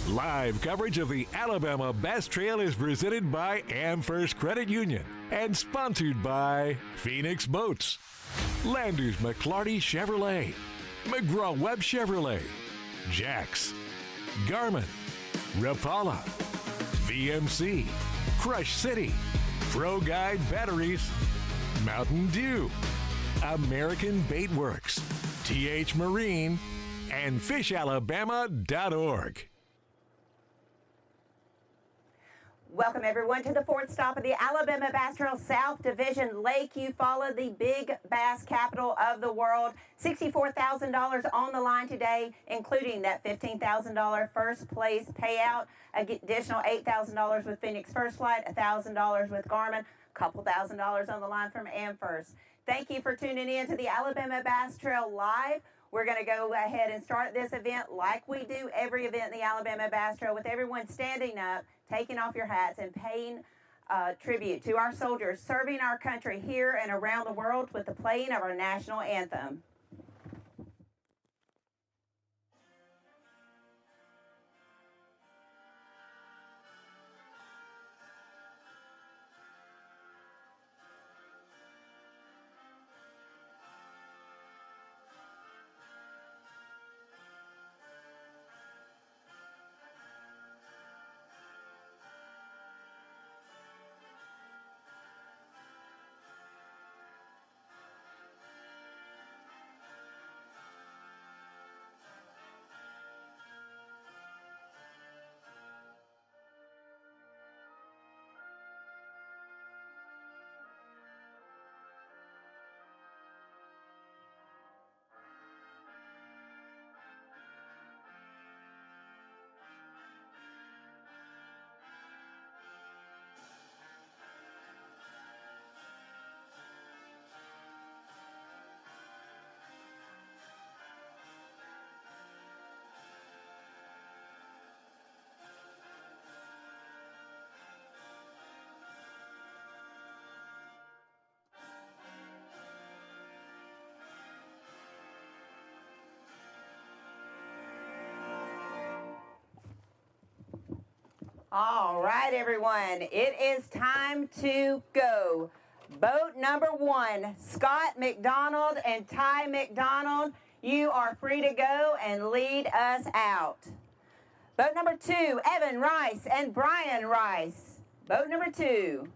Live coverage of the Alabama Bass Trail is presented by AmFirst Credit Union and sponsored by Phoenix Boats, Landers McClarty Chevrolet, McGraw-Webb Chevrolet, Jax, Garmin, Rapala, VMC, Crush City, Pro Guide Batteries, Mountain Dew, American Bait Works, TH Marine, and FishAlabama.org. Welcome, everyone, to the fourth stop of the Alabama Bass Trail South Division, Lake Eufaula, the big bass capital of the world. $64,000 on the line today, including that $15,000 first place payout, additional $8,000 with Phoenix First Flight, $1,000 with Garmin, a couple $1,000s on the line from AmFirst. Thank you for tuning in to the Alabama Bass Trail Live. We're going to go ahead and start this event like we do every event in the Alabama Bass Trail, with everyone standing up, taking off your hats, and paying tribute to our soldiers serving our country here and around the world with the playing of our national anthem. All right, everyone, it is time to go. Boat number 1, Scott McDonald and Ty McDonald, you are free to go and lead us out. Boat number 2, Evan Rice and Brian Rice. Boat number 2.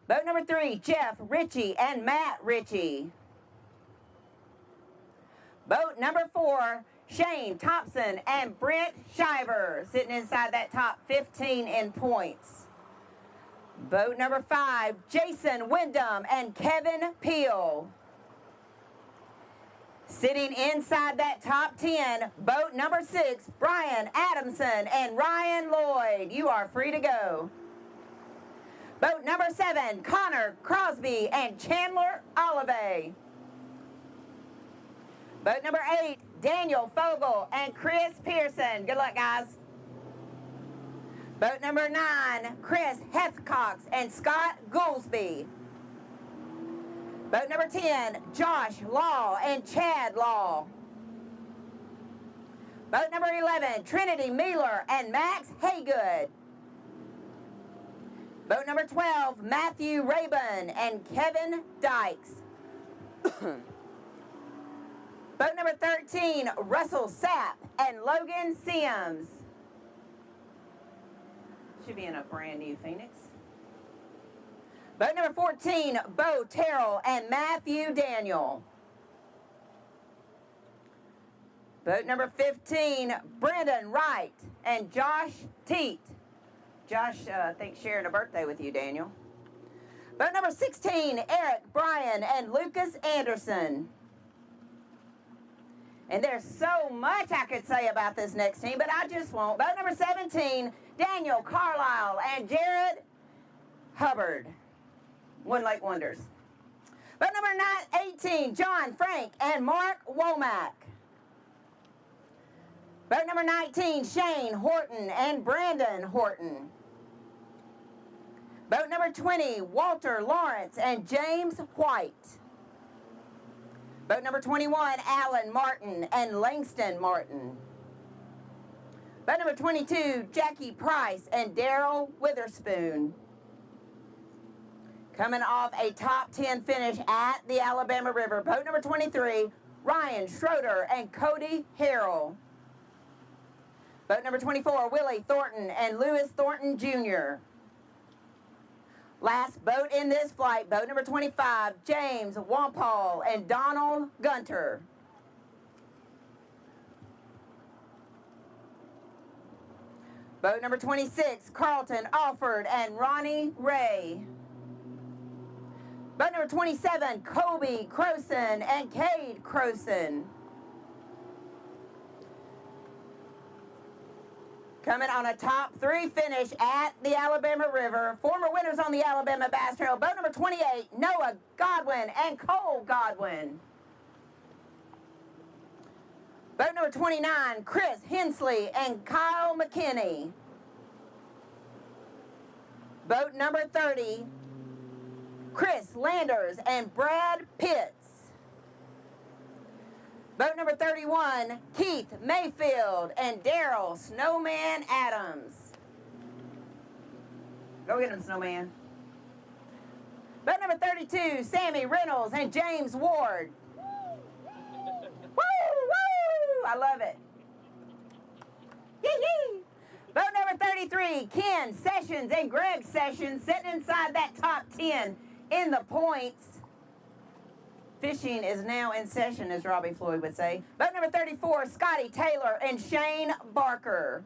Boat number 3, Jeff Ritchie and Matt Ritchie. Boat number 4, Shane Thompson and Brent Shiver, sitting inside that top 15 in points. Boat number 5, Jason Wyndham and Kevin Peel. Sitting inside that top 10, boat number 6, Brian Adamson and Ryan Lloyd. You are free to go. Boat number 7, Connor Crosby and Chandler Olive. Boat number 8, Daniel Fogel and Chris Pearson. Good luck, guys. Boat number 9, Chris Hethcox and Scott Goolsby. Boat number 10, Josh Law and Chad Law. Boat number 11, Trinity Mealer and Max Haygood. Boat number 12, Matthew Rabin and Kevin Dykes. Boat number 13, Russell Sapp and Logan Sims. Should be in a brand new Phoenix. Boat number 14, Bo Terrell and Matthew Daniel. Boat number 15, Brendan Wright and Josh Teat. Josh, I think, sharing a birthday with you, Daniel. Boat number 16, Eric Bryan and Lucas Anderson. And there's so much I could say about this next team, but I just won't. Boat number 17, Daniel Carlisle and Jared Hubbard. One Lake Wonders. Boat number 18, John Frank and Mark Womack. Boat number 19, Shane Horton and Brandon Horton. Boat number 20, Walter Lawrence and James White. Boat number 21, Alan Martin and Langston Martin. Boat number 22, Jackie Price and Daryl Witherspoon. Coming off a top 10 finish at the Alabama River. Boat number 23, Ryan Schroeder and Cody Harrell. Boat number 24, Willie Thornton and Lewis Thornton Jr. Last boat in this flight, boat number 25, James Wampole and Donald Gunter. Boat number 26, Carlton Alford and Ronnie Ray. Boat number 27, Kobe Croson and Cade Croson. Coming on a top 3 finish at the Alabama River. Former winners on the Alabama Bass Trail. Boat number 28, Noah Godwin and Cole Godwin. Boat number 29, Chris Hensley and Kyle McKinney. Boat number 30, Chris Landers and Brad Pitts. Boat number 31, Keith Mayfield and Daryl Snowman Adams. Go get him, Snowman. Boat number 32, Sammy Reynolds and James Ward. Woo, woo! I love it. Yee yee! Boat number 33, Ken Sessions and Greg Sessions sitting inside that top 10 in the points. Fishing is now in session, as Robbie Floyd would say. Boat number 34, Scotty Taylor and Shane Barker.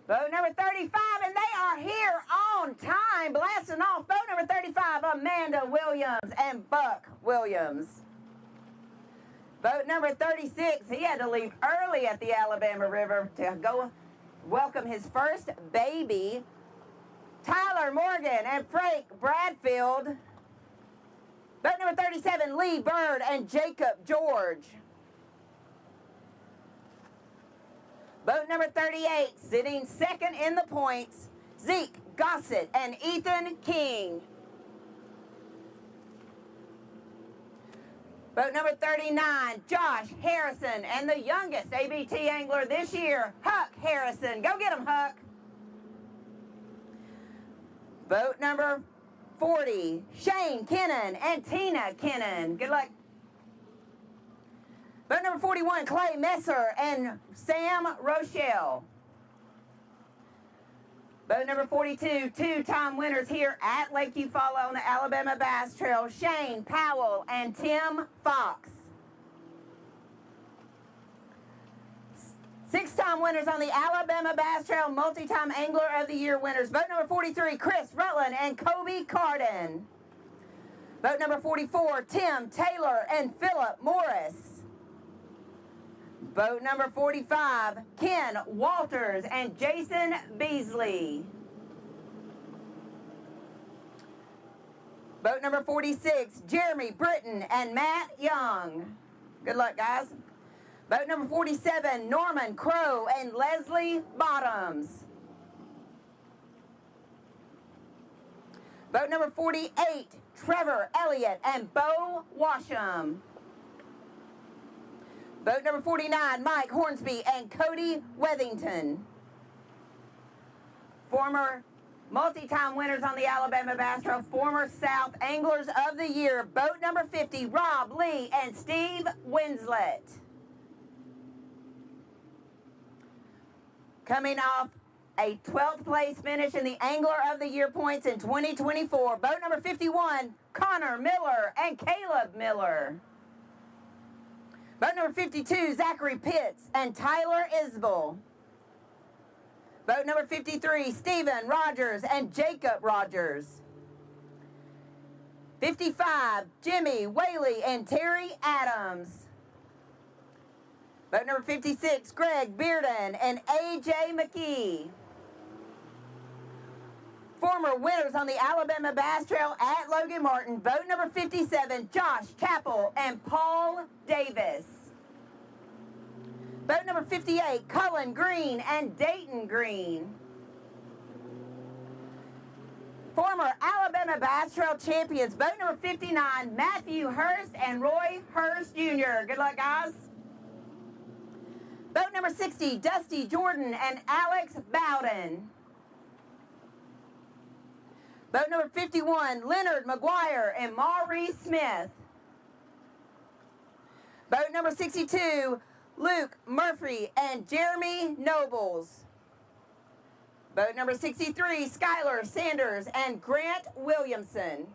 Boat number 35, and they are here on time, blasting off. Boat number 35, Amanda Williams and Buck Williams. Boat number 36, he had to leave early at the Alabama River to go welcome his first baby, Tyler Morgan and Frank Bradfield. Boat number 37, Lee Bird and Jacob George. Boat number 38, sitting second in the points, Zeke Gossett and Ethan King. Boat number 39, Josh Harrison and the youngest ABT angler this year, Huck Harrison. Go get him, Huck. Boat number 40, Shane Kennan and Tina Kennan. Good luck. Boat number 41, Clay Messer and Sam Rochelle. Boat number 42, two-time winners here at Lake Eufaula on the Alabama Bass Trail, Shane Powell and Tim Fox. Six-time winners on the Alabama Bass Trail, multi-time Angler of the Year winners. Boat number 43, Chris Rutland and Kobe Carden. Boat number 44, Tim Taylor and Philip Morris. Boat number 45, Ken Walters and Jason Beasley. Boat number 46, Jeremy Britton and Matt Young. Good luck, guys. Boat number 47, Norman Crow and Leslie Bottoms. Boat number 48, Trevor Elliott and Bo Washam. Boat number 49, Mike Hornsby and Cody Wethington. Former multi-time winners on the Alabama Bass Trail, former South Anglers of the Year. Boat number 50, Rob Lee and Steve Winslet. Coming off a 12th place finish in the Angler of the Year points in 2024. Boat number 51, Connor Miller and Caleb Miller. Boat number 52, Zachary Pitts and Tyler Isbell. Boat number 53, Stephen Rogers and Jacob Rogers. 55, Jimmy Whaley and Terry Adams. Boat number 56, Greg Bearden and A.J. McKee. Former winners on the Alabama Bass Trail at Logan Martin. Boat number 57, Josh Chappell and Paul Davis. Boat number 58, Cullen Green and Dayton Green. Former Alabama Bass Trail champions. Boat number 59, Matthew Hurst and Roy Hurst Jr. Good luck, guys. Boat number 60, Dusty Jordan and Alex Bowden. Boat number 51, Leonard McGuire and Maurice Smith. Boat number 62, Luke Murphy and Jeremy Nobles. Boat number 63, Skylar Sanders and Grant Williamson.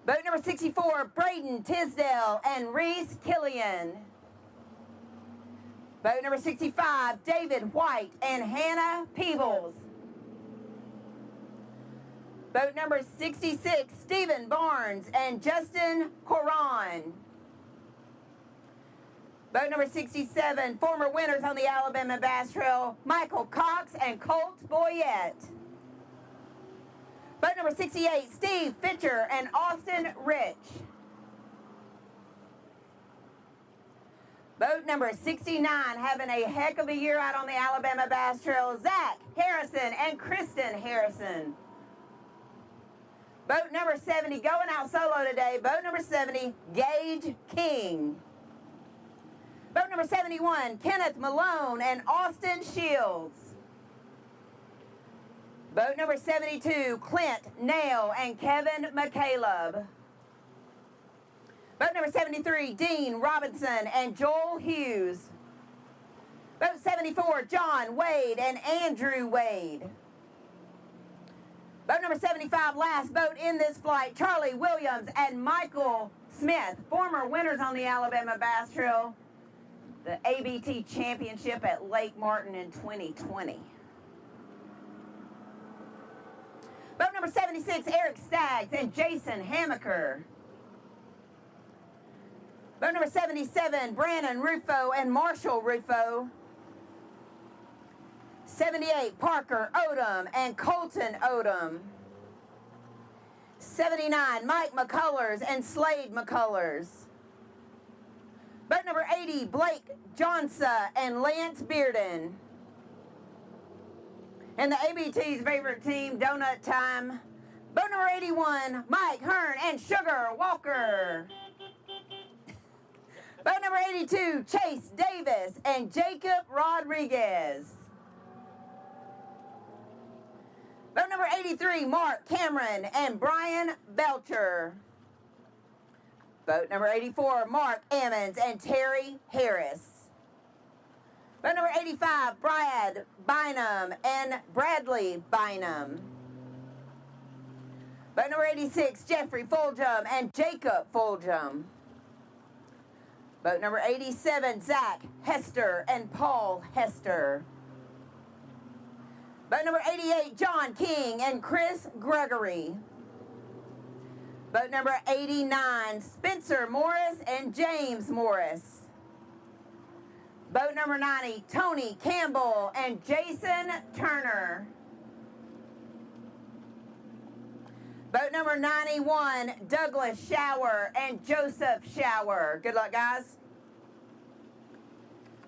Boat number 64, Braden Tisdale and Reese Killian. Boat number 65, David White and Hannah Peebles. Boat number 66, Stephen Barnes and Justin Coron. Boat number 67, former winners on the Alabama Bass Trail, Michael Cox and Colt Boyette. Boat number 68, Steve Fitcher and Austin Rich. Boat number 69, having a heck of a year out on the Alabama Bass Trail, Zach Harrison and Kristen Harrison. Boat number 70, going out solo today, boat number 70, Gage King. Boat number 71, Kenneth Malone and Austin Shields. Boat number 72, Clint Nail and Kevin McCaleb. Boat number 73, Dean Robinson and Joel Hughes. Boat 74, John Wade and Andrew Wade. Boat number 75, last boat in this flight, Charlie Williams and Michael Smith, former winners on the Alabama Bass Trail, the ABT Championship at Lake Martin in 2020. Boat number 76, Eric Staggs and Jason Hamaker. Boat number 77, Brandon Rufo and Marshall Rufo. 78, Parker Odom and Colton Odom. 79, Mike McCullers and Slade McCullers. Boat number 80, Blake Johnson and Lance Bearden. And the ABT's favorite team, Donut Time. Boat number 81, Mike Hearn and Sugar Walker. Boat number 82, Chase Davis and Jacob Rodriguez. Boat number 83, Mark Cameron and Brian Belcher. Boat number 84, Mark Ammons and Terry Harris. Boat number 85, Brad Bynum and Bradley Bynum. Boat number 86, Jeffrey Fulgham and Jacob Fulgham. Boat number 87, Zach Hester and Paul Hester. Boat number 88, John King and Chris Gregory. Boat number 89, Spencer Morris and James Morris. Boat number 90, Tony Campbell and Jason Turner. Boat number 91, Douglas Shower and Joseph Shower. Good luck, guys.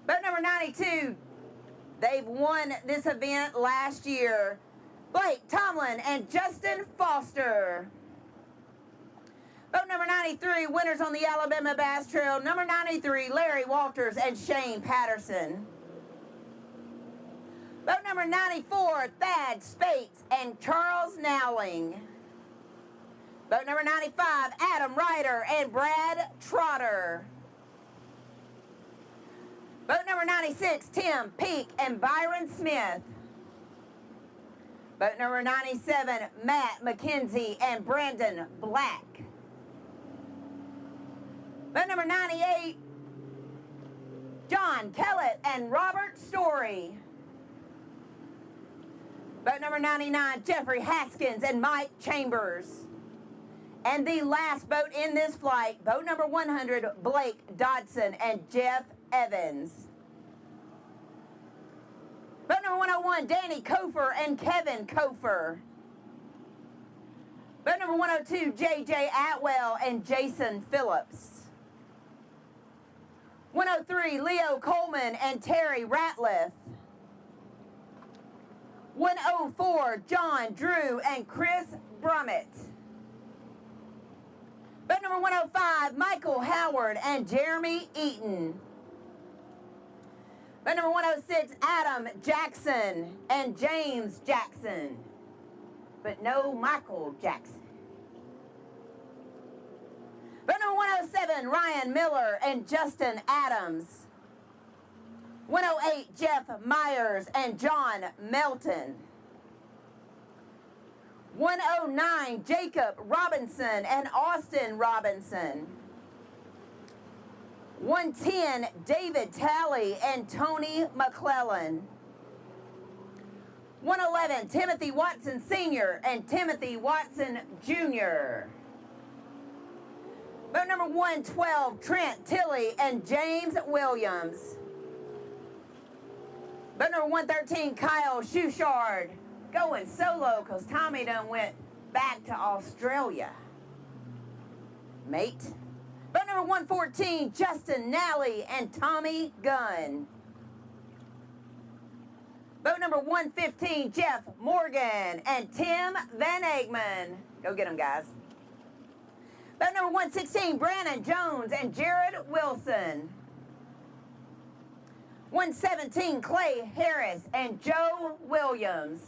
Boat number 92, they've won this event last year. Blake Tomlin and Justin Foster. Boat number 93, winners on the Alabama Bass Trail. Number 93, Larry Walters and Shane Patterson. Boat number 94, Thad Spates and Charles Nowling. Boat number 95, Adam Ryder and Brad Trotter. Boat number 96, Tim Peake and Byron Smith. Boat number 97, Matt McKenzie and Brandon Black. Boat number 98, John Kellett and Robert Story. Boat number 99, Jeffrey Haskins and Mike Chambers. And the last boat in this flight, boat number 100, Blake Dodson and Jeff Evans. Boat number 101, Danny Kofer and Kevin Kofer. Boat number 102, J.J. Atwell and Jason Phillips. 103, Leo Coleman and Terry Ratliff. 104, John Drew and Chris Brummett. Boat number 105, Michael Howard and Jeremy Eaton. Boat number 106, Adam Jackson and James Jackson, but no Michael Jackson. Boat number 107, Ryan Miller and Justin Adams. 108, Jeff Myers and John Melton. 109, Jacob Robinson and Austin Robinson. 110, David Talley and Tony McClellan. 111, Timothy Watson Sr. and Timothy Watson Jr. Boat number 112, Trent Tilley and James Williams. Boat number 113, Kyle Schuchard, going solo because Tommy done went back to Australia. Mate. Boat number 114, Justin Nally and Tommy Gunn. Boat number 115, Jeff Morgan and Tim Van Egman. Go get them, guys. Boat number 116, Brandon Jones and Jared Wilson. 117, Clay Harris and Joe Williams.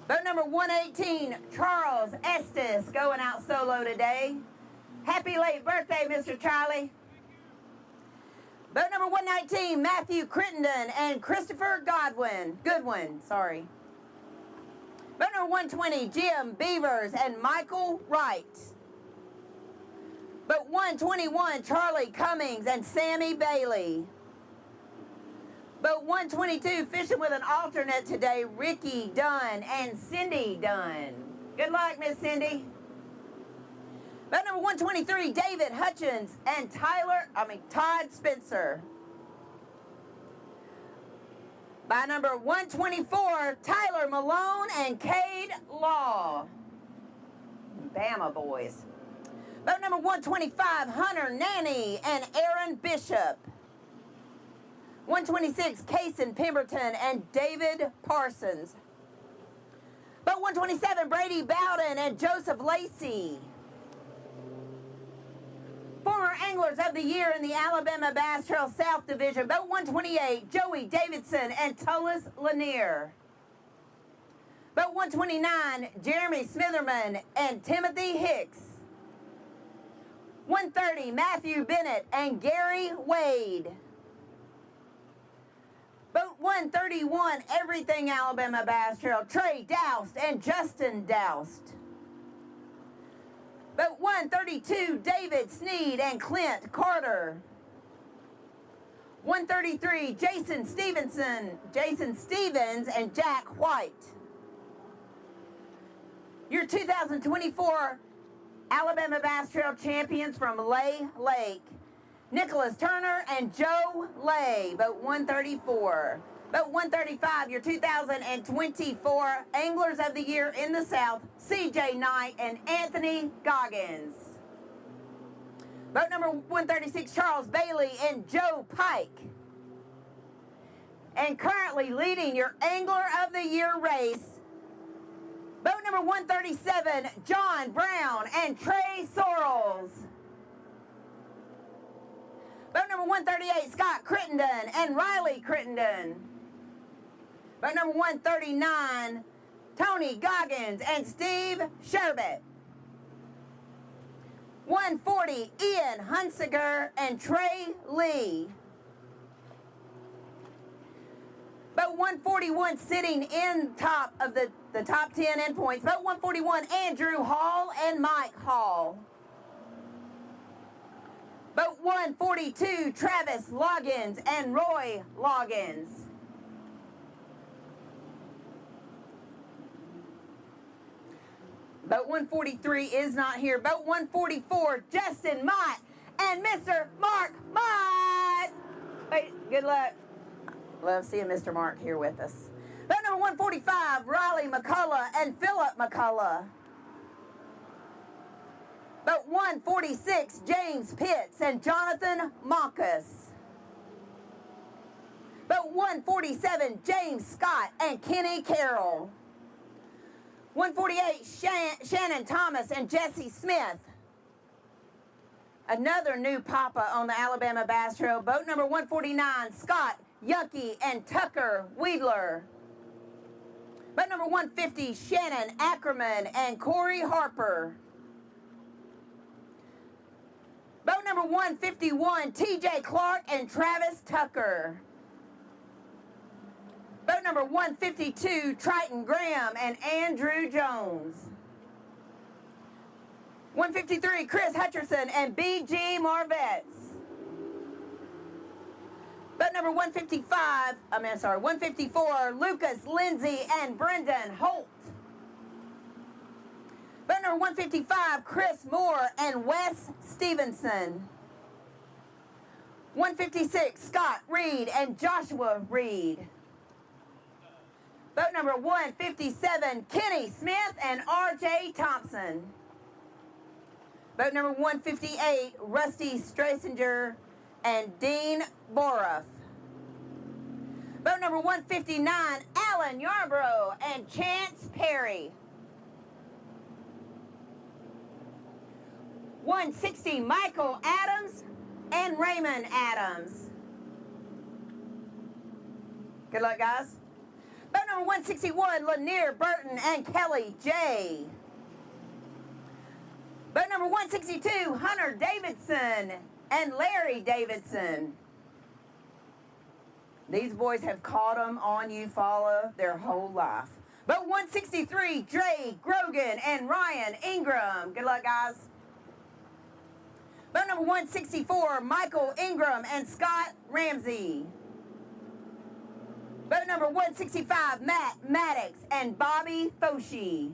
Boat number 118, Charles Estes, going out solo today. Happy late birthday, Mr. Charlie. Boat number 119, Matthew Crittenden and Christopher Goodwin, sorry. Boat number 120, Jim Beavers and Michael Wright. Boat 121, Charlie Cummings and Sammy Bailey. Boat 122, fishing with an alternate today, Ricky Dunn and Cindy Dunn. Good luck, Miss Cindy. Boat number 123, David Hutchins and Todd Spencer. By number 124, Tyler Malone and Cade Law. Bama boys. Boat number 125, Hunter Nanny and Aaron Bishop. 126, Cason Pemberton and David Parsons. Boat 127, Brady Bowden and Joseph Lacey. Former Anglers of the Year in the Alabama Bass Trail South Division, Boat 128, Joey Davidson and Tullis Lanier. Boat 129, Jeremy Smitherman and Timothy Hicks. 130, Matthew Bennett and Gary Wade. Boat 131, Everything Alabama Bass Trail, Trey Doust and Justin Doust. Boat 132, David Sneed and Clint Carter. 133, Jason Stevens and Jack White. Your 2024 Alabama Bass Trail champions from Lay Lake, Nicholas Turner and Joe Lay, boat 134. Boat 135, your 2024 Anglers of the Year in the South, CJ Knight and Anthony Goggins. Boat number 136, Charles Bailey and Joe Pike. And currently leading your Angler of the Year race, boat number 137, John Brown and Trey Sorrells. Boat number 138, Scott Crittenden and Riley Crittenden. Boat number 139, Tony Goggins and Steve Sherbet. 140, Ian Hunsiger and Trey Lee. Boat 141, sitting in top of the top 10 in points. Boat 141, Andrew Hall and Mike Hall. Boat 142, Travis Loggins and Roy Loggins. Boat 143 is not here. Boat 144, Justin Mott and Mr. Mark Mott. Wait, good luck. Love seeing Mr. Mark here with us. Boat number 145, Riley McCullough and Philip McCullough. Boat 146, James Pitts and Jonathan Monkus. Boat 147, James Scott and Kenny Carroll. 148, Shannon Thomas and Jesse Smith. Another new papa on the Alabama Bass Trail. Boat number 149, Scott Yucky and Tucker Weedler. Boat number 150, Shannon Ackerman and Corey Harper. Boat number 151, TJ Clark and Travis Tucker. Boat number 152, Triton Graham and Andrew Jones. 153, Chris Hutcherson and BG Marvettes. Boat number 154, Lucas Lindsay and Brendan Holt. Boat number 155, Chris Moore and Wes Stevenson. 156, Scott Reed and Joshua Reed. Boat number 157, Kenny Smith and RJ Thompson. Boat number 158, Rusty Strasinger and Dean Borough. Boat number 159, Alan Yarbrough and Chance Perry. 160, Michael Adams and Raymond Adams. Good luck, guys. Boat number 161, Lanier Burton and Kelly J. Boat number 162, Hunter Davidson and Larry Davidson. These boys have caught them on Eufaula their whole life. Boat 163, Dre Grogan and Ryan Ingram. Good luck, guys. Boat number 164, Michael Ingram and Scott Ramsey. Boat number 165, Matt Maddox and Bobby Foshi.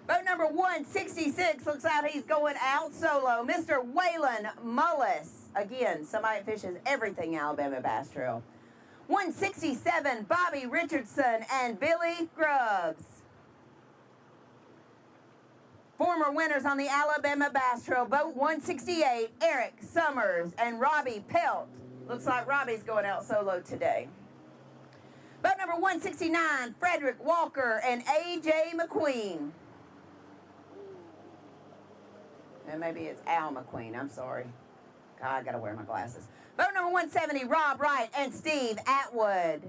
Boat number 166, looks like he's going out solo, Mr. Waylon Mullis. Again, somebody that fishes everything Alabama Bass Trail. 167, Bobby Richardson and Billy Grubbs. Former winners on the Alabama Bass Trail, boat 168, Eric Summers and Robbie Pelt. Looks like Robbie's going out solo today. Boat number 169, Frederick Walker and A.J. McQueen. And maybe it's Al McQueen, I'm sorry. God, I gotta wear my glasses. Boat number 170, Rob Wright and Steve Atwood.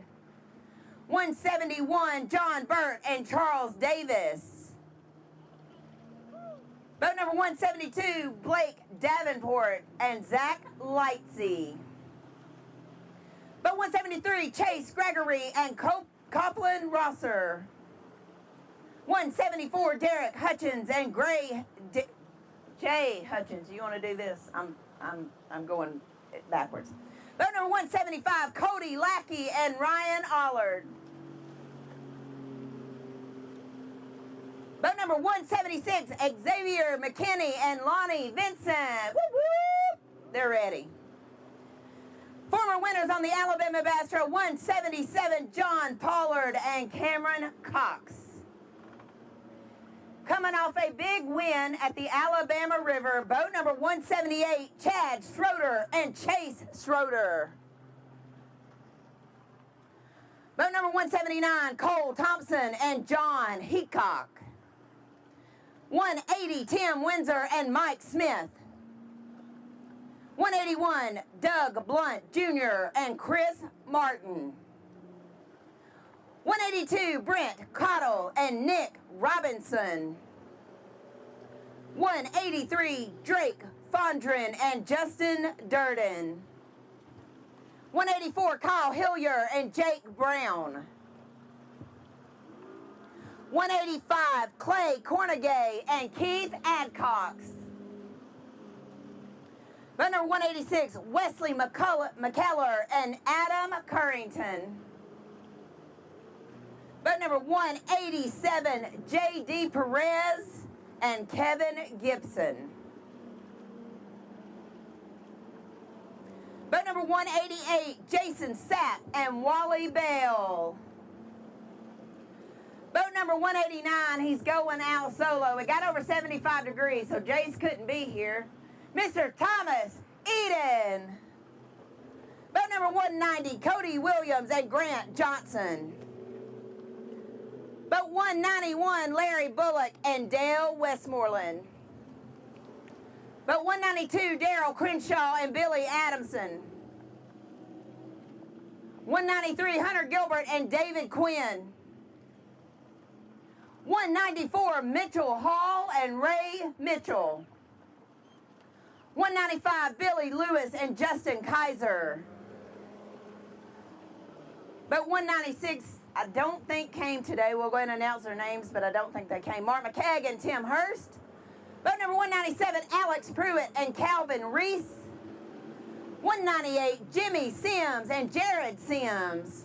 171, John Burt and Charles Davis. Boat number 172, Blake Davenport and Zach Lightsey. Boat 173, Chase Gregory and Copeland Rosser. 174, Derek Hutchins and Jay Hutchins. You want to do this? I'm going backwards. Boat number 175, Cody Lackey and Ryan Allard. Boat number 176, Xavier McKinney and Lonnie Vincent. Whoop, whoop. They're ready. Former winners on the Alabama Bass Trail, 177, John Pollard and Cameron Cox. Coming off a big win at the Alabama River, boat number 178, Chad Schroeder and Chase Schroeder. Boat number 179, Cole Thompson and John Heacock. 180, Tim Windsor and Mike Smith. 181, Doug Blunt Jr. and Chris Martin. 182, Brent Cottle and Nick Robinson. 183, Drake Fondren and Justin Durden. 184, Kyle Hillier and Jake Brown. 185, Clay Cornegay and Keith Adcox. Boat number 186, Wesley McKellar and Adam Currington. Boat number 187, J.D. Perez and Kevin Gibson. Boat number 188, Jason Sapp and Wally Bell. Boat number 189, he's going out solo. It got over 75 degrees, so Jace couldn't be here. Mr. Thomas Eden. Boat number 190, Cody Williams and Grant Johnson. Boat 191, Larry Bullock and Dale Westmoreland. Boat 192, Daryl Crenshaw and Billy Adamson. 193, Hunter Gilbert and David Quinn. 194, Mitchell Hall and Ray Mitchell. 195, Billy Lewis and Justin Kaiser. Boat 196, I don't think came today. We'll go ahead and announce their names, but I don't think they came. Mark McCagg and Tim Hurst. Boat number 197, Alex Pruitt and Calvin Reese. 198, Jimmy Sims and Jared Sims.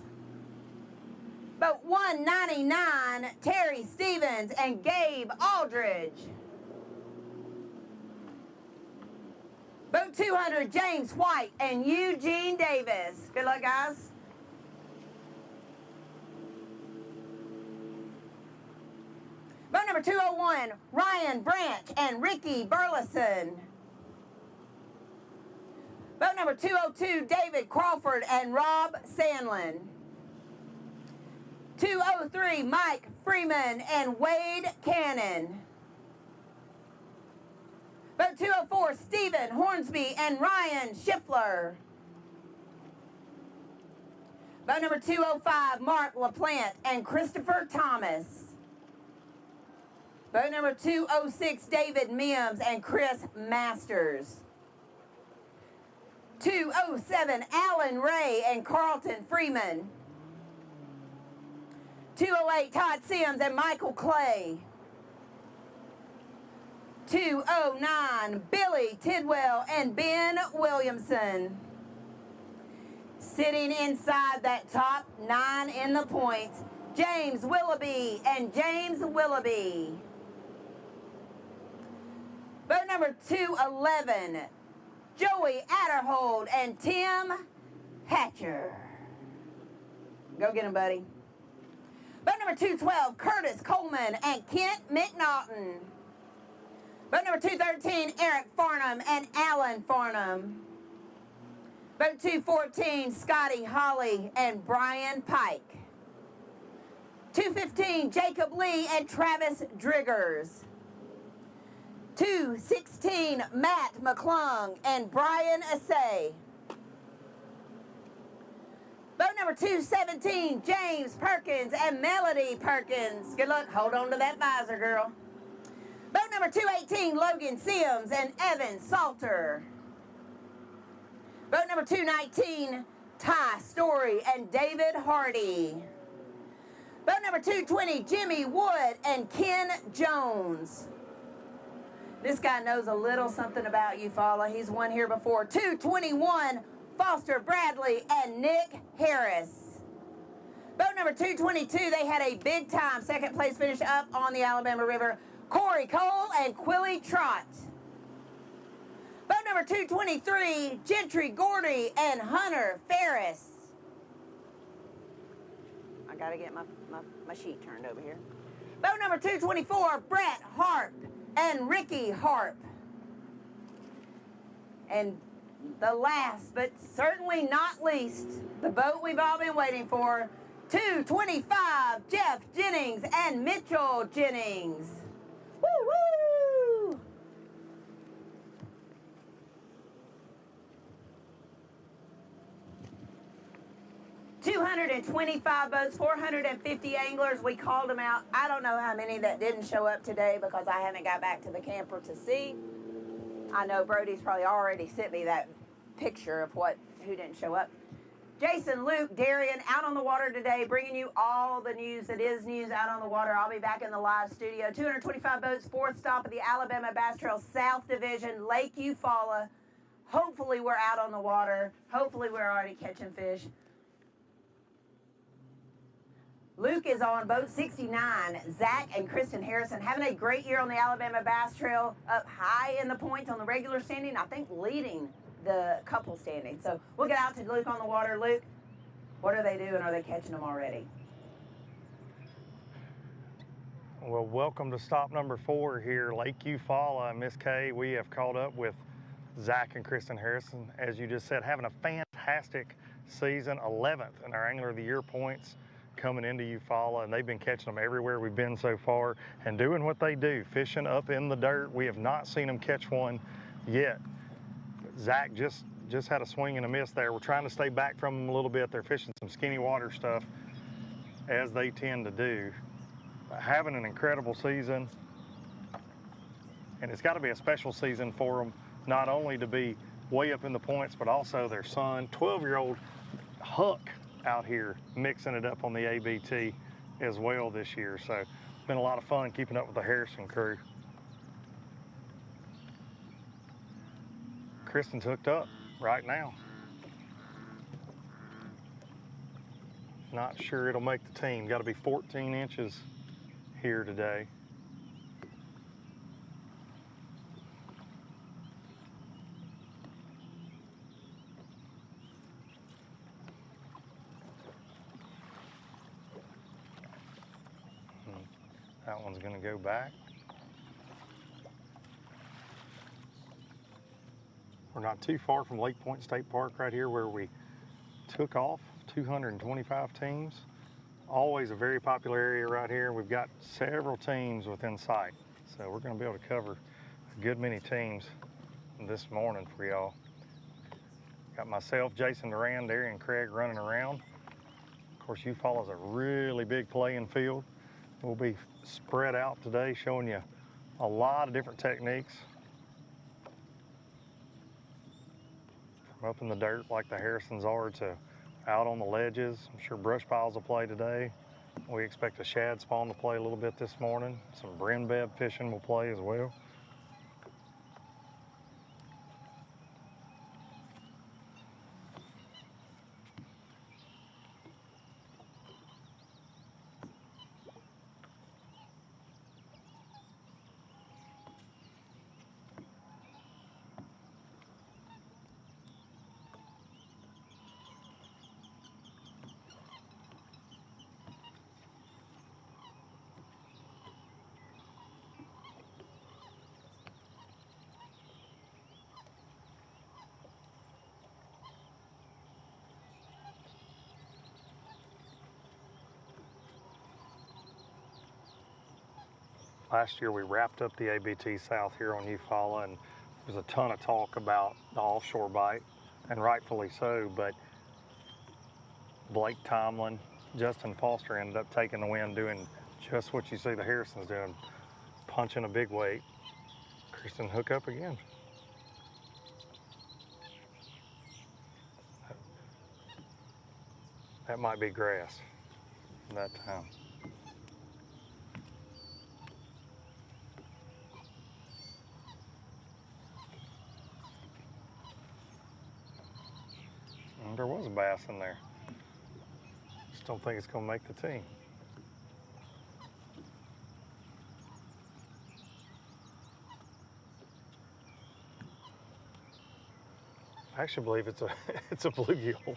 Boat 199, Terry Stevens and Gabe Aldridge. Boat 200, James White and Eugene Davis. Good luck, guys. Boat number 201, Ryan Branch and Ricky Burleson. Boat number 202, David Crawford and Rob Sandlin. 203, Mike Freeman and Wade Cannon. Boat 204, Stephen Hornsby and Ryan Schiffler. Boat number 205, Mark LaPlante and Christopher Thomas. Boat number 206, David Mims and Chris Masters. 207, Alan Ray and Carlton Freeman. 208, Todd Sims and Michael Clay. 209, Billy Tidwell and Ben Williamson. Sitting inside that top 9 in the points, James Willoughby and James Willoughby. Boat number 211, Joey Adderhold and Tim Hatcher. Go get him, buddy. Boat number 212, Curtis Coleman and Kent McNaughton. Boat number 213, Eric Farnham and Alan Farnham. Boat 214, Scotty Holly and Brian Pike. 215, Jacob Lee and Travis Driggers. 216, Matt McClung and Brian Assay. Boat number 217, James Perkins and Melody Perkins. Good luck. Hold on to that visor, girl. Boat number 218, Logan Sims and Evan Salter. Boat number 219, Ty Story and David Hardy. Boat number 220, Jimmy Wood and Ken Jones. This guy knows a little something about Eufaula. He's won here before. 221, Foster Bradley and Nick Harris. Boat number 222, they had a big time second place finish up on the Alabama River. Corey Cole and Quilly Trott. Boat number 223, Gentry Gordy and Hunter Ferris. I gotta get my sheet turned over here. Boat number 224, Brett Harp and Ricky Harp. And the last, but certainly not least, the boat we've all been waiting for, 225, Jeff Jennings and Mitchell Jennings. Woo woo! $225 boats, 450 anglers. We called them out. I don't know how many that didn't show up today because I haven't got back to the camper to see. I know Brody's probably already sent me that picture of who didn't show up. Jason, Luke, Darian, out on the water today, bringing you all the news that is news out on the water. I'll be back in the live studio. 225 boats, fourth stop of the Alabama Bass Trail South Division, Lake Eufaula. Hopefully we're out on the water. Hopefully we're already catching fish. Luke is on boat 69. Zach and Kristen Harrison having a great year on the Alabama Bass Trail, up high in the points on the regular standing, I think leading the couple standing. So we'll get out to Luke on the water. Luke, what are they doing? Are they catching them already? Well, welcome to stop number 4 here, Lake Eufaula. Miss Kay, we have caught up with Zach and Kristen Harrison, as you just said, having a fantastic season, 11th in our Angler of the Year points coming into Eufaula, and they've been catching them everywhere we've been so far and doing what they do, fishing up in the dirt. We have not seen them catch one yet. Zach just had a swing and a miss there. We're trying to stay back from them a little bit. They're fishing some skinny water stuff, as they tend to do. But having an incredible season, and it's got to be a special season for them, not only to be way up in the points, but also their son, 12-year-old Huck, out here mixing it up on the ABT as well this year. So it's been a lot of fun keeping up with the Harrison crew. Kristen's hooked up right now. Not sure it'll make the team. Got to be 14 inches here today. That one's going to go back. We're not too far from Lake Point State Park right here where we took off. 225 teams. Always a very popular area right here. We've got several teams within sight. So we're going to be able to cover a good many teams this morning for y'all. Got myself, Jason Duran, Darian Craig running around. Of course, Eufaula is a really big playing field. We'll be spread out today showing you a lot of different techniques. From up in the dirt like the Harrisons are to out on the ledges. I'm sure brush piles will play today. We expect a shad spawn to play a little bit this morning. Some brim bed fishing will play as well. Last year we wrapped up the ABT South here on Eufaula, and there was a ton of talk about the offshore bite, and rightfully so, but Blake Tomlin, Justin Foster ended up taking the win doing just what you see the Harrisons doing, punching a big weight. Kristen hook up again. That might be grass that time. There was a bass in there. Just don't think it's going to make the team. I actually believe it's a bluegill.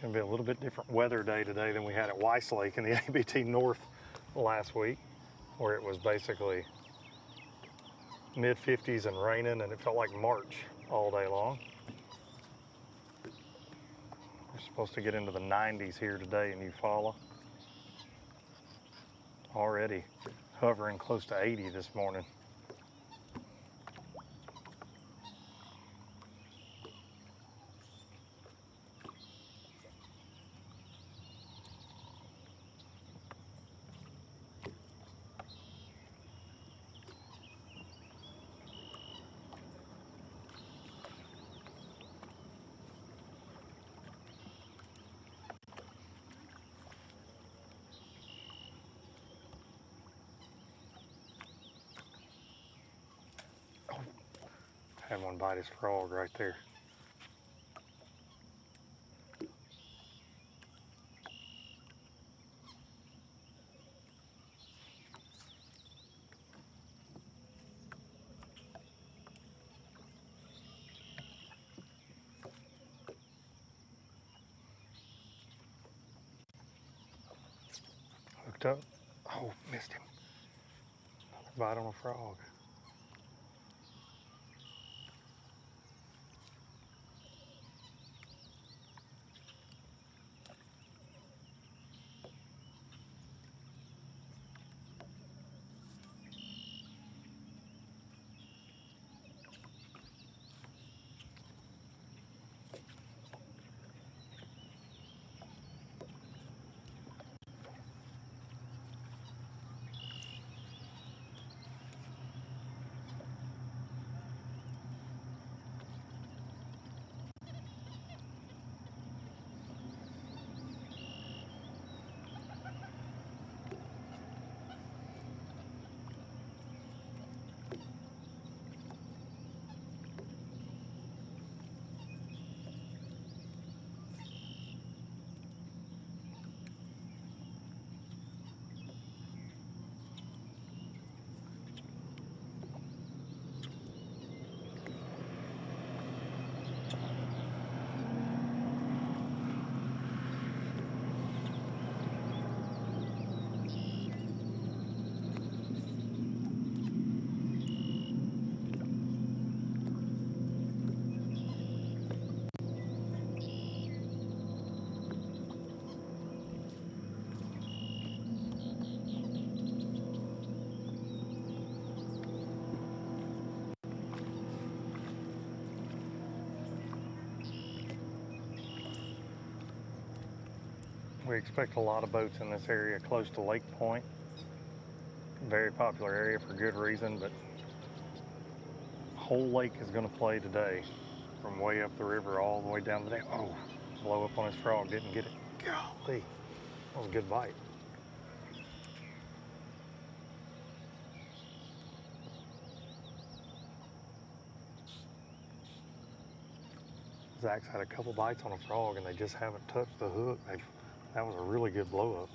Going to be a little bit different weather day today than we had at Weiss Lake in the ABT North last week, where it was basically mid-50s and raining, and it felt like March all day long. We're supposed to get into the 90s here today in Eufaula. Already hovering close to 80 this morning. Had one bite his frog right there. Hooked up. Oh, missed him. Another bite on a frog. We expect a lot of boats in this area close to Lake Point. Very popular area for good reason, but whole lake is going to play today from way up the river all the way down the dam. Oh, blow up on his frog, didn't get it. Golly, that was a good bite. Zach's had a couple bites on a frog and they just haven't touched the hook. That was a really good blow up.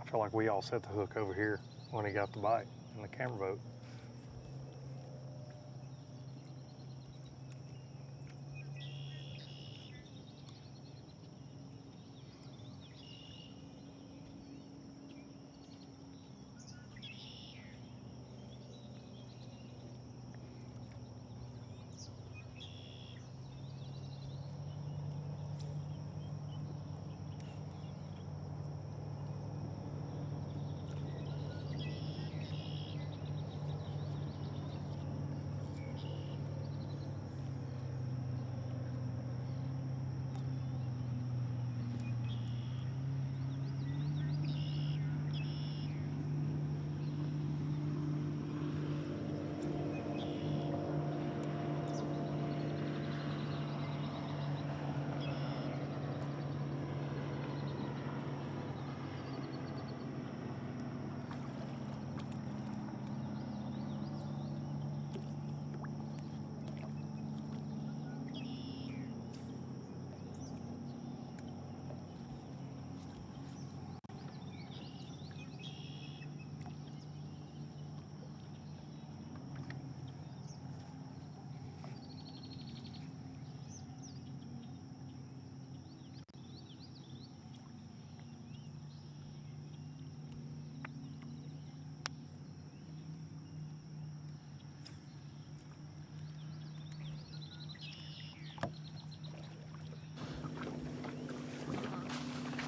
I feel like we all set the hook over here when he got the bite in the camera boat.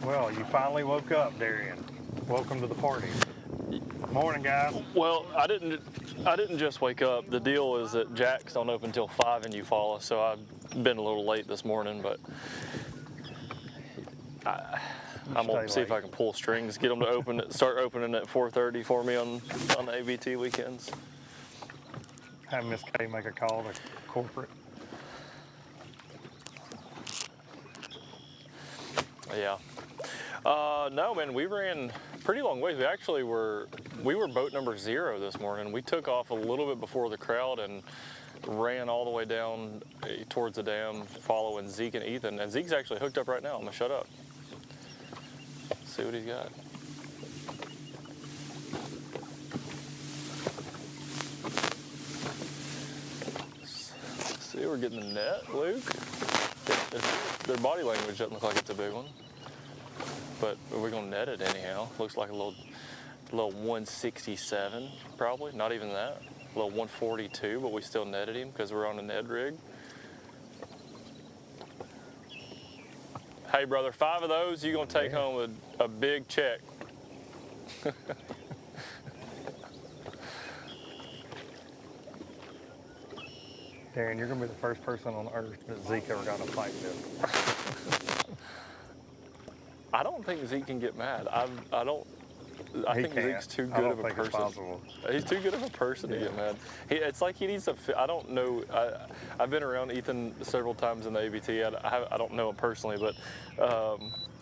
Well, you finally woke up, Darian. Welcome to the party. Morning, guys. Well, I didn't just wake up. The deal is that Jack's don't open until 5 in Eufaula, so I've been a little late this morning, but I'm gonna see if I can pull strings, get them to start opening at 4:30 for me on the ABT weekends. Have Miss K make a call to corporate. Yeah. No, man, we ran pretty long ways. We were boat number 0 this morning. We took off a little bit before the crowd and ran all the way down towards the dam, following Zeke and Ethan. And Zeke's actually hooked up right now. I'm gonna shut up. See what he's got. See, we're getting the net, Luke. Their body language doesn't look like it's a big one, but we're gonna net it anyhow. Looks like a little 167, probably. Not even that. A little 142, but we still netted him because we're on a Ned rig. Hey, brother, 5 of those, you're gonna take home a big check. Darren, you're gonna be the first person on earth that Zeke ever got in a fight with. I don't think Zeke can get mad. I think Zeke's too good of a person. He's too good of a person to get mad. It's like he needs to. I don't know. I've been around Ethan several times in the ABT. I don't know him personally, but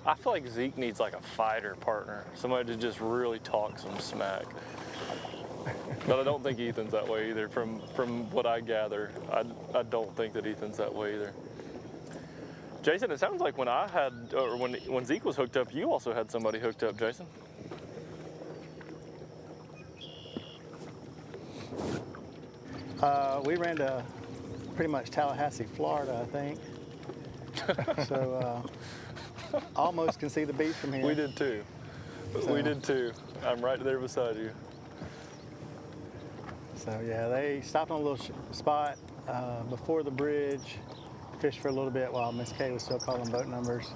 I feel like Zeke needs like a fighter partner, somebody to just really talk some smack. But I don't think Ethan's that way either. From what I gather, I don't think that Ethan's that way either. Jason, it sounds like when Zeke was hooked up, you also had somebody hooked up, Jason. We ran to pretty much Tallahassee, Florida, I think. So almost can see the beach from here. We did too. So. We did too. I'm right there beside you. So yeah, they stopped on a little spot before the bridge, fished for a little bit while Miss K was still calling boat numbers.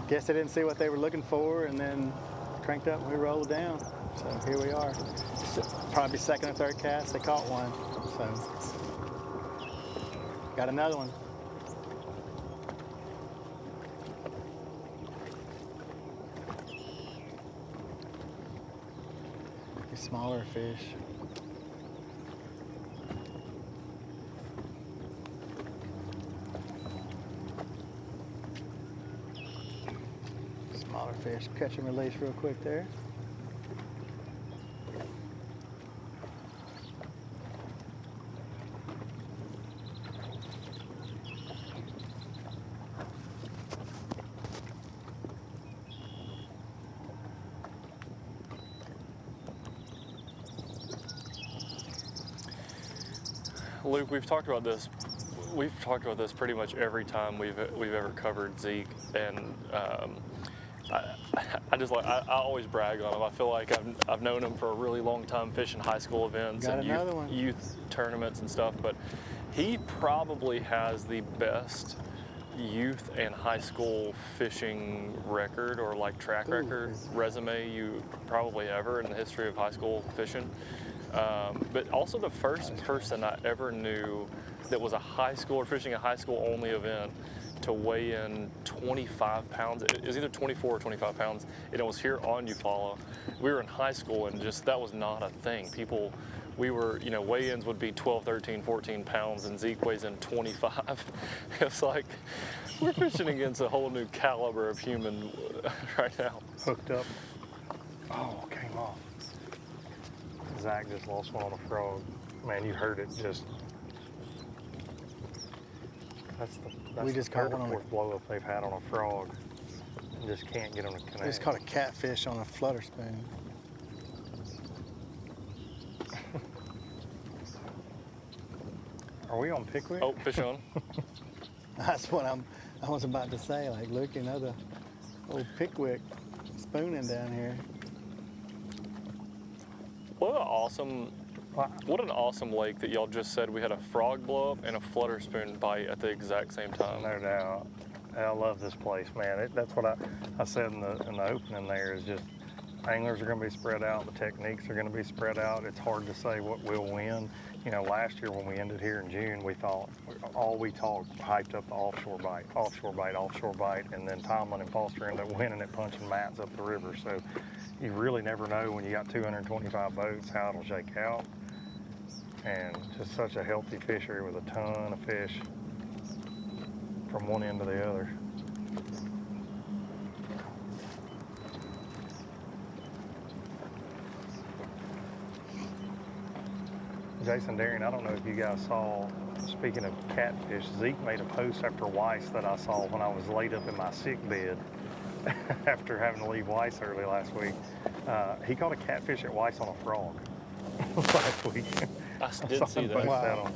Guess they didn't see what they were looking for, and then cranked up and we rolled down. So here we are. Probably second or third cast, they caught one. So got another one. These smaller fish. Smaller fish. Catch and release real quick there. Luke, we've talked about this. We've talked about this pretty much every time we've ever covered Zeke, and I always brag on him. I feel like I've known him for a really long time, fishing high school events and youth tournaments and stuff. But he probably has the best youth and high school fishing record, or like track record resume you probably ever in the history of high school fishing. But also the first person I ever knew that was a high school or fishing a high school only event to weigh in 25 pounds. It was either 24 or 25 pounds, and it was here on Eufaula. We were in high school, and just that was not a thing. We were, weigh-ins would be 12, 13, 14 pounds, and Zeke weighs in 25. It's like we're fishing against a whole new caliber of human right now. Hooked up. Oh, came off. Zach just lost one on a frog. Man, you heard it just. That's we just the caught third or one fourth blow up they've had on a frog. And just can't get on a connect. We just caught a catfish on a flutter spoon. Are we on Pickwick? Oh, fish on. That's what I was about to say. Like, look, the old Pickwick spooning down here. What an awesome lake that y'all just said we had a frog blow up and a flutter spoon bite at the exact same time. No doubt. I love this place, man. That's what I said in the opening there is just anglers are going to be spread out. The techniques are going to be spread out. It's hard to say what will win. You know, last year when we ended here in June, we thought, all we talked, hyped up the offshore bite, and then Tomlin and Foster ended up winning it, punching mats up the river. So you really never know when you got 225 boats how it'll shake out. And just such a healthy fishery with a ton of fish from one end to the other. Jason, Darian, I don't know if you guys saw, speaking of catfish, Zeke made a post after Weiss that I saw when I was laid up in my sick bed after having to leave Weiss early last week. He caught a catfish at Weiss on a frog last week. I did see that. Wow.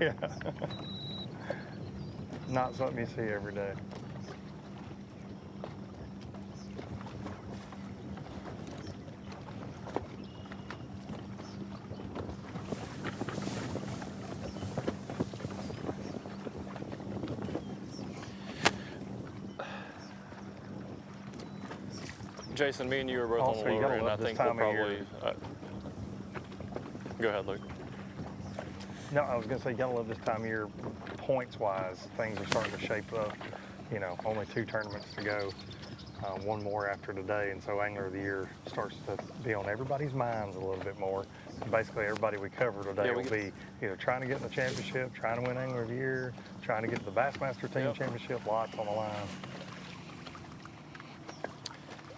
Yeah. Not something you see every day. Jason, me and you are both Also, on the you lower gotta end. I love this think we'll time of probably. year. Go ahead, Luke. No, I was going to say, you gotta love this time of year. Points-wise, things are starting to shape up. You know, only 2 tournaments to go. One more after today, and so Angler of the Year starts to be on everybody's minds a little bit more. Basically, everybody we cover today will be either trying to get in the championship, trying to win Angler of the Year, trying to get to the Bassmaster Team Championship, lots on the line.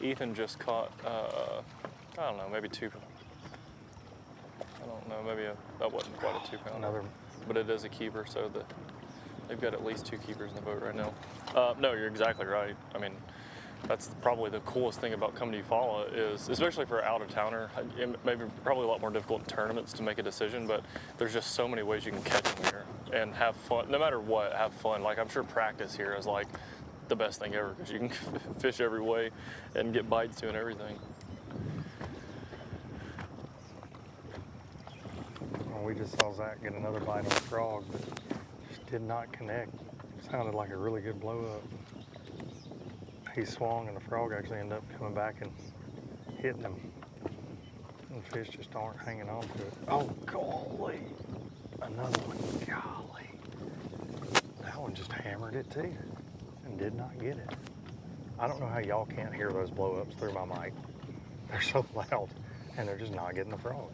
Ethan just caught, I don't know, maybe 2. I don't know, maybe that wasn't quite a 2-pounder. But it is a keeper, so they've got at least 2 keepers in the boat right now. No, you're exactly right. I mean, that's probably the coolest thing about coming to Eufaula is, especially for an out-of-towner, it maybe probably a lot more difficult in tournaments to make a decision, but there's just so many ways you can catch them here and have fun. No matter what, have fun. Like, I'm sure practice here is like the best thing ever because you can fish every way and get bites doing everything. Well, we just saw Zach get another bite on a frog, but just did not connect. It sounded like a really good blow-up. He swung and the frog actually ended up coming back and hitting him. And the fish just aren't hanging on to it. Oh, golly. Another one. Golly. That one just hammered it too and did not get it. I don't know how y'all can't hear those blow-ups through my mic. They're so loud and they're just not getting the frog.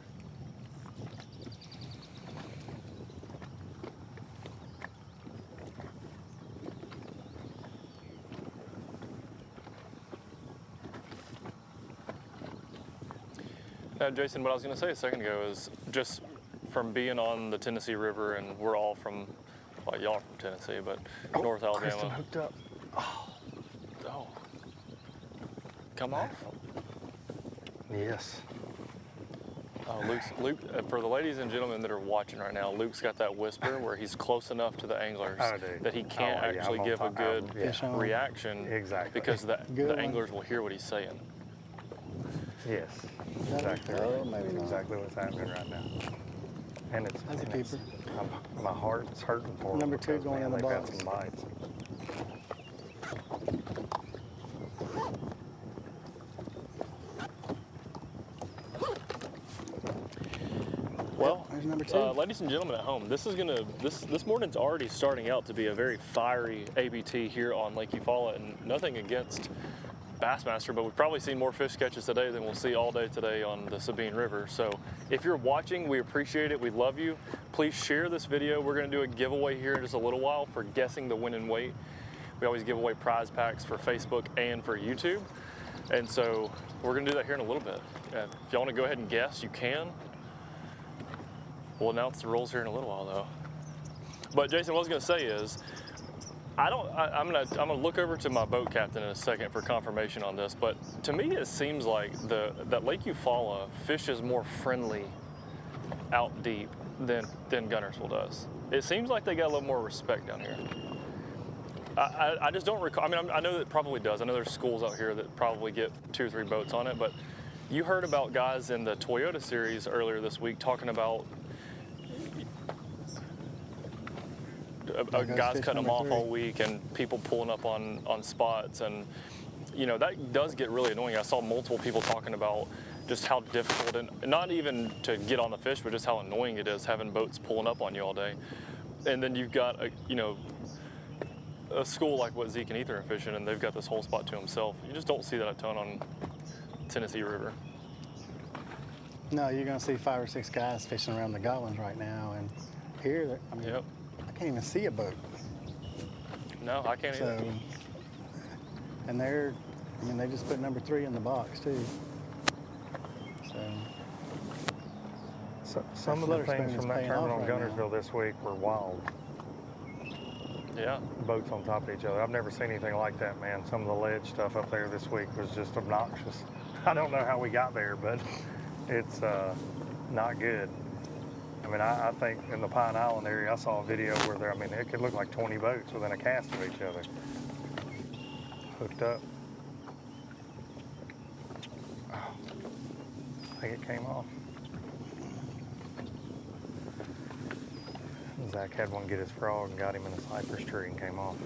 Jason, what I was going to say a second ago is just from being on the Tennessee River, and we're all from, well, y'all are from Tennessee, but North Alabama. Kristen hooked up. Oh. Come off? Yes. Luke, for the ladies and gentlemen that are watching right now, Luke's got that whisper where he's close enough to the anglers that he can't actually give a good reaction because the anglers will hear what he's saying. Yes, exactly right. Exactly what's happening right now. And it's, That's a keeper. My heart's hurting for them. Number 2 going in the box. They've had some bites. Well, there's number 2. Ladies and gentlemen at home, this morning's already starting out to be a very fiery ABT here on Lake Eufaula, and nothing against Bassmaster, but we've probably seen more fish catches today than we'll see all day today on the Sabine River. So if you're watching, we appreciate it. We love you. Please share this video. We're going to do a giveaway here in just a little while for guessing the win and weight. We always give away prize packs for Facebook and for YouTube. And so we're going to do that here in a little bit. If y'all want to go ahead and guess, you can. We'll announce the rules here in a little while though. But Jason, what I was going to say is, I'm gonna look over to my boat captain in a second for confirmation on this, but to me it seems like that Lake Eufaula fishes more friendly out deep than Guntersville does. It seems like they got a little more respect down here. I just don't recall. I mean, I know that it probably does. I know there's schools out here that probably get 2 or 3 boats on it, but you heard about guys in the Toyota series earlier this week talking about guys fish cutting them number off 3. all week and people pulling up on spots, and you know, that does get really annoying. I saw multiple people talking about just how difficult, and not even to get on the fish, but just how annoying it is having boats pulling up on you all day. And then you've got a school like what Zeke and Ethan are fishing, and they've got this whole spot to himself. You just don't see that a ton on Tennessee River. No, you're going to see 5 or 6 guys fishing around the Godwins right now, and here, I mean, Yep. I can't even see a boat. No, I can't either. And they're, I mean, they just put number 3 in the box too. So some of the things from that terminal in Gunnersville this week were wild. Yeah. Boats on top of each other. I've never seen anything like that, man. Some of the ledge stuff up there this week was just obnoxious. I don't know how we got there, but it's not good. I mean, I think in the Pine Island area, I saw a video where there, I mean, it could look like 20 boats within a cast of each other, hooked up. Oh, I think it came off. Zach had one get his frog and got him in a cypress tree and came off.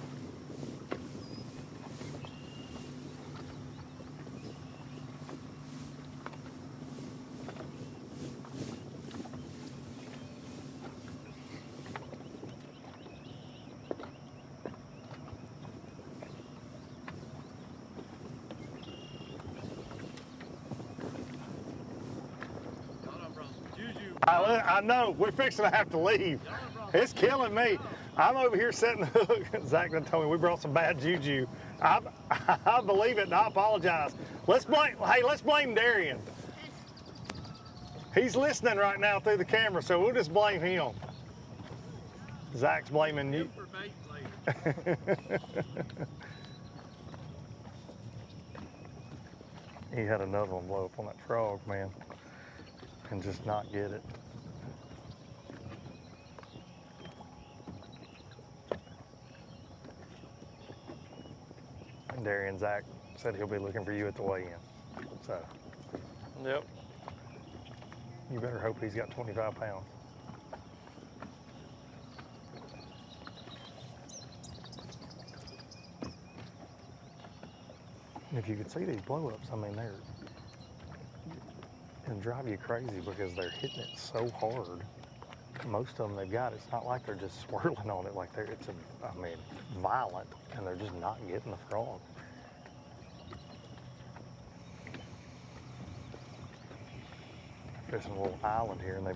I know, we're fixing to have to leave. It's killing me. I'm over here setting the hook. Zach done told me we brought some bad juju. I believe it and I apologize. Let's blame Darian. He's listening right now through the camera, so we'll just blame him. Zach's blaming you. He had another one blow up on that frog, man, and just not get it. And Darian Zach said he'll be looking for you at the weigh-in. So, yep. You better hope he's got 25 pounds. And if you could see these blow-ups, I mean, they're going to drive you crazy because they're hitting it so hard. Most of them they've got, it's not like they're just swirling on it like it's violent, and they're just not getting the frog. They're fishing a little island here, and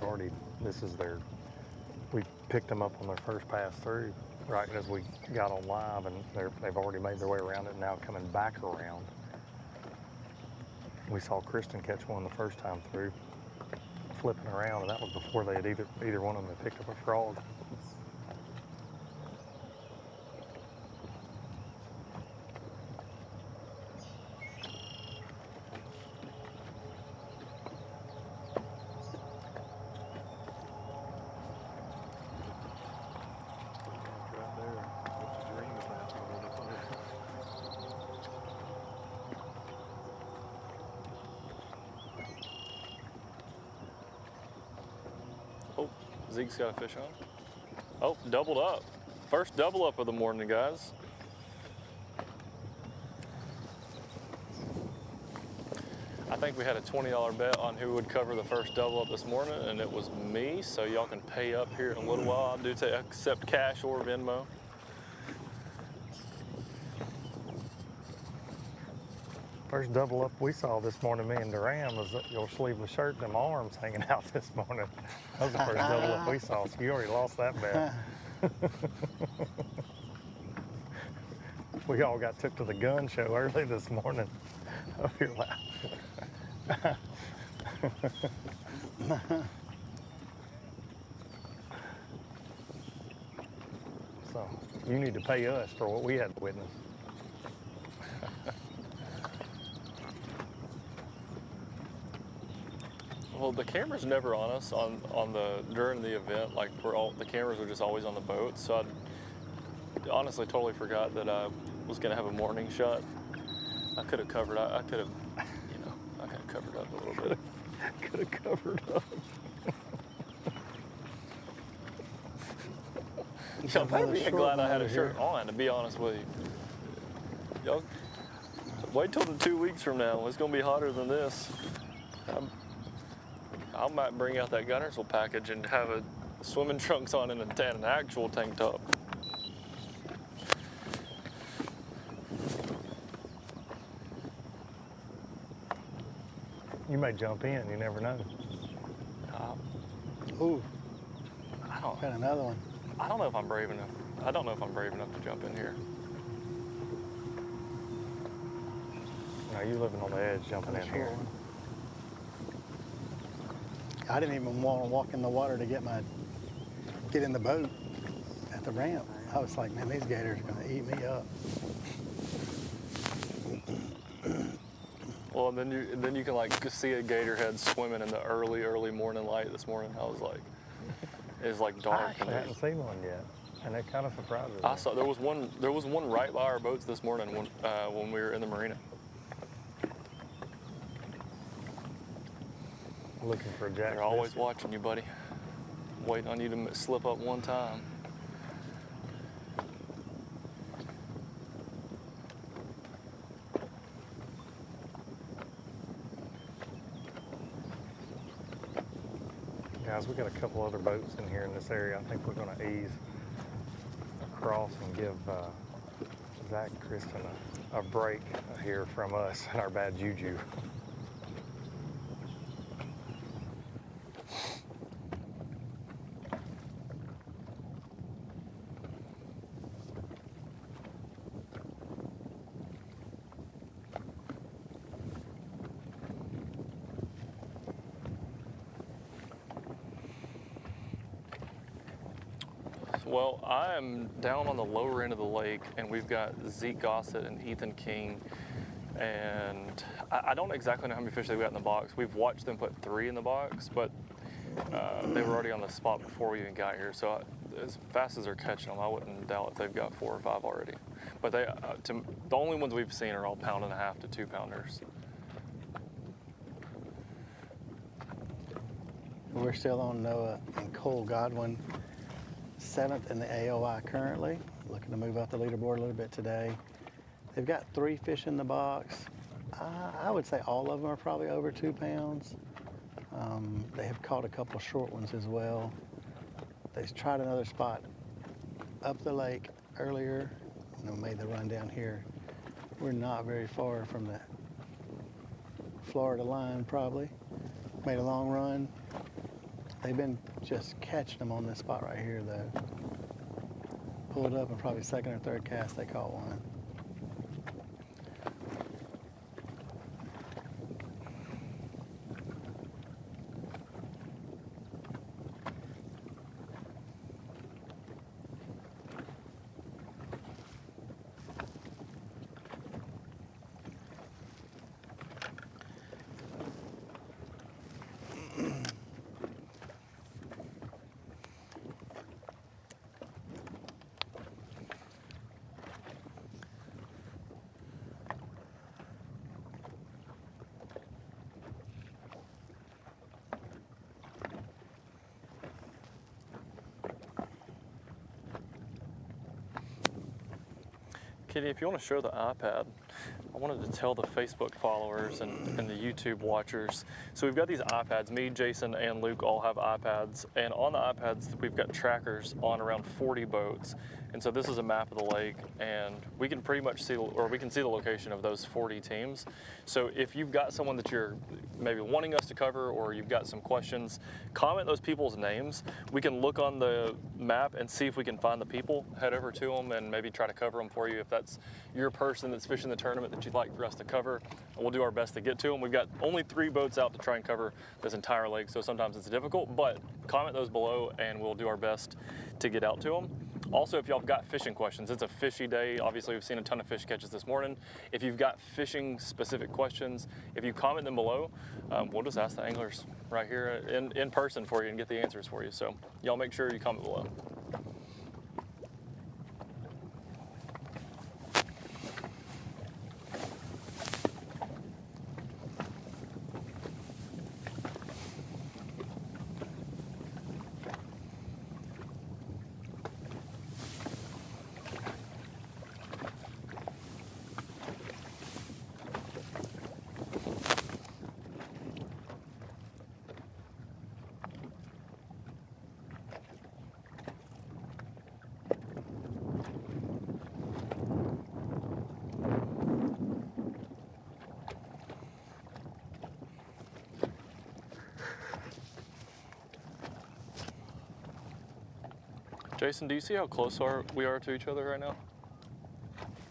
we picked them up on their first pass through right as we got on live, and they've already made their way around it and now coming back around. We saw Kristen catch one the first time through, flipping around, and that was before they had either one of them had picked up a frog. Oh, Zeke's got a fish on. Oh, doubled up. First double up of the morning, guys. I think we had a $20 bet on who would cover the first double up this morning, and it was me, so y'all can pay up here in a little while. I do accept cash or Venmo. First double up we saw this morning, me and Duran, was your sleeveless shirt and them arms hanging out this morning. That was the first double up we saw, so you already lost that bet. We all got took to the gun show early this morning. Up here laughing. So you need to pay us for what we had to witness. Well, the camera's never on us during the event. Like the cameras are just always on the boat. So I honestly totally forgot that I was gonna have a morning shot. I could have covered. I could have covered up a little bit. Could have covered up. Y'all better be glad I had a shirt on, to be honest with you. Y'all, wait till the 2 weeks from now. It's going to be hotter than this. I might bring out that Gunnersville package and have a swimming trunks on and an actual tank top. You may jump in, you never know. Ooh, I don't. got another one. I don't know if I'm brave enough. I don't know if I'm brave enough to jump in here. No, you living on the edge, jumping in here. I didn't even want to walk in the water to get in the boat at the ramp. I was like, man, these gators are gonna eat me up. Well, then you can like see a gator head swimming in the early morning light this morning. I was like, it's like dark. I haven't seen one yet, and that kind of surprises me. I saw there was one right by our boats this morning when we were in the marina. Looking for a jack. They're always watching you, buddy. Waiting on you to slip up one time. Guys, we got a couple other boats in here in this area. I think we're going to ease across and give Zach and Kristen a break here from us and our bad juju. Well, I am down on the lower end of the lake, and we've got Zeke Gossett and Ethan King, and I don't exactly know how many fish they've got in the box. We've watched them put 3 in the box, but they were already on the spot before we even got here, so as fast as they're catching them, I wouldn't doubt if they've got 4 or 5 already. But the only ones we've seen are all 1.5 to 2 pounders. We're still on Noah and Cole Godwin, 7th in the AOI currently. Looking to move up the leaderboard a little bit today. They've got 3 fish in the box. I would say all of them are probably over 2 pounds. They have caught a couple of short ones as well. They tried another spot up the lake earlier, made the run down here. We're not very far from the Florida line probably. Made a long run. They've been just catching them on this spot right here though. Pulled up and probably second or third cast they caught one. Kitty, if you want to show the iPad, I wanted to tell the Facebook followers and the YouTube watchers. So we've got these iPads. Me, Jason, and Luke all have iPads. And on the iPads, we've got trackers on around 40 boats. And so this is a map of the lake, and we can pretty much see, or we can see the location of those 40 teams. So if you've got someone that you're maybe wanting us to cover, or you've got some questions, comment those people's names. We can look on the map and see if we can find the people, head over to them, and maybe try to cover them for you. If that's your person that's fishing the tournament that you'd like for us to cover, we'll do our best to get to them. We've got only 3 boats out to try and cover this entire lake, so sometimes it's difficult, but comment those below and we'll do our best to get out to them. Also, if y'all have got fishing questions, it's a fishy day. Obviously, we've seen a ton of fish catches this morning. If you've got fishing specific questions, if you comment them below, we'll just ask the anglers right here in person for you and get the answers for you. So y'all make sure you comment below. Jason, do you see how close we are to each other right now?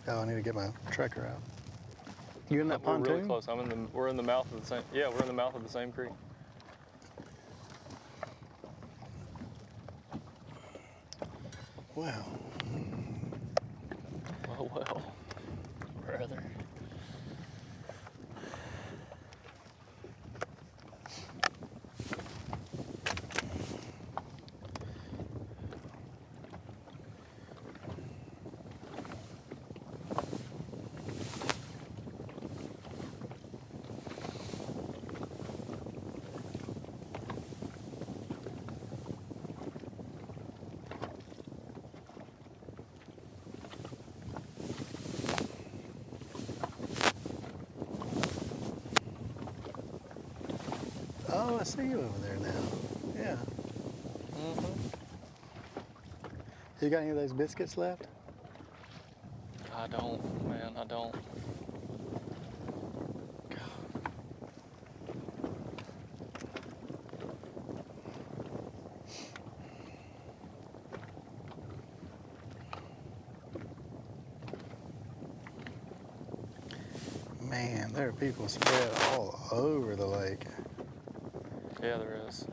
Oh, I need to get my tracker out. You in that pontoon? We're really close. We're in the mouth of the same. Yeah, we're in the mouth of the same creek. Wow. Well, brother. Oh, I see you over there now. Yeah. You got any of those biscuits left? I don't, man, I don't. Man, there are people spread all over the lake. Yeah, there is.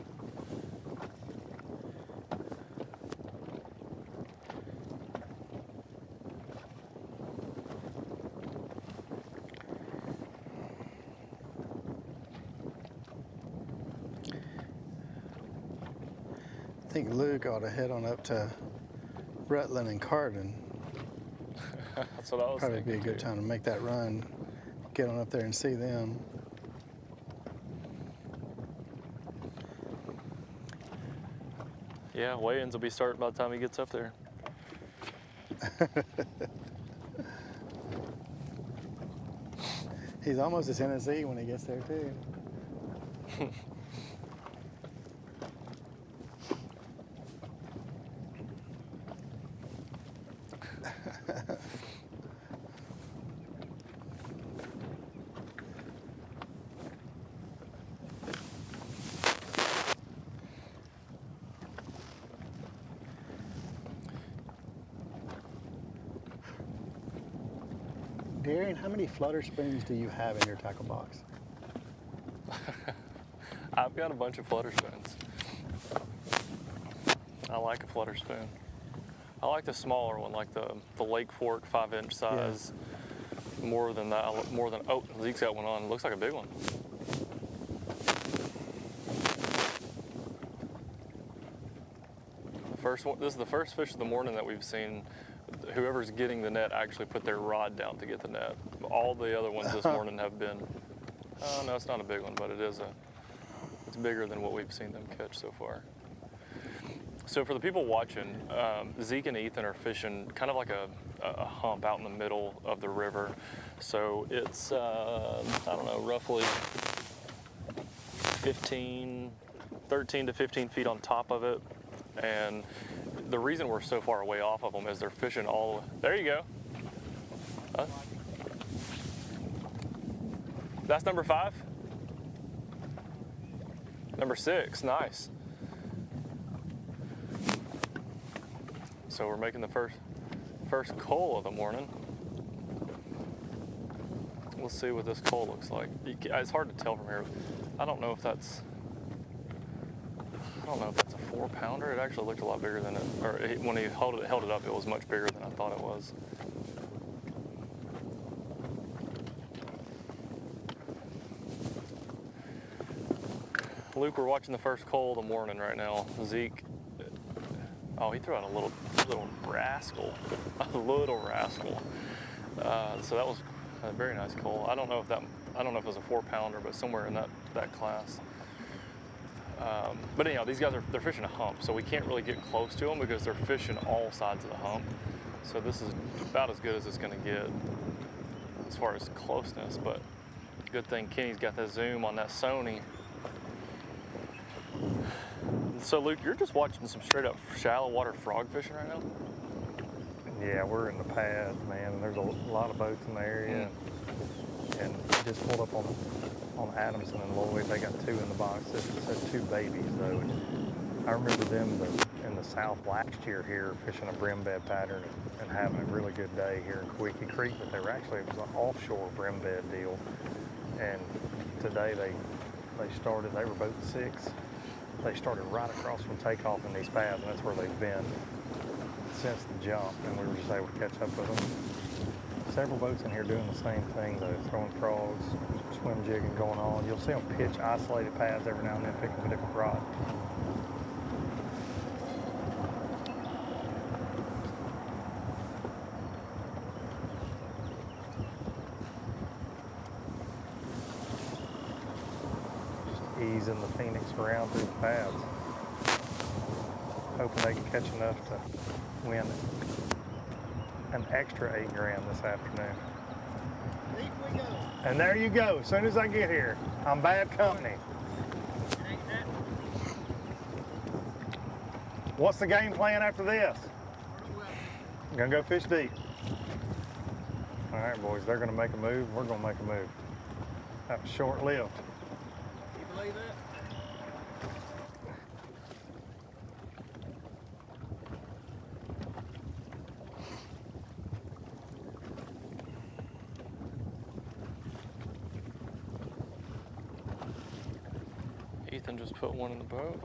I think Luke ought to head on up to Rutland and Cardin. That's what I was Probably thinking. be a good time to make that run. Get on up there and see them. Yeah, weigh-ins will be starting by the time he gets up there. He's almost to Tennessee when he gets there too. Darian, how many flutter spoons do you have in your tackle box? I've got a bunch of flutter spoons. I like a flutter spoon. I like the smaller one, like the Lake Fork 5-inch size. Yeah. More than that, oh, Zeke's got one on. It looks like a big one. This is the first fish of the morning that we've seen. Whoever's getting the net actually put their rod down to get the net. All the other ones this morning have been, oh no, it's not a big one, but it's bigger than what we've seen them catch so far. So for the people watching, Zeke and Ethan are fishing kind of like a hump out in the middle of the river. So it's, I don't know, roughly 13 to 15 feet on top of it. And the reason we're so far away off of them is they're fishing all, there you go. That's number 5? Number 6, nice. So we're making the first coal of the morning. We'll see what this coal looks like. It's hard to tell from here. I don't know if that's a 4-pounder. It actually looked a lot bigger than it, or when he held it up, it was much bigger than I thought it was. Luke, we're watching the first coal of the morning right now. Zeke, oh, he threw out a little rascal, a little rascal. So that was a very nice coal. I don't know if it was a 4-pounder, but somewhere in that class. But anyhow, these guys they're fishing a hump, so we can't really get close to them because they're fishing all sides of the hump. So this is about as good as it's going to get as far as closeness. But good thing Kenny's got the zoom on that Sony. So Luke, you're just watching some straight up shallow water frog fishing right now? Yeah, we're in the pads, man, and there's a lot of boats in the area. And we just pulled up on Adamson and Lloyd. They got 2 in the box. It said 2 babies though. And I remember them in the south last year here, fishing a brim bed pattern and having a really good day here in Quickie Creek, but it was an offshore brim bed deal. And today they were both 6. They started right across from takeoff in these paths, and that's where they've been since the jump, and we were just able to catch up with them. Several boats in here doing the same thing though, throwing frogs, swim jigging going on. You'll see them pitch isolated paths every now and then, picking up a different rod. Just easing the Phoenix around through the paths, hoping they can catch enough to win an extra $8 grand this afternoon. And there you go. As soon as I get here, I'm bad company. What's the game plan after this? Gonna go fish deep. All right, boys, they're gonna make a move. We're gonna make a move. That was short-lived. You believe that? Ethan just put one in the boat.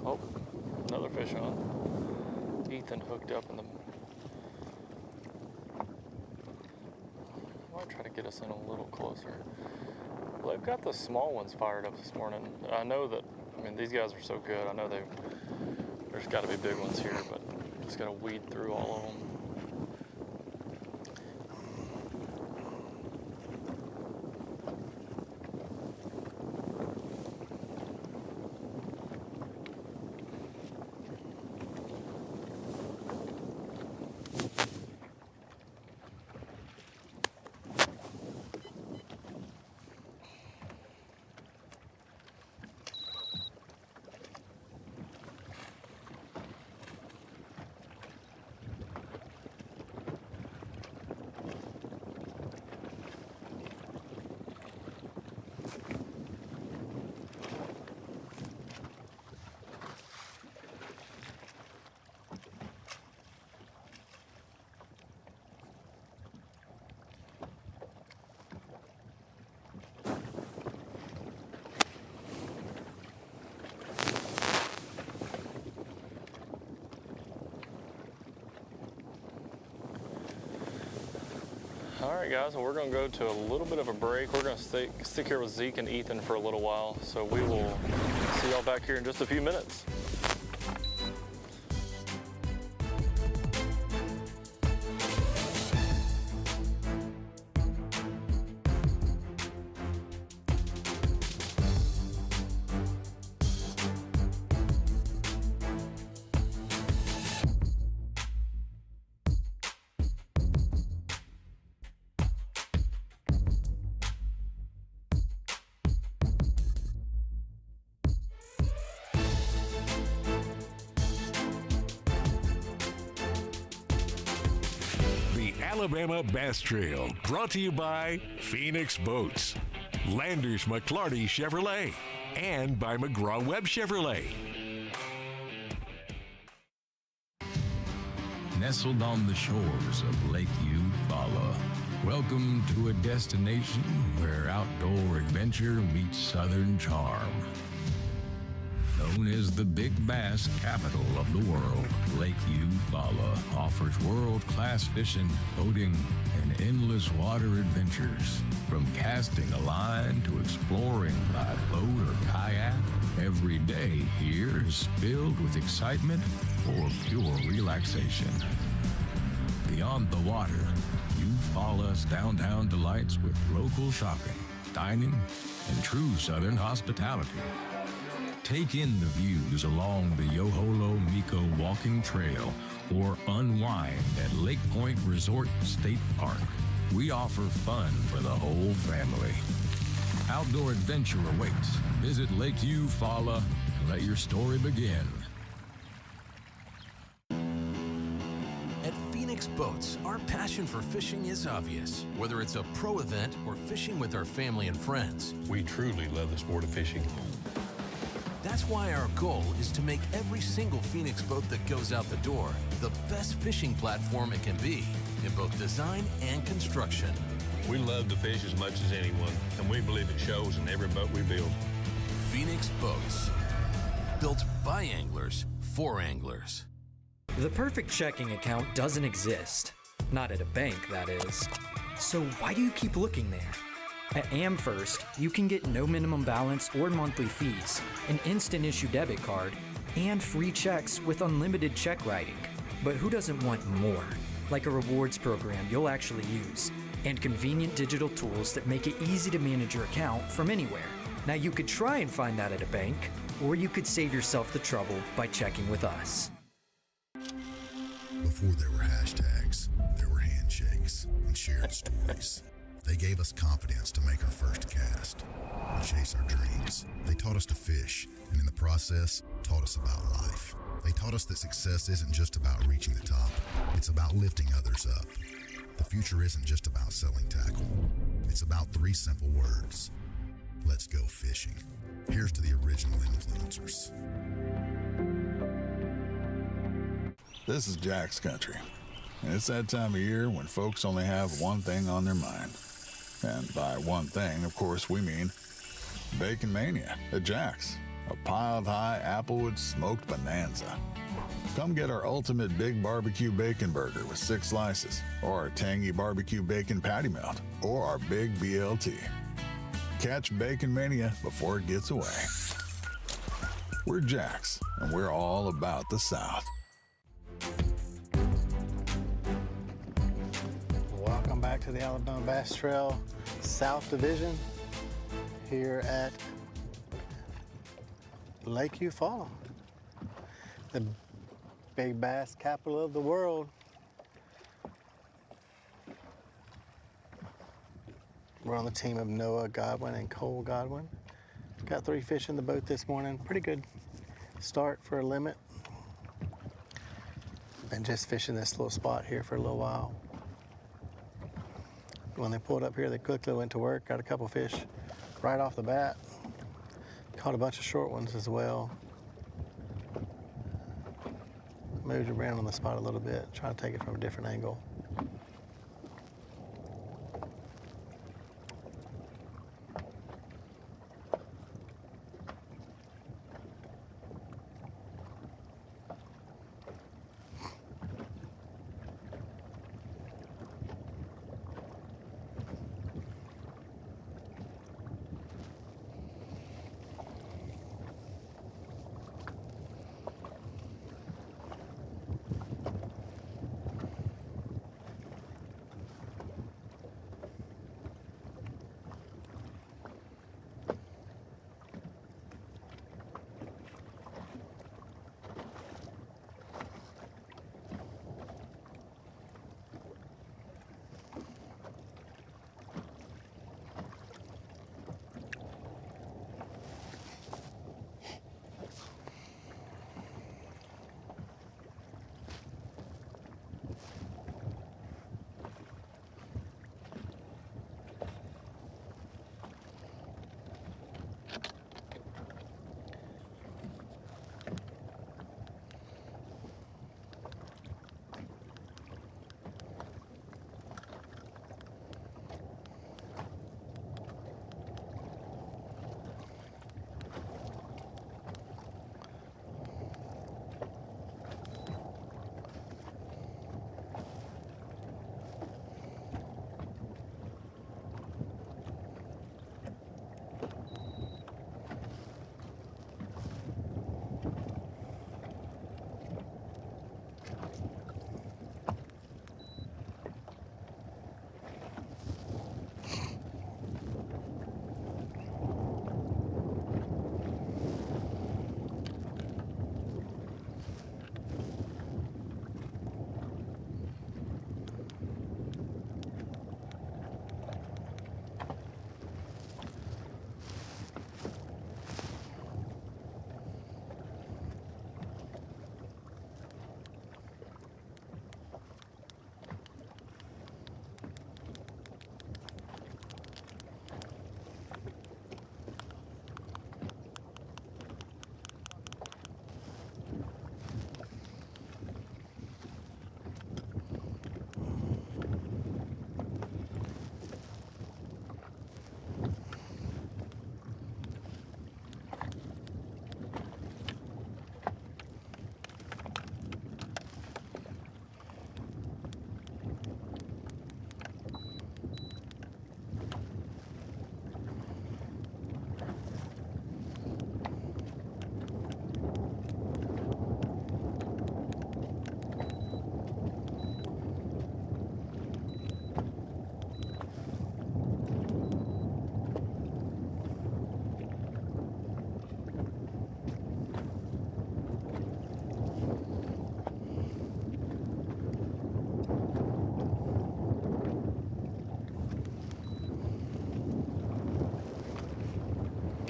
Oh, another fish on. Ethan hooked up in the might try to get us in a little closer. Well, they've got the small ones fired up this morning. I know that, I mean, these guys are so good. I know there's got to be big ones here, but just got to weed through all of them. All right, guys, well, we're going to go to a little bit of a break. We're going to stick here with Zeke and Ethan for a little while, so we will see y'all back here in just a few minutes. Alabama Bass Trail, brought to you by Phoenix Boats, Landers McClarty Chevrolet, and by McGraw-Webb Chevrolet. Nestled on the shores of Lake Eufaula, welcome to a destination where outdoor adventure meets southern charm. Known as the Big Bass Capital of the world, Lake Eufaula offers world-class fishing, boating, and endless water adventures. From casting a line to exploring by boat or kayak, every day here is filled with excitement or pure relaxation. Beyond the water, Eufaula's downtown delights with local shopping, dining, and true southern hospitality. Take in the views along the Yoholo Miko Walking Trail or unwind at Lake Point Resort State Park. We offer fun for the whole family. Outdoor adventure awaits. Visit Lake Eufaula and let your story begin. At Phoenix Boats, our passion for fishing is obvious. Whether it's a pro event or fishing with our family and friends, we truly love the sport of fishing. That's why our goal is to make every single Phoenix boat that goes out the door the best fishing platform it can be in both design and construction. We love to fish as much as anyone, and we believe it shows in every boat we build. Phoenix Boats, built by anglers for anglers. The perfect checking account doesn't exist. Not at a bank, that is. So why do you keep looking there? At AmFirst, you can get no minimum balance or monthly fees, an instant issue debit card, and free checks with unlimited check writing. But who doesn't want more? Like a rewards program you'll actually use, and convenient digital tools that make it easy to manage your account from anywhere. Now you could try and find that at a bank, or you could save yourself the trouble by checking with us. Before there were hashtags, there were handshakes and shared stories. They gave us confidence to make our first cast and chase our dreams. They taught us to fish, and in the process, taught us about life. They taught us that success isn't just about reaching the top. It's about lifting others up. The future isn't just about selling tackle. It's about 3 simple words. Let's go fishing. Here's to the original influencers. This is Jack's country, and it's that time of year when folks only have one thing on their mind. And by one thing, of course, we mean Bacon Mania at Jack's, a piled high applewood smoked bonanza. Come get our ultimate big barbecue bacon burger with 6 slices, or our tangy barbecue bacon patty melt, or our big BLT. Catch Bacon Mania before it gets away. We're Jack's, and we're all about the South. Welcome back to the Alabama Bass Trail South Division here at Lake Eufaula, the big bass capital of the world. We're on the team of Noah Godwin and Cole Godwin. Got 3 fish in the boat this morning. Pretty good start for a limit. Been just fishing this little spot here for a little while. When they pulled up here, they quickly went to work, got a couple fish right off the bat. Caught a bunch of short ones as well. Moved around on the spot a little bit, trying to take it from a different angle.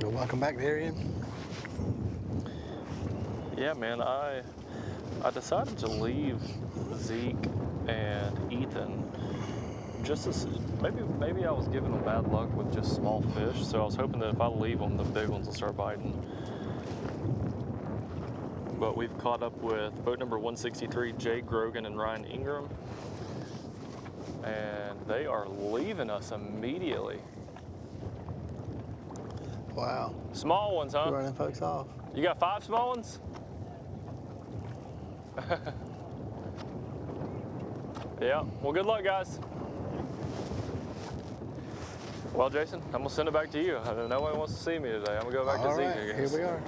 Welcome back, Darian. Yeah, man, I decided to leave Zeke and Ethan just as maybe I was giving them bad luck with just small fish, so I was hoping that if I leave them, the big ones will start biting. But we've caught up with boat number 163, Jay Grogan and Ryan Ingram, and they are leaving us immediately. Wow. Small ones, huh? You're running folks off. You got 5 small ones? Yeah, well, good luck, guys. Well, Jason, I'm gonna send it back to you. Nobody wants to see me today. I'm gonna go back to Zeke, I guess. Here we are.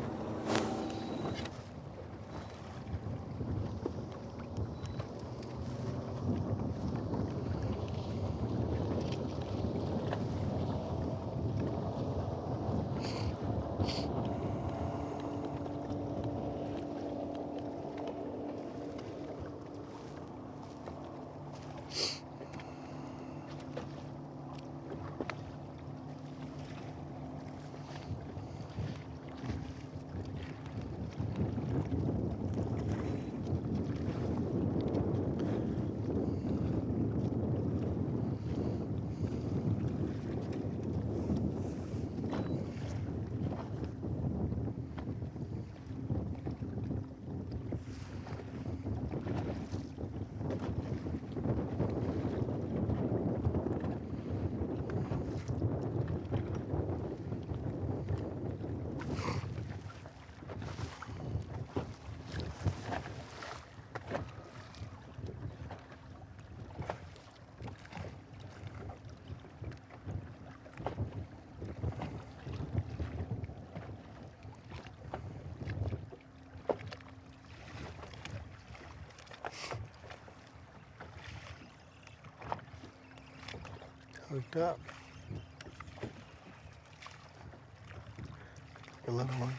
Hooked up. A little one.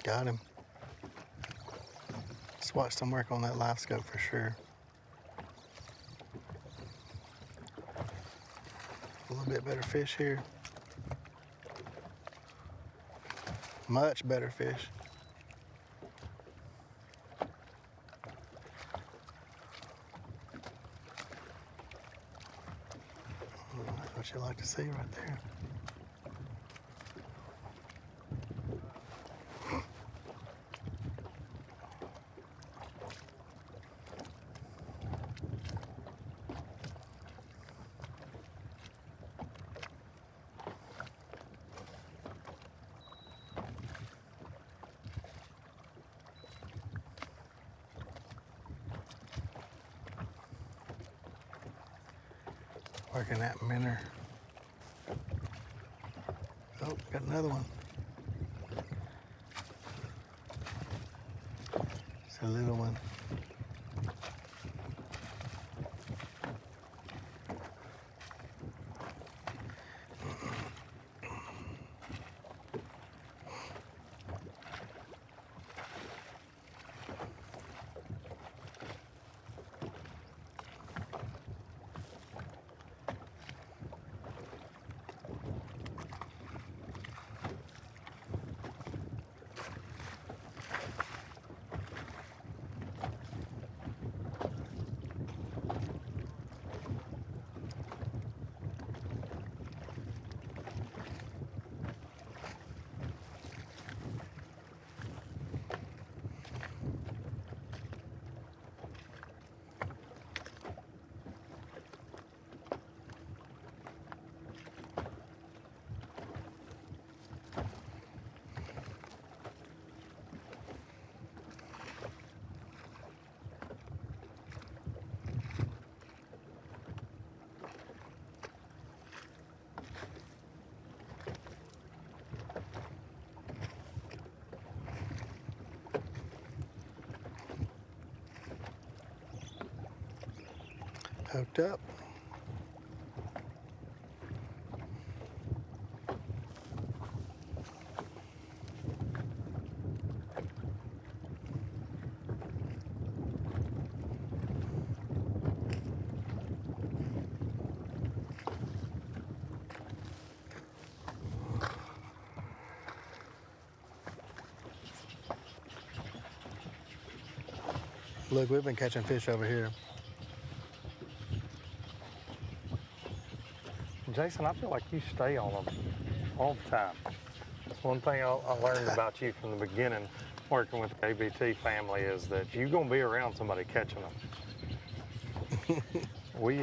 Got him. Just watched him work on that live scope for sure. A little bit better fish here. Much better fish. That's what you like to see right there. Working that minnow. Oh, got another one. It's a little one. Hooked up. Look, we've been catching fish over here. Jason, I feel like you stay on them all the time. That's one thing I learned about you from the beginning, working with the ABT family, is that you're going to be around somebody catching them. We've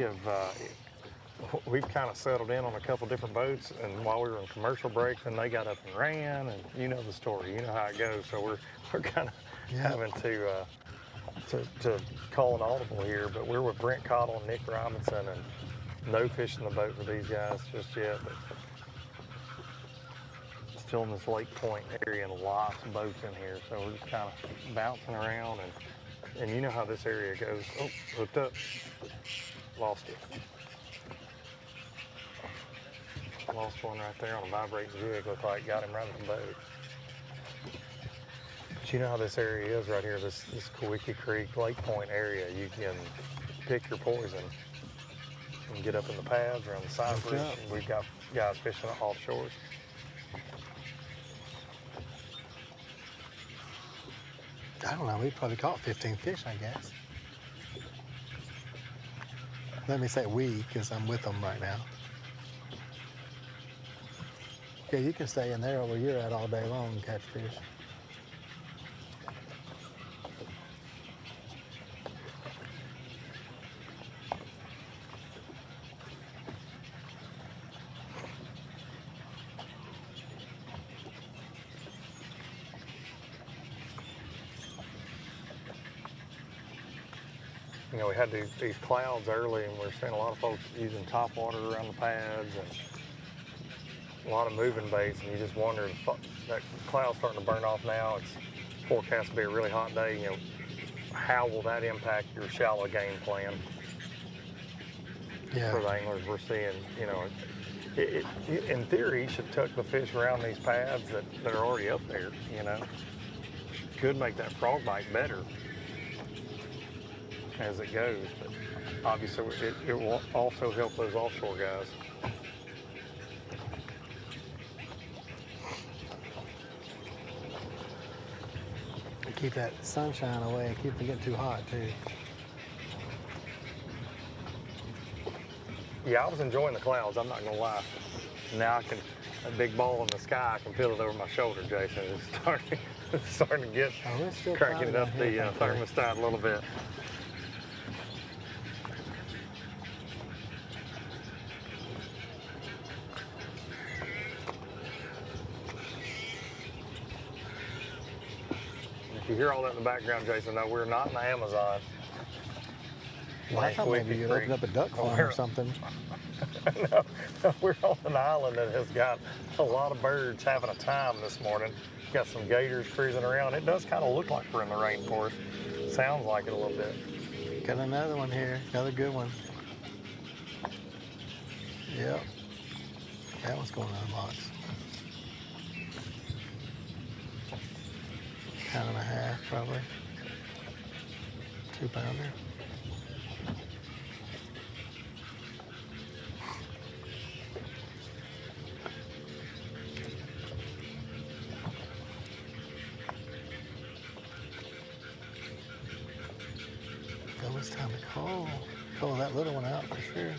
kind of settled in on a couple different boats, and while we were on commercial break, then they got up and ran, and you know the story, you know how it goes. So we're kind of having to call an audible here, but we're with Brent Cottle and Nick Robinson, and no fish in the boat for these guys just yet, but still in this Lake Point area and lots of boats in here, so we're just kind of bouncing around, and you know how this area goes. Oh, hooked up, lost it. Lost one right there on a vibrating jig, looked like got him right in the boat. But you know how this area is right here, this Kawiki Creek, Lake Point area. You can pick your poison and get up in the paths or on the cypress. We've got guys fishing offshores. I don't know, we probably caught 15 fish, I guess. Let me say we, because I'm with them right now. Yeah, you can stay in there where you're at all day long and catch fish. You know, we had these clouds early, and we're seeing a lot of folks using top water around the pads and a lot of moving baits, and you just wonder if that cloud's starting to burn off now. It's forecast to be a really hot day. You know, how will that impact your shallow game plan for the anglers? We're seeing, you know, in theory, you should tuck the fish around these pads that are already up there, you know. Could make that frog bite better as it goes, but obviously it will also help those offshore guys. Keep that sunshine away and keep it getting too hot too. Yeah, I was enjoying the clouds, I'm not gonna lie. Now a big ball in the sky, I can feel it over my shoulder, Jason. It's starting to get, cranking it up the thermostat a little bit. If you hear all that in the background, Jason, no, we're not in the Amazon. Well, I thought maybe you'd open up a duck farm or something. No, we're on an island that has got a lot of birds having a time this morning. Got some gators cruising around. It does kind of look like we're in the rainforest. Sounds like it a little bit. Got another one here, another good one. Yep, that one's going on the box. Pound and a half, probably. 2-pounder. Well, it's time to call that little one out for sure.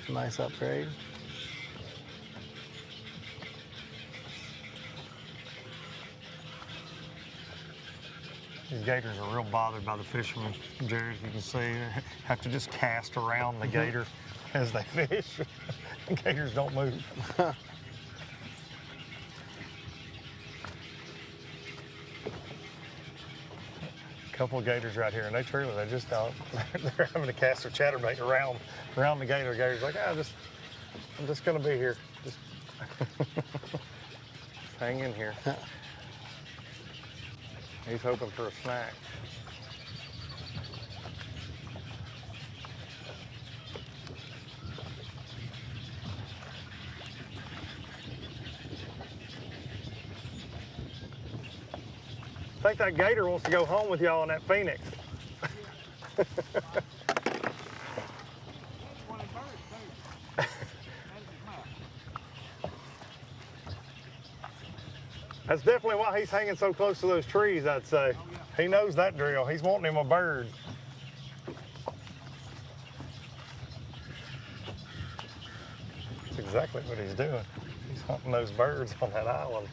Nice upgrade. These gators are real bothered by the fishermen, Jared. You can see they have to just cast around the gator as they fish. The gators don't move. Couple of gators right here, and they just don't. They're having to cast their chatterbait around the gator. The gator's like, I'm just gonna be here. Just hang in here. He's hoping for a snack. I think that gator wants to go home with y'all in that Phoenix. That's definitely why he's hanging so close to those trees, I'd say. Oh, yeah. He knows that drill. He's wanting him a bird. That's exactly what he's doing. He's hunting those birds on that island.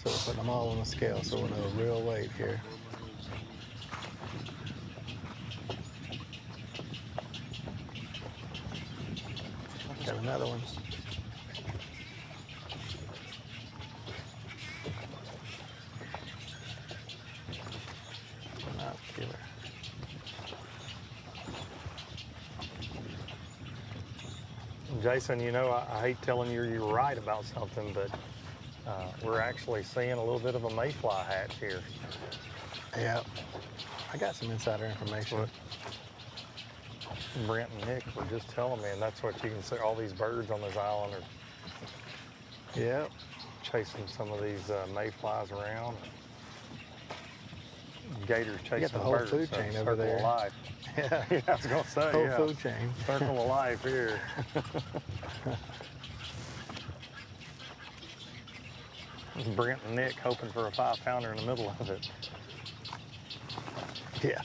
So we're putting them all on the scale so we'll know a real weight here. Got another one. Not killer. Jason, you know, I hate telling you you're right about something, but we're actually seeing a little bit of a mayfly hatch here. Yeah, I got some insider information. What Brent and Nick were just telling me, and that's what you can see. All these birds on this island are chasing some of these mayflies around. Gators chasing the whole birds. food chain over Circle there. of life. Yeah. Yeah, I was gonna say. Whole food chain. Circle of life here. Brent and Nick hoping for a 5-pounder in the middle of it. Yeah.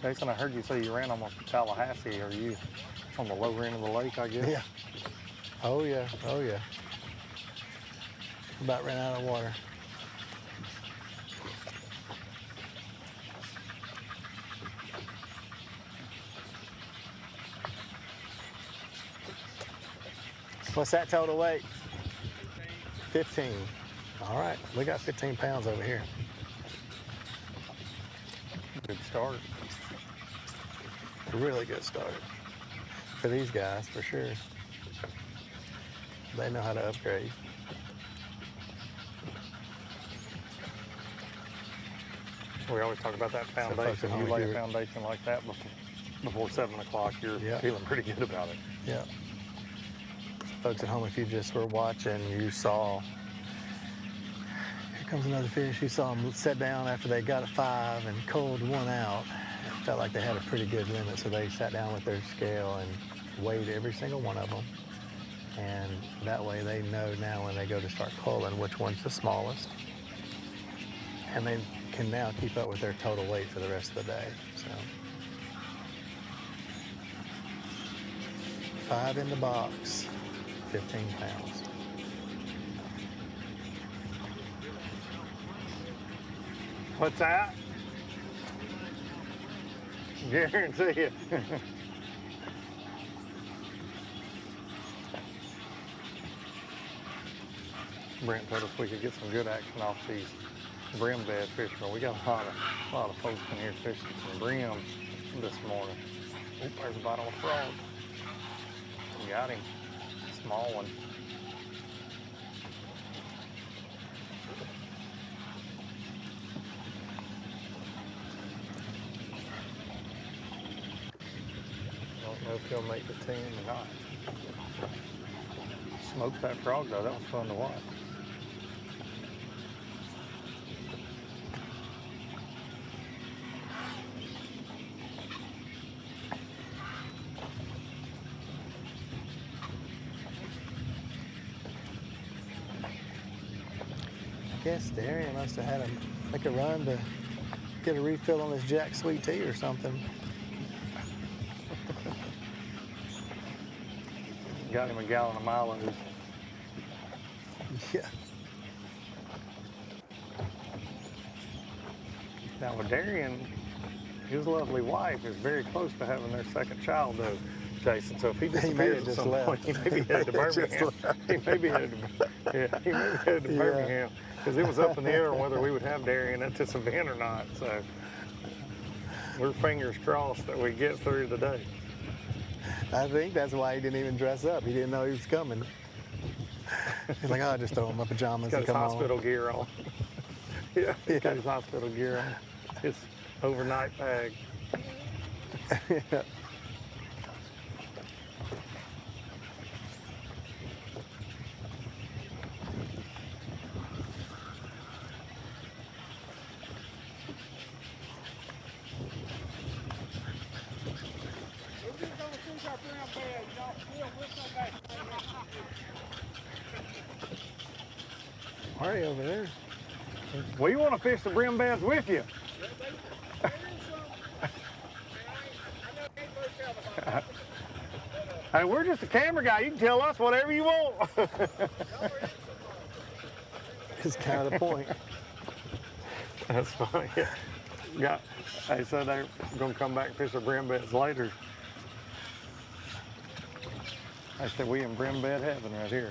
Jason, I heard you say you ran almost to Tallahassee. Are you on the lower end of the lake, I guess? Yeah. Oh, yeah. Oh, yeah. About ran out of water. What's that total weight? 15. All right, we got 15 pounds over here. Good start. A really good start for these guys, for sure. They know how to upgrade. We always talk about that foundation. You lay a foundation like that before 7 o'clock, you're feeling pretty good about it. Yeah. folks at home, if you just were watching, you saw, here comes another fish. You saw them set down after they got a 5 and culled one out. It felt like they had a pretty good limit, so they sat down with their scale and weighed every single one of them. And that way they know now when they go to start culling which one's the smallest. And they can now keep up with their total weight for the rest of the day. So 5 in the box, 15 pounds. What's that? Guarantee it. Brent told us we could get some good action off these brim bed fishermen. We got a lot of folks in here fishing some brim this morning. Oop, there's a bite on a frog. Got him. Small one. Don't know if he'll make the team or not. Smoked that frog though. That was fun to watch. I guess Darian must have had to make a run to get a refill on his Jack Sweet Tea or something. Got him a gallon of Milo's. Yeah. Now with Darian, his lovely wife is very close to having their second child though, Jason. So if he disappears at some point, he may be headed to Birmingham. He may be headed to Birmingham. Because it was up in the air on whether we would have Darian at this event or not. So we're fingers crossed that we get through today. I think that's why he didn't even dress up. He didn't know he was coming. He's like, oh, I'll just throw on my pajamas and come on. He's got his hospital gear on. Yeah, he's got his hospital gear on. His overnight bag. Yeah. Marty over there. We want to fish the brim beds with you. Hey, we're just a camera guy. You can tell us whatever you want. It's kind of the point. That's funny. Yeah. They said they're going to come back and fish the brim beds later. I said, we in brim bed heaven right here.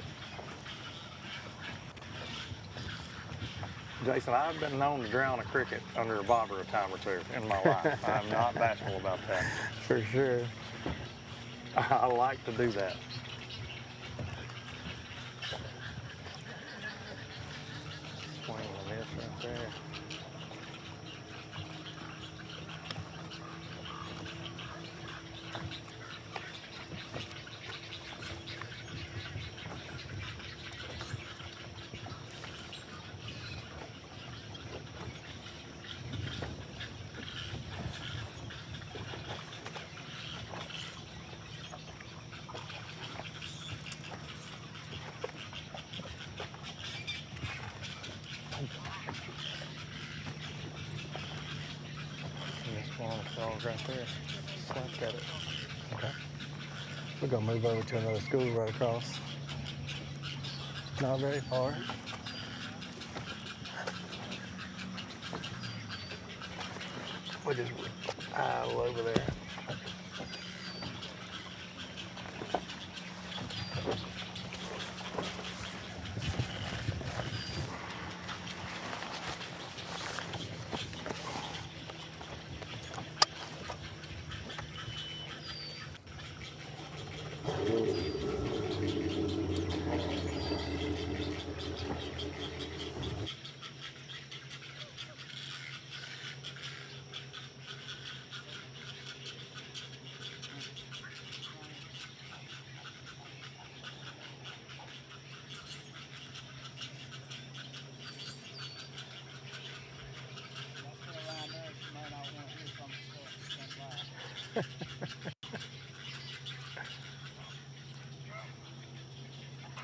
Jason, I've been known to drown a cricket under a bobber a time or two in my life. I'm not bashful about that. For sure. I like to do that. Swing on this right there. Right there. Slapped at it. Okay. We're gonna move over to another school right across. Not very far. We're just all over there.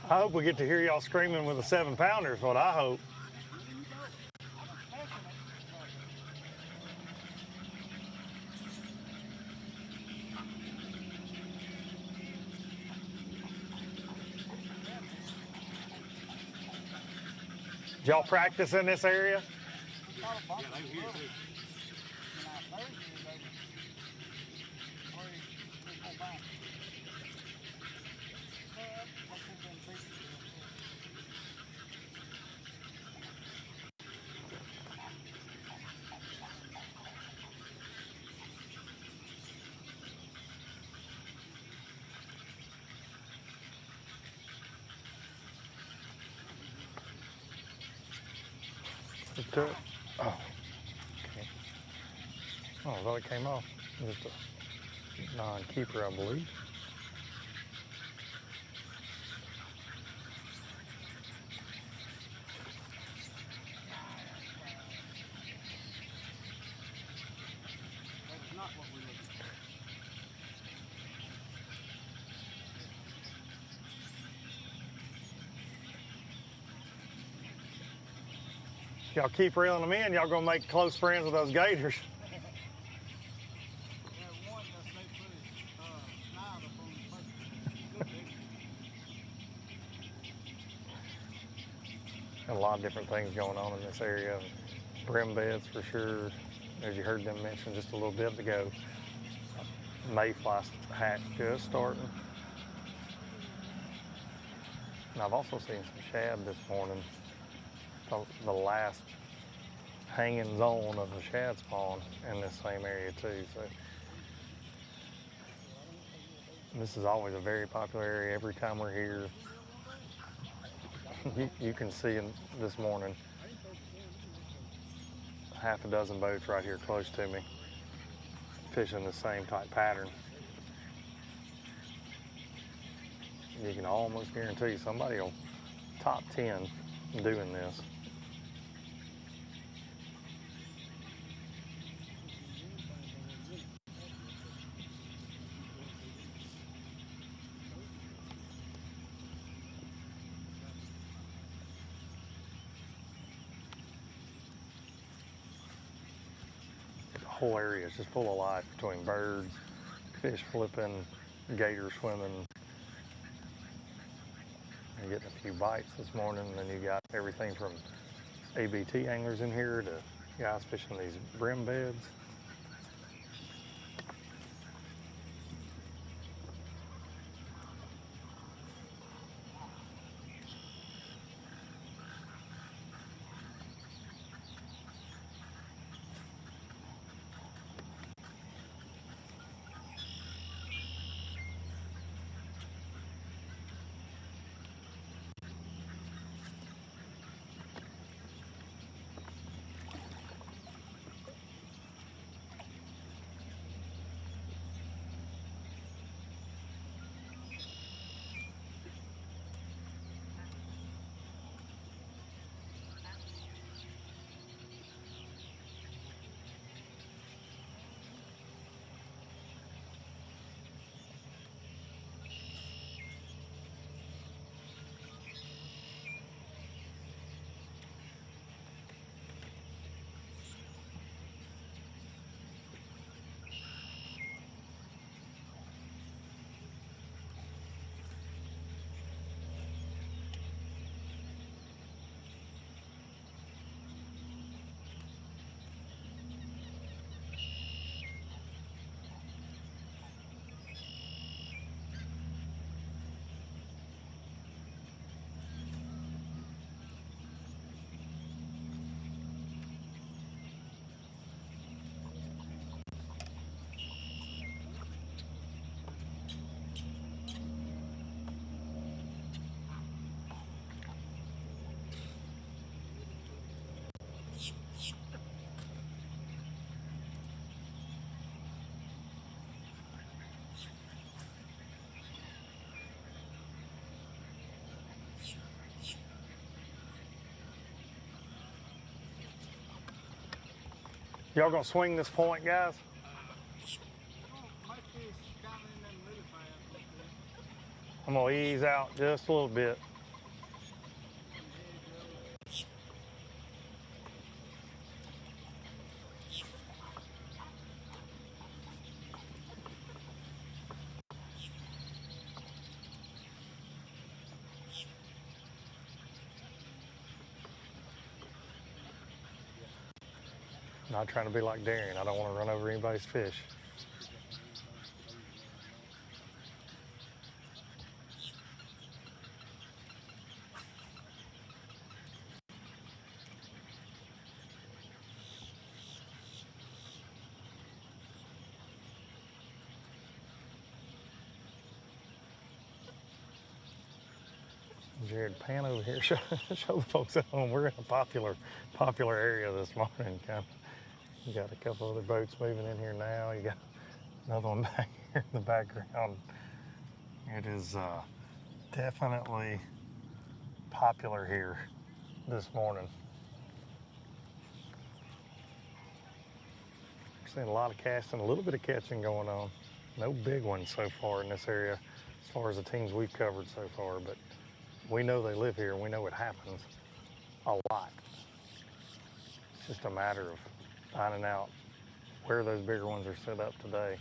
I hope we get to hear y'all screaming with a 7-pounder is what I hope. Did y'all practice in this area? Yeah, they were here too. Oh, okay. Oh, I thought it came off. Just a non-keeper, I believe. That's not what we're looking for. Y'all keep reeling them in, y'all gonna make close friends with those gators. A lot of different things going on in this area. Brim beds for sure, as you heard them mention just a little bit ago. Mayfly hatch just starting. And I've also seen some shad this morning. The last hanging zone of the shad spawn in this same area too. So this is always a very popular area every time we're here. You can see this morning half a dozen boats right here close to me fishing the same type pattern. You can almost guarantee somebody will top 10 doing this. The whole area is just full of life between birds, fish flipping, gators swimming. I'm getting a few bites this morning, and then you got everything from ABT anglers in here to guys fishing these brim beds. Y'all gonna swing this point, guys? I'm gonna ease out just a little bit. Not trying to be like Darian. I don't want to run over anybody's fish. Jared, pan over here. Show the folks at home. We're in a popular area this morning. You got a couple other boats moving in here now. You got another one back here in the background. It is definitely popular here this morning. We're seeing a lot of casting, a little bit of catching going on. No big ones so far in this area as far as the teams we've covered so far, but we know they live here and we know it happens a lot. It's just a matter of finding out where those bigger ones are set up today.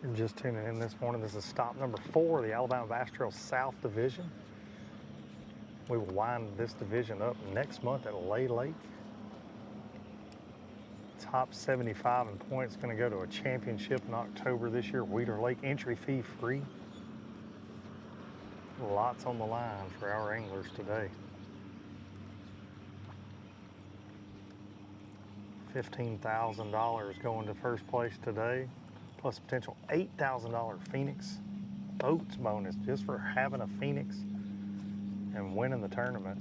You're just tuning in this morning, this is stop number 4 of the Alabama Bass Trail South Division. We will wind this division up next month at Lay Lake. Top 75 in points going to go to a championship in October this year. Weeder Lake, entry fee free. Lots on the line for our anglers today. $15,000 going to first place today, plus potential $8,000 Phoenix Boats bonus just for having a Phoenix and winning the tournament.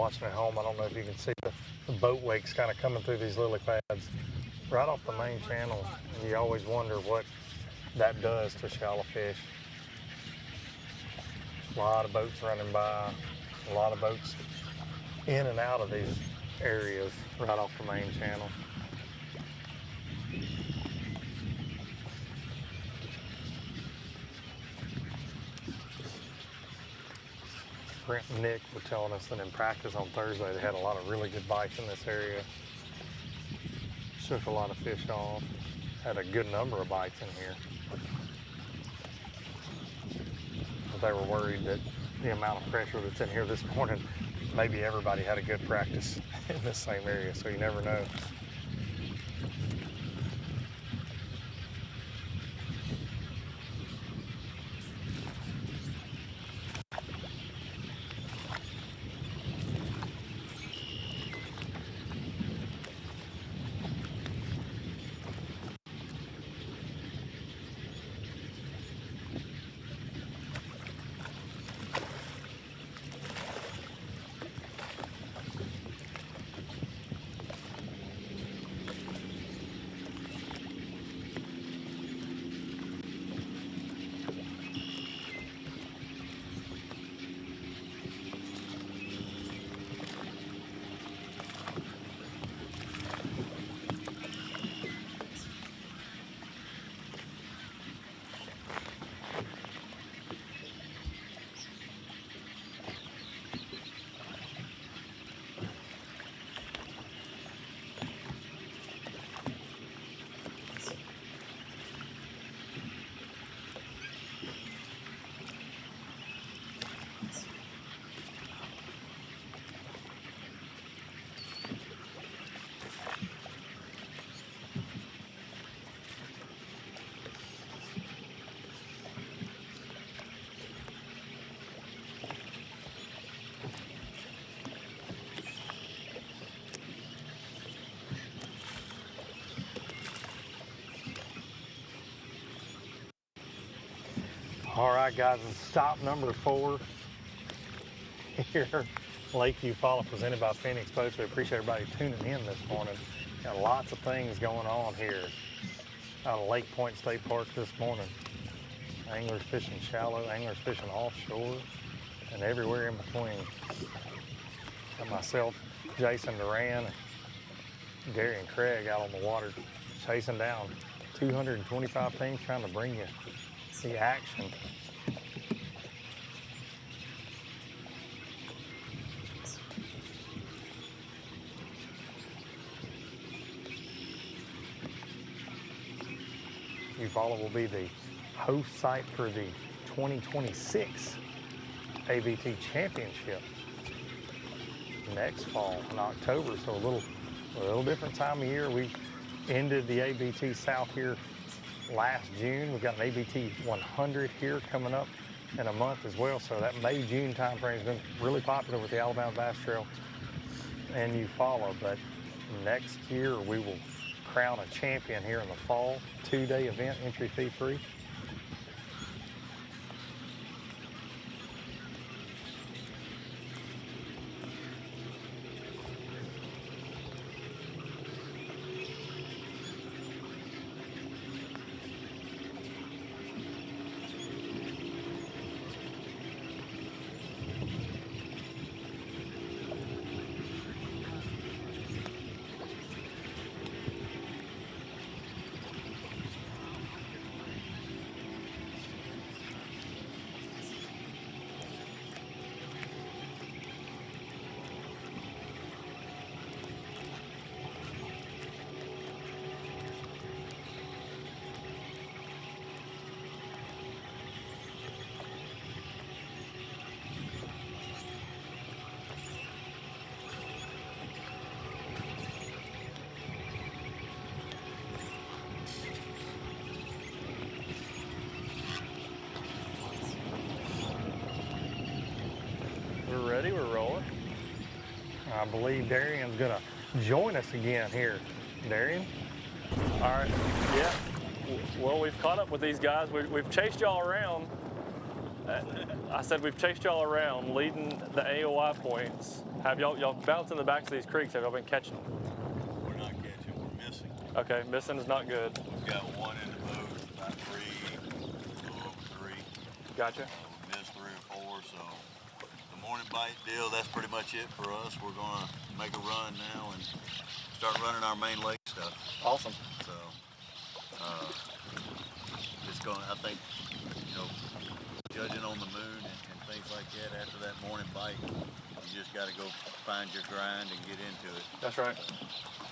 watching at home, I don't know if you can see the boat wakes kind of coming through these lily pads right off the main channel. And you always wonder what that does to shallow fish. A lot of boats running by, a lot of boats in and out of these areas right off the main channel. Brent and Nick were telling us that in practice on Thursday they had a lot of really good bites in this area. Shook a lot of fish off. Had a good number of bites in here. But they were worried that the amount of pressure that's in here this morning, maybe everybody had a good practice in this same area, so you never know. All right, guys, it's stop number 4 here, Lake Eufaula, presented by Phoenix Boats. We appreciate everybody tuning in this morning. Got lots of things going on here out of Lake Point State Park this morning. Anglers fishing shallow, anglers fishing offshore, and everywhere in between. Got myself, Jason Duran, and Gary and Craig out on the water chasing down 225 teams trying to bring you the action. Eufaula will be the host site for the 2026 ABT Championship next fall in October, so a little different time of year. We ended the ABT South here last June. We've got an ABT 100 here coming up in a month as well, so that May-June time frame has been really popular with the Alabama Bass Trail and Eufaula. But next year we will crown a champion here in the fall, 2-day event, entry fee free. We're ready, we're rolling. I believe Darian's gonna join us again here. Darian? All right, yeah. Well, we've caught up with these guys. We've chased y'all around. I said we've chased y'all around, leading the AOI points. Have y'all bounced in the backs of these creeks? Have y'all been catching them? We're not catching, we're missing. Okay, missing is not good. We've got one in the boat, about three, a little over three. Gotcha. We missed 3 or 4, so the morning bite deal, that's pretty much it for us. We're gonna make a run now and start running our main lake stuff. Awesome. So, it's gonna, I think, you know, judging on the moon and things like that after that morning bite, you just gotta go find your grind and get into it. That's right.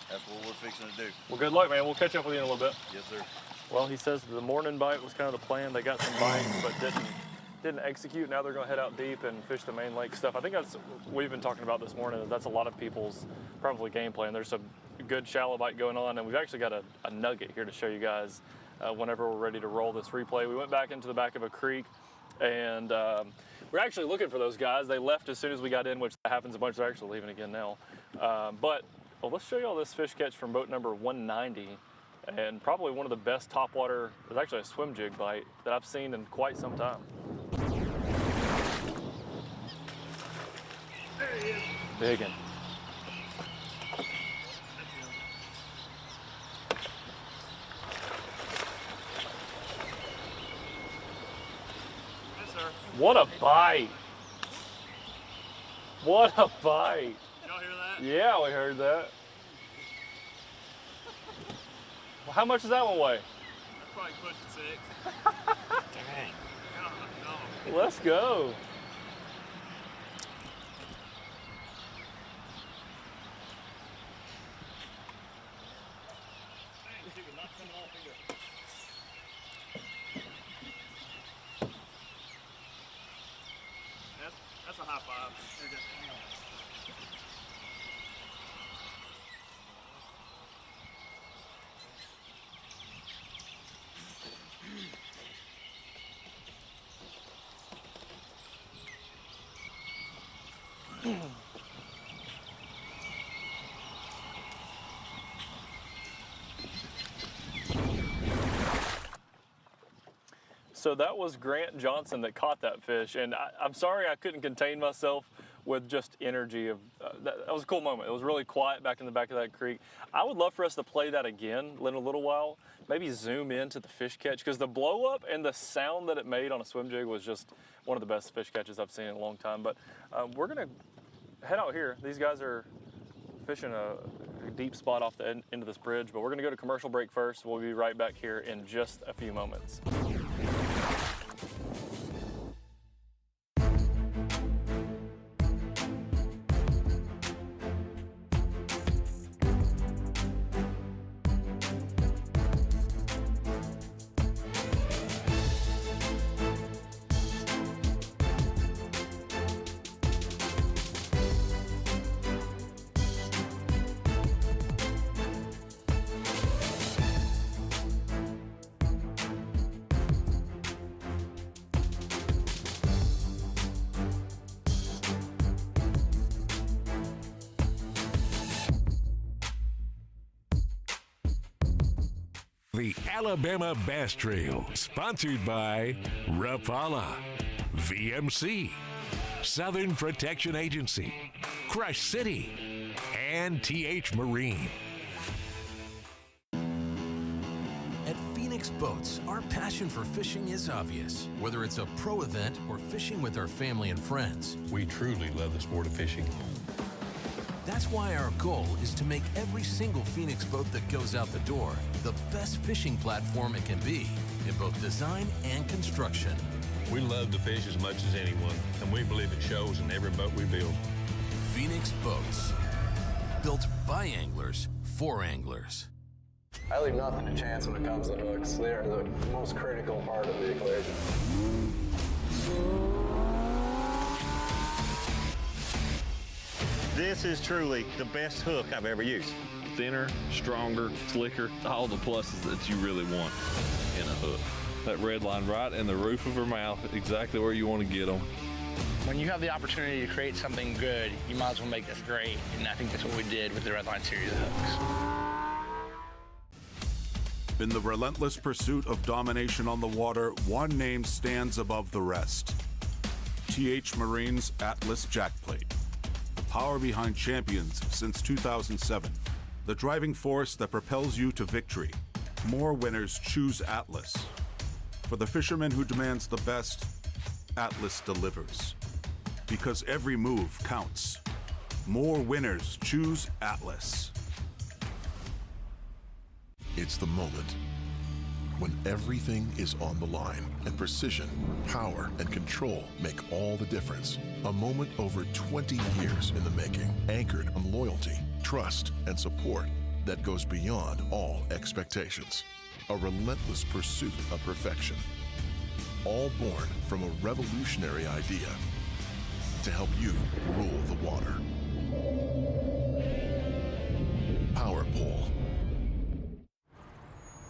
That's what we're fixing to do. Well, good luck, man. We'll catch up with you in a little bit. Yes, sir. Well, he says the morning bite was kind of the plan. They got some bites, but didn't execute. Now they're going to head out deep and fish the main lake stuff. I think that's we've been talking about this morning. That's a lot of people's probably game plan. There's some good shallow bite going on, and we've actually got a nugget here to show you guys whenever we're ready to roll this replay. We went back into the back of a creek, and we're actually looking for those guys. They left as soon as we got in, which happens a bunch. They're actually leaving again now. But let's show you all this fish catch from boat number 190. And probably one of the best topwater, it was actually a swim jig bite that I've seen in quite some time. There he is. Big one. Yes, sir. What a bite. What a bite. Y'all hear that? Yeah, we heard that. Well, how much does that one weigh? That's probably pushing 6. Dang. No. Let's go. That's a high five. There you go. So that was Grant Johnson that caught that fish, and I'm sorry I couldn't contain myself with just energy. That was a cool moment. It was really quiet back in the back of that creek. I would love for us to play that again in a little while, maybe zoom into the fish catch, because the blow up and the sound that it made on a swim jig was just one of the best fish catches I've seen in a long time. But we're gonna head out here. These guys are fishing a deep spot off the end of this bridge, but we're gonna go to commercial break first. We'll be right back here in just a few moments. The Alabama Bass Trail, sponsored by Rapala, VMC, Southern Protection Agency, Crush City, and TH Marine. At Phoenix Boats, our passion for fishing is obvious. Whether it's a pro event or fishing with our family and friends, We truly love the sport of fishing. that's why our goal is to make every single Phoenix boat that goes out the door the best fishing platform it can be in both design and construction. We love to fish as much as anyone, and we believe it shows in every boat we build. Phoenix Boats, built by anglers for anglers. I leave nothing to chance when it comes to hooks. They are the most critical part of the equation. This is truly the best hook I've ever used. Thinner, stronger, slicker, all the pluses that you really want in a hook. That red line right in the roof of her mouth, exactly where you want to get them. When you have the opportunity to create something good, you might as well make this great. And I think that's what we did with the Red Line series of hooks. In the relentless pursuit of domination on the water, one name stands above the rest. TH Marine's Atlas Jackplate. The power behind champions since 2007. The driving force that propels you to victory. More winners choose Atlas. For the fisherman who demands the best, Atlas delivers. Because every move counts. More winners choose Atlas. It's the moment when everything is on the line and precision, power, and control make all the difference. A moment over 20 years in the making, anchored on loyalty, trust, and support that goes beyond all expectations. A relentless pursuit of perfection. All born from a revolutionary idea to help you rule the water. Power Pole.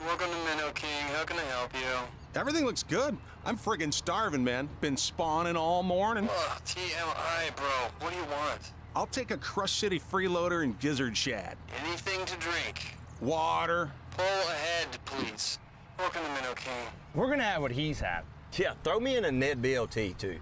Welcome to Minnow King. How can I help you? Everything looks good. I'm friggin' starving, man. Been spawning all morning. Ugh, TMI, bro. What do you want? I'll take a Crush City freeloader and gizzard shad. Anything to drink. Water. Pull ahead, please. Welcome to Minnow King. We're gonna have what he's had. Yeah, throw me in a Ned BLT, too.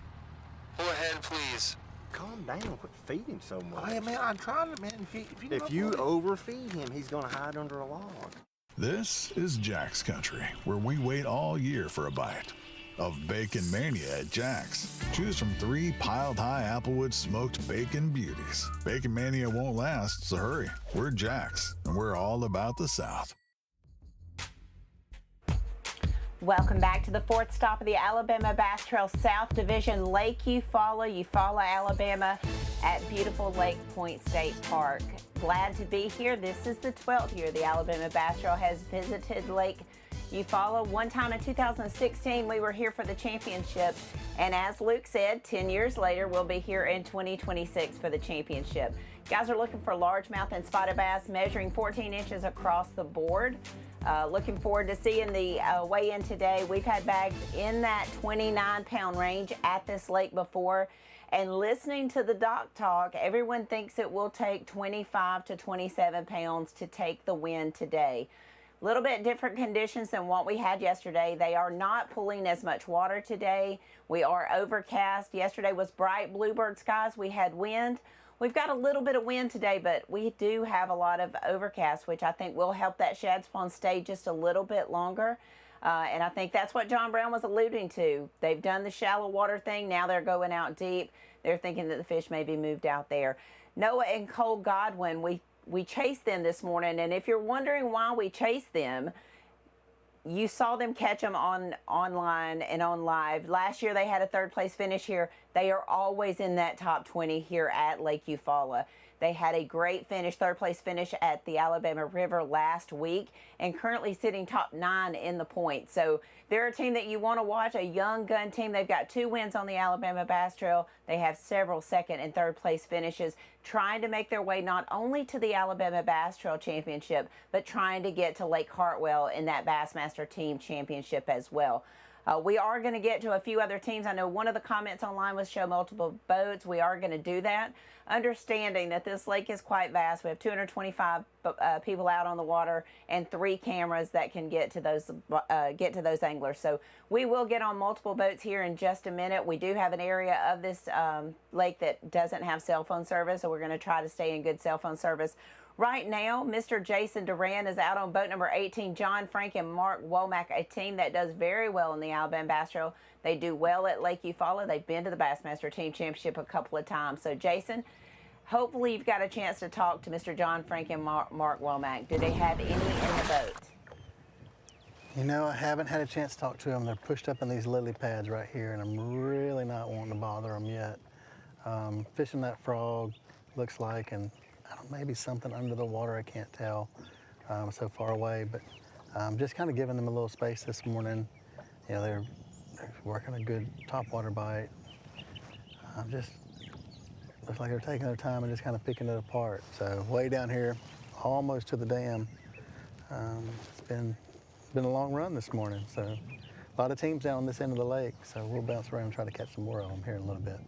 Pull ahead, please. Calm down. Quit feeding so much. Hey, man, I'm trying to, man. If you overfeed him, he's gonna hide under a log. This is Jack's Country, where we wait all year for a bite of Bacon Mania at Jack's. Choose from 3 piled high Applewood smoked bacon beauties. Bacon Mania won't last, so hurry. We're Jack's, and we're all about the South. Welcome back to the 4th stop of the Alabama Bass Trail South Division, Lake Eufaula, Alabama, at beautiful Lake Point State Park. Glad to be here. This is the 12th year the Alabama Bass Trail has visited Lake Eufaula. One time in 2016, we were here for the championship. And as Luke said, 10 years later, we'll be here in 2026 for the championship. Guys are looking for largemouth and spotted bass measuring 14 inches across the board. Looking forward to seeing the weigh-in today. We've had bags in that 29-pound range at this lake before. And listening to the dock talk, everyone thinks it will take 25 to 27 pounds to take the win today. A little bit different conditions than what we had yesterday. They are not pulling as much water today. We are overcast. Yesterday was bright bluebird skies. We had wind. We've got a little bit of wind today, but we do have a lot of overcast, which I think will help that shad spawn stay just a little bit longer. And I think that's what John Brown was alluding to. They've done the shallow water thing. Now they're going out deep. They're thinking that the fish may be moved out there. Noah and Cole Godwin, we chased them this morning. And if you're wondering why we chased them, you saw them catch them online and on live. Last year they had a 3rd place finish here. They are always in that top 20 here at Lake Eufaula. They had a great finish, 3rd place finish at the Alabama River last week, and currently sitting top 9 in the point. So they're a team that you want to watch, a young gun team. They've got 2 wins on the Alabama Bass Trail. They have several 2nd and 3rd place finishes, trying to make their way not only to the Alabama Bass Trail Championship, but trying to get to Lake Hartwell in that Bassmaster Team Championship as well. We are going to get to a few other teams. I know one of the comments online was show multiple boats. We are going to do that, understanding that this lake is quite vast. We have 225 people out on the water and 3 cameras that can get to those anglers. So we will get on multiple boats here in just a minute. We do have an area of this lake that doesn't have cell phone service, so we're going to try to stay in good cell phone service. Right now, Mr. Jason Duran is out on boat number 18. John Frank and Mark Womack, a team that does very well in the Alabama Bass Trail. They do well at Lake Eufaula. They've been to the Bassmaster Team Championship a couple of times. So, Jason, hopefully you've got a chance to talk to Mr. John Frank and Mark Womack. Do they have any in the boat? You know, I haven't had a chance to talk to them. They're pushed up in these lily pads right here, and I'm really not wanting to bother them yet. Fishing that frog, looks like, and I don't know, maybe something under the water, I can't tell, so far away, but just kind of giving them a little space this morning. You know, they're working a good topwater bite. Just looks like they're taking their time and just kind of picking it apart. So way down here, almost to the dam. It's been a long run this morning, so a lot of teams down on this end of the lake, so we'll bounce around and try to catch some more of them here in a little bit.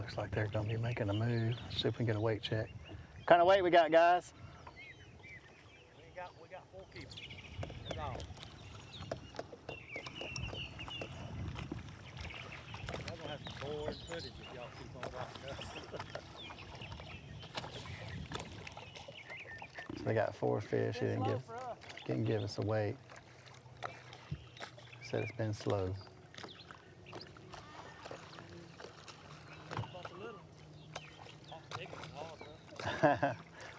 Looks like they're going to be making a move. See if we can get a weight check. What kind of weight we got, guys? We got 4 keepers. That's all. Y'all gonna have some boring footage if y'all keep on watching us. So they got 4 fish. He didn't give us a weight. Said it's been slow.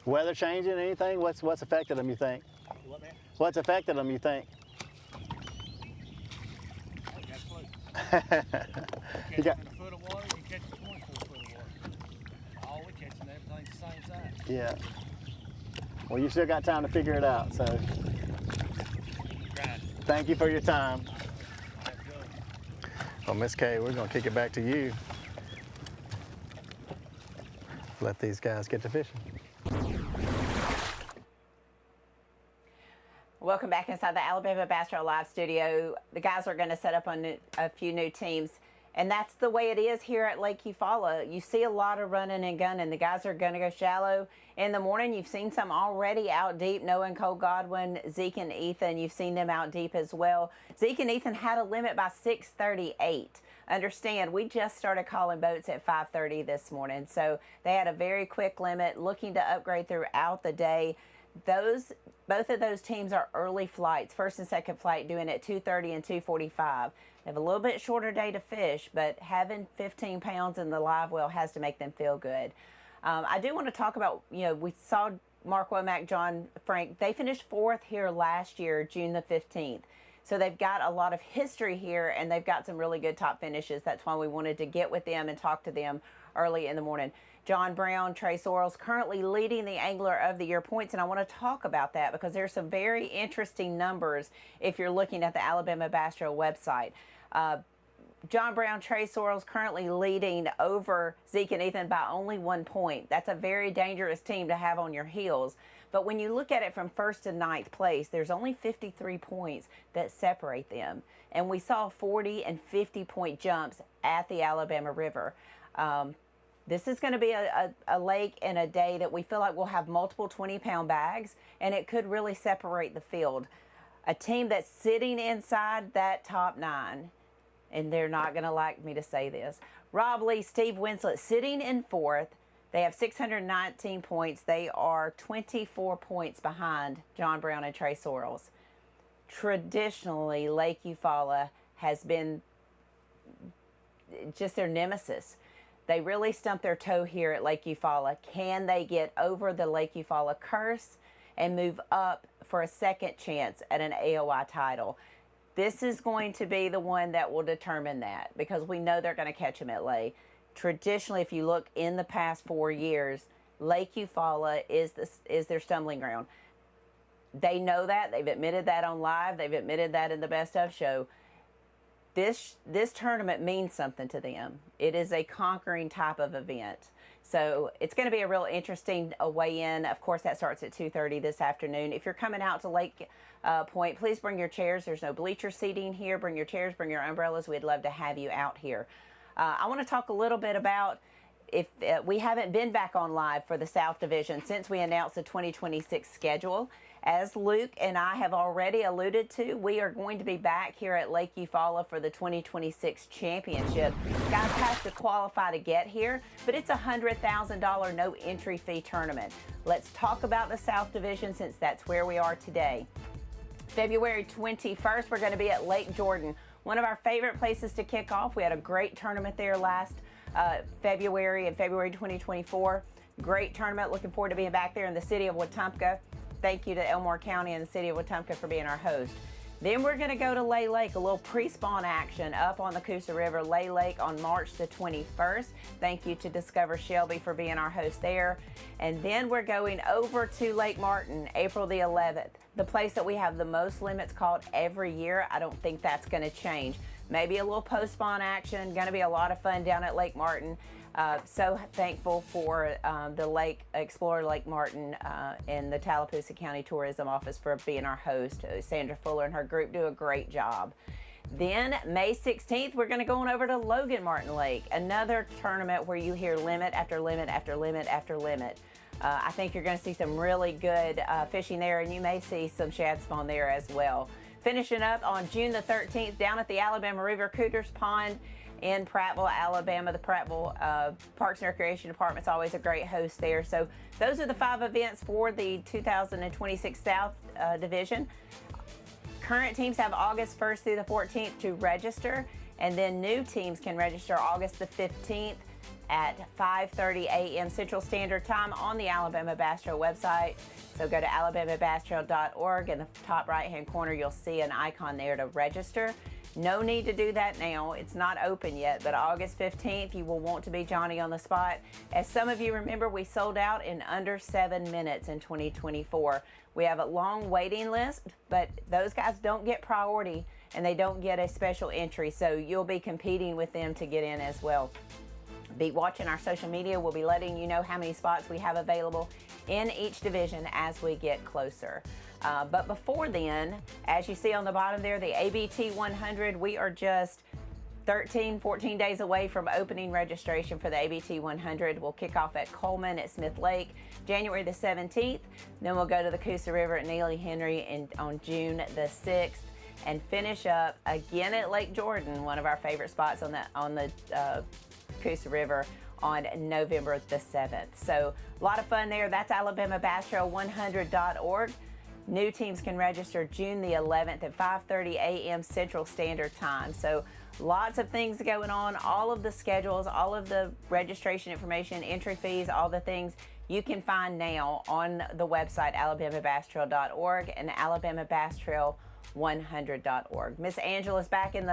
Weather changing, anything? What's affected them, you think? What, man? What's affected them, you think? You got in a foot of water, you catch 24 foot of water. All we catching, everything's the same size. Yeah. Well, you still got time to figure it out, so. Right. Thank you for your time. Well, Miss Kay, we're gonna kick it back to you. Let these guys get to fishing. Welcome back inside the Alabama Bass Trail Live Studio. The guys are going to set up on a few new teams, and that's the way it is here at Lake Eufaula. You see a lot of running and gunning. The guys are going to go shallow in the morning. You've seen some already out deep. Noah and Cole Godwin, Zeke and Ethan, you've seen them out deep as well. Zeke and Ethan had a limit by 6:38. Understand, we just started calling boats at 5:30 this morning, so they had a very quick limit, looking to upgrade throughout the day. Both of those teams are early flights, first and second flight doing at 2:30 and 2:45. They have a little bit shorter day to fish, but having 15 pounds in the live well has to make them feel good. I do want to talk about, we saw Mark Womack, John Frank, they finished 4th here last year, June the 15th. So they've got a lot of history here, and they've got some really good top finishes. That's why we wanted to get with them and talk to them early in the morning. John Brown, Trey Sorrells currently leading the Angler of the Year points, and I want to talk about that because there's some very interesting numbers if you're looking at the Alabama Bass Trail website. John Brown, Trey Sorrells currently leading over Zeke and Ethan by only 1 point. That's a very dangerous team to have on your heels. But when you look at it from 1st to 9th place, there's only 53 points that separate them. And we saw 40 and 50 point jumps at the Alabama River. This is going to be a lake and a day that we feel like we'll have multiple 20-pound bags, and it could really separate the field. A team that's sitting inside that top 9, and they're not going to like me to say this, Rob Lee, Steve Winslet sitting in 4th. They have 619 points. They are 24 points behind John Brown and Trey Sorrells. Traditionally, Lake Eufaula has been just their nemesis. They really stumped their toe here at Lake Eufaula. Can they get over the Lake Eufaula curse and move up for a second chance at an AOI title? This is going to be the one that will determine that, because we know they're going to catch them at Lake. Traditionally, if you look in the past 4 years, Lake Eufaula is their stumbling ground. They know that. They've admitted that on live. They've admitted that in the Best Of show. This tournament means something to them. It is a conquering type of event. So it's going to be a real interesting weigh-in. Of course, that starts at 2:30 this afternoon. If you're coming out to Lake Point, please bring your chairs. There's no bleacher seating here. Bring your chairs, bring your umbrellas. We'd love to have you out here. I want to talk a little bit about if we haven't been back on live for the South Division since we announced the 2026 schedule. As Luke and I have already alluded to, we are going to be back here at Lake Eufaula for the 2026 championship. Guys have to qualify to get here, but it's a $100,000 no entry fee tournament. Let's talk about the South Division since that's where we are today. February 21st, we're going to be at Lake Jordan, one of our favorite places to kick off. We had a great tournament there last February 2024. Great tournament. Looking forward to being back there in the city of Wetumpka. Thank you to Elmore County and the city of Wetumpka for being our host. Then we're going to go to Lay Lake, a little pre-spawn action up on the Coosa River, Lay Lake on March the 21st. Thank you to Discover Shelby for being our host there. And then we're going over to Lake Martin, April the 11th, the place that we have the most limits called every year. I don't think that's going to change. Maybe a little post-spawn action, going to be a lot of fun down at Lake Martin. So thankful for the Lake Explorer Lake Martin and the Tallapoosa County Tourism Office for being our host. Sandra Fuller and her group do a great job. Then May 16th, we're going to go on over to Logan Martin Lake, another tournament where you hear limit after limit after limit after limit. I think you're going to see some really good fishing there, and you may see some shad spawn there as well. Finishing up on June the 13th down at the Alabama River, Cooters Pond in Prattville, Alabama. The Prattville Parks and Recreation Department's always a great host there. So those are the 5 events for the 2026 South Division. Current teams have August 1st through the 14th to register, and then new teams can register August the 15th at 5:30 a.m. Central Standard Time on the Alabama Bass Trail website. So go to alabamabastrail.org. In the top right-hand corner, you'll see an icon there to register. No need to do that now. It's not open yet, but August 15th, you will want to be Johnny on the spot. As some of you remember, we sold out in under 7 minutes in 2024. We have a long waiting list, but those guys don't get priority and they don't get a special entry, so you'll be competing with them to get in as well. Be watching our social media. We'll be letting you know how many spots we have available in each division as we get closer. But before then, as you see on the bottom there, the ABT 100, we are just 13, 14 days away from opening registration for the ABT 100. We'll kick off at Coleman at Smith Lake January the 17th. Then we'll go to the Coosa River at Neely Henry on June the 6th. And finish up again at Lake Jordan, one of our favorite spots on the Coosa River, on November the 7th. So a lot of fun there. That's AlabamaBassTrail100.org. New teams can register June the 11th at 5:30 a.m. Central Standard Time. So lots of things going on. All of the schedules, all of the registration information, entry fees, all the things you can find now on the website alabamaBassTrail.org and alabamaBassTrail100.org. Miss Angela's back in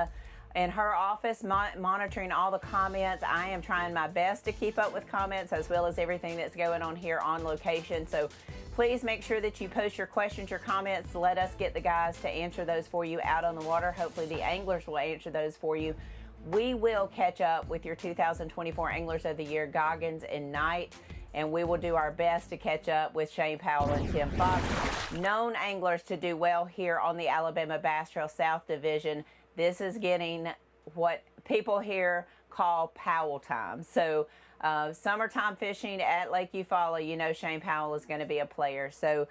her office monitoring all the comments. I am trying my best to keep up with comments as well as everything that's going on here on location. So please make sure that you post your questions, your comments. Let us get the guys to answer those for you out on the water. Hopefully the anglers will answer those for you. We will catch up with your 2024 Anglers of the Year, Goggins and Knight, and we will do our best to catch up with Shane Powell and Tim Fox, known anglers to do well here on the Alabama Bass Trail South Division. This is getting what people here call Powell time. So summertime fishing at Lake Eufaula, you know Shane Powell is going to be a player. So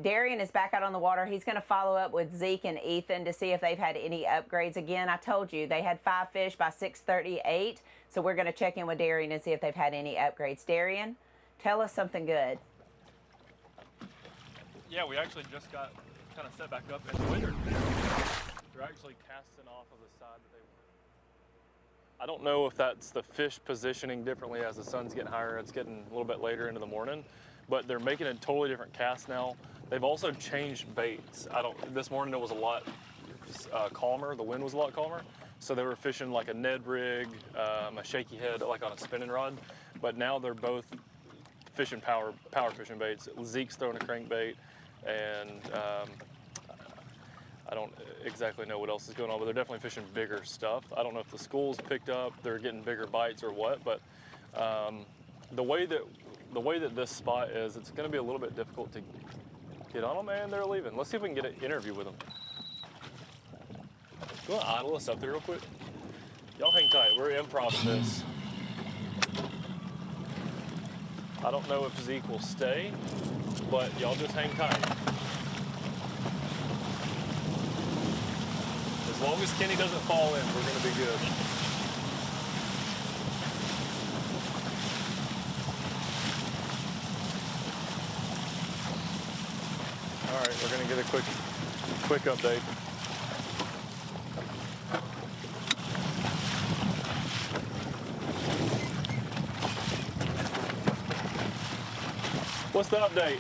Darian is back out on the water. He's going to follow up with Zeke and Ethan to see if they've had any upgrades. Again, I told you they had 5 fish by 6:38. So we're going to check in with Darian and see if they've had any upgrades. Darian, tell us something good. Yeah, we actually just got kind of set back up in the winter. They're actually casting off of the side that they were. I don't know if that's the fish positioning differently as the sun's getting higher. It's getting a little bit later into the morning, but they're making a totally different cast now. They've also changed baits. This morning it was a lot calmer. The wind was a lot calmer. So they were fishing like a Ned rig, a shaky head, like on a spinning rod. But now they're both fishing power fishing baits. Zeke's throwing a crankbait, and I don't exactly know what else is going on, but they're definitely fishing bigger stuff. I don't know if the school's picked up, they're getting bigger bites or what, but the way that this spot is, it's going to be a little bit difficult to get on them, and they're leaving. Let's see if we can get an interview with them. You want to idle us up there real quick? Y'all hang tight. We're improvising this. I don't know if Zeke will stay, but y'all just hang tight. As long as Kenny doesn't fall in, we're going to be good. All right, we're going to get a quick update. What's the update?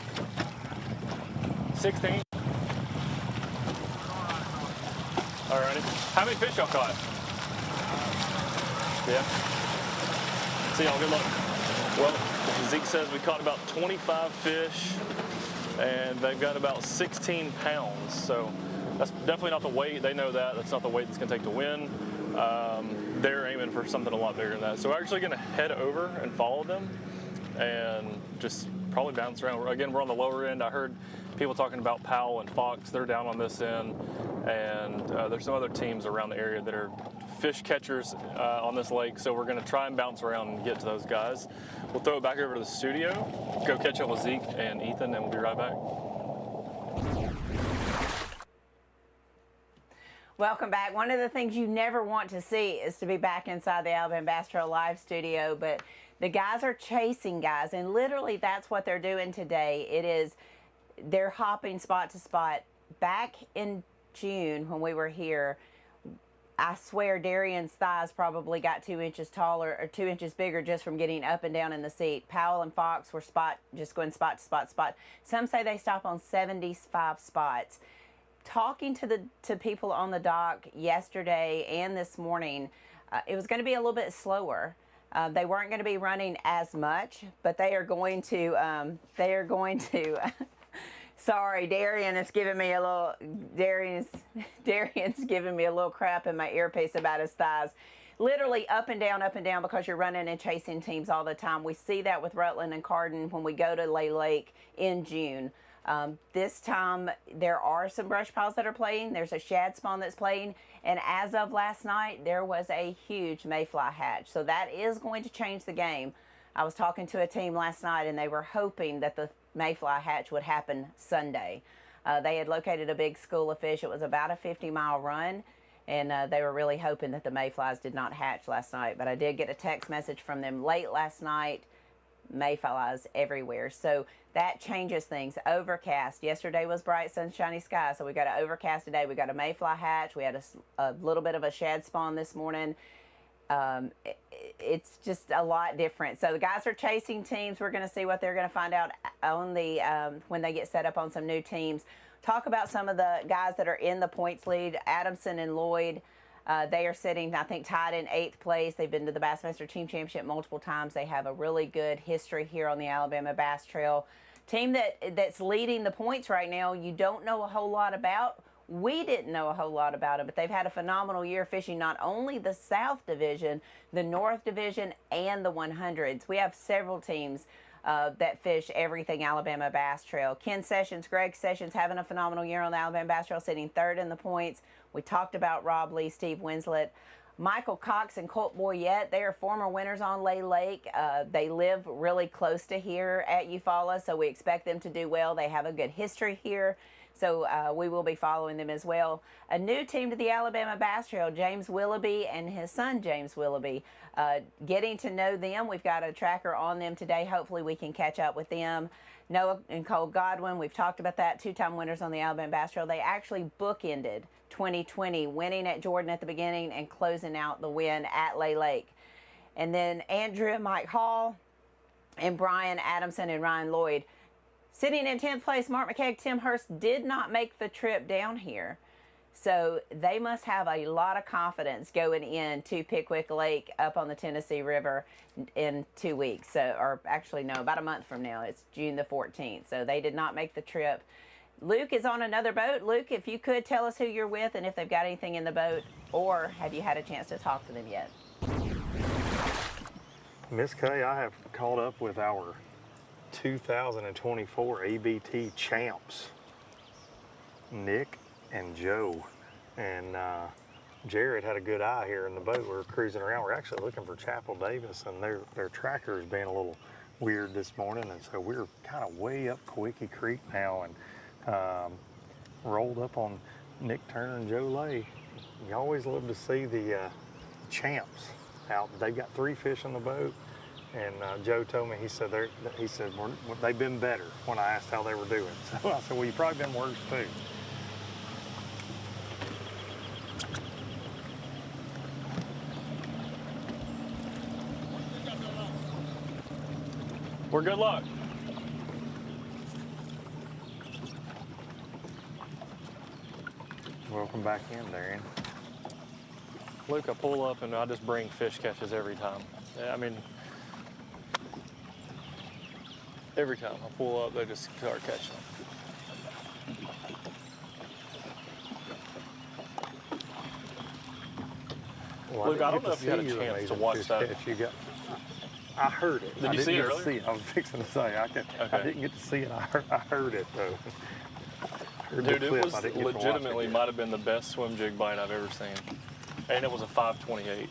16? Alrighty. How many fish y'all caught? Yeah. See y'all, good luck. Well, Zeke says we caught about 25 fish, and they've got about 16 pounds. So that's definitely not the weight. They know that. That's not the weight that's going to take to win. They're aiming for something a lot bigger than that. So we're actually going to head over and follow them and just probably bounce around. Again, we're on the lower end. I heard people talking about Powell and Fox, they're down on this end, and there's some other teams around the area that are fish catchers on this lake, so we're going to try and bounce around and get to those guys. We'll throw it back over to the studio, go catch up with Zeke and Ethan, and we'll be right back. Welcome back. One of the things you never want to see is to be back inside the Alabama Bass Trail Live studio, but the guys are chasing guys, and literally that's what they're doing today. They're hopping spot to spot. Back in June when we were here, I swear Darian's thighs probably got 2 inches taller or 2 inches bigger just from getting up and down in the seat. Powell and Fox were just going spot to spot to spot. Some say they stop on 75 spots. Talking to people on the dock yesterday and this morning, it was going to be a little bit slower. They weren't going to be running as much, but they are going to. Sorry, Darian is giving me a little. Darian's giving me a little crap in my earpiece about his thighs. Literally up and down, because you're running and chasing teams all the time. We see that with Rutland and Cardin when we go to Lake in June. This time there are some brush piles that are playing. There's a shad spawn that's playing, and as of last night there was a huge mayfly hatch, so that is going to change the game. I was talking to a team last night and they were hoping that the mayfly hatch would happen Sunday. They had located a big school of fish. It was about a 50-mile run, and they were really hoping that the mayflies did not hatch last night, but I did get a text message from them late last night. Mayflies everywhere, so that changes things. Overcast. Yesterday was bright sunshiny sky, so we got an overcast today. We got a mayfly hatch. We had a little bit of a shad spawn this morning. It's just a lot different. So the guys are chasing teams. We're going to see what they're going to find out on the when they get set up on some new teams. Talk about some of the guys that are in the points lead. Adamson and Lloyd. They are sitting, I think, tied in 8th place. They've been to the Bassmaster Team Championship multiple times. They have a really good history here on the Alabama Bass Trail. Team that's leading the points right now, you don't know a whole lot about. We didn't know a whole lot about them, but they've had a phenomenal year fishing not only the South Division, the North Division, and the 100s. We have several teams that fish everything Alabama Bass Trail. Ken Sessions, Greg Sessions having a phenomenal year on the Alabama Bass Trail, sitting 3rd in the points. We talked about Rob Lee, Steve Winslet. Michael Cox and Colt Boyette, they are former winners on Lake. They live really close to here at Eufaula, so we expect them to do well. They have a good history here, so we will be following them as well. A new team to the Alabama Bass Trail, James Willoughby and his son James Willoughby. Getting to know them, we've got a tracker on them today. Hopefully we can catch up with them. Noah and Cole Godwin, we've talked about that, 2-time winners on the Alabama Bass Trail. They actually bookended 2020, winning at Jordan at the beginning and closing out the win at Lake. And then Andrew and Mike Hall and Brian Adamson and Ryan Lloyd. Sitting in 10th place, Mark McKeag, Tim Hurst did not make the trip down here. So they must have a lot of confidence going into Pickwick Lake up on the Tennessee River in 2 weeks. So, or actually, no, about a month from now. It's June the 14th. So they did not make the trip. Luke is on another boat. Luke, if you could tell us who you're with and if they've got anything in the boat, or have you had a chance to talk to them yet? Miss Kay, I have caught up with our 2024 ABT champs, Nick and Joe. And Jared had a good eye here in the boat. We were cruising around. We're actually looking for Chapel Davis, and their tracker is being a little weird this morning, and so we're kind of way up Kawiki Creek now, and rolled up on Nick Turner and Joe Lay. You always love to see the champs out. They've got 3 fish in the boat, and Joe told me, he said they've been better when I asked how they were doing. So I said, well, you've probably been worse too. We're good luck. Welcome back in, Darian. Luke, I pull up and I just bring fish catches every time. I mean, every time I pull up, they just start catching. Well, Luke, I don't know if you had a chance to watch that. I heard it. Did you see it earlier? I was fixing to say, I didn't get to see it. I heard it though. Dude, it was legitimately might have been the best swim jig bite I've ever seen. And it was a 528.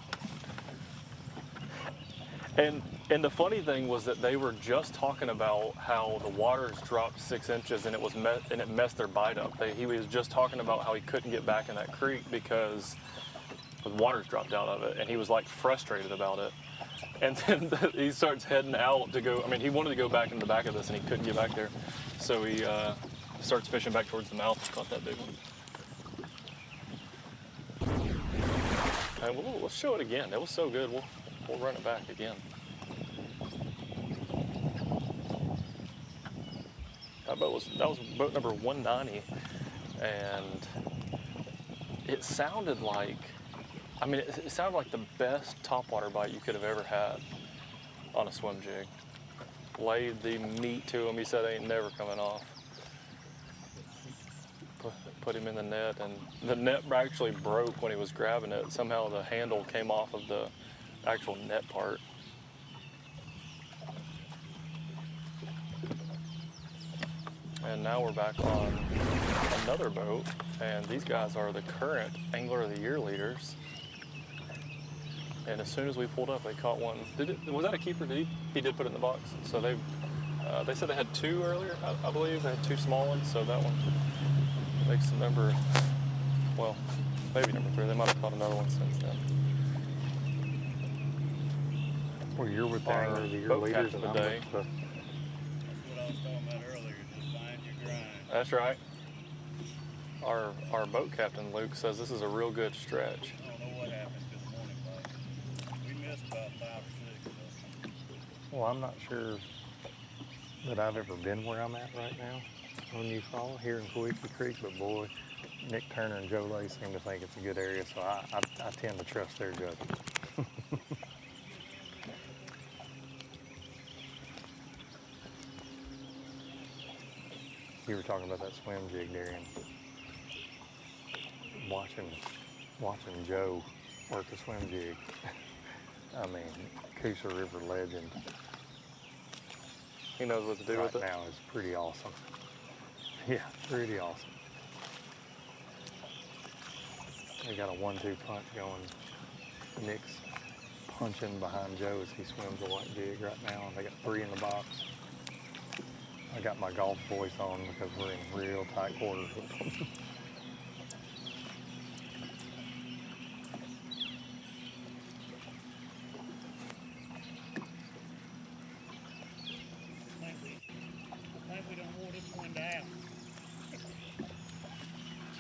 And the funny thing was that they were just talking about how the water's dropped 6 inches and it messed their bite up. He was just talking about how he couldn't get back in that creek because the water's dropped out of it, and he was like frustrated about it. And then he starts heading out to go. I mean, he wanted to go back in the back of this, and he couldn't get back there. So he starts fishing back towards the mouth and caught that big one. And we'll show it again. It was so good. We'll run it back again. That was boat number 190, and it sounded like, I mean, it sounded like the best topwater bite you could have ever had on a swim jig. Laid the meat to him. He said ain't never coming off. Put him in the net, and the net actually broke when he was grabbing it. Somehow the handle came off of the actual net part. And now we're back on another boat, and these guys are the current Angler of the Year leaders. And as soon as we pulled up, they caught one. Was that a keeper? He did put it in the box. So they said they had 2 earlier, I believe. They had 2 small ones, so that one makes the number, well, maybe number 3. They might have caught another one since then. Well, you're with the Angler of the Year leaders of the day. That's what I was talking about earlier, just find your grind. That's right. Our boat captain, Luke, says this is a real good stretch. I don't know what happened to the morning bite. We missed about 5 or 6. Well, I'm not sure that I've ever been where I'm at right now on Eufaula, here in Cowicky Creek, but boy, Nick Turner and Joe Lay seem to think it's a good area, so I tend to trust their judgment. You were talking about that swim jig, Darian. Watching Joe work a swim jig. I mean, Coosa River legend. He knows what to do with it. Right now is pretty awesome. Yeah, pretty awesome. They got a 1-2 punch going. Nick's punching behind Joe as he swims a white jig right now, and they got 3 in the box. I got my golf voice on because we're in real tight quarters with them. I think we don't want this one down.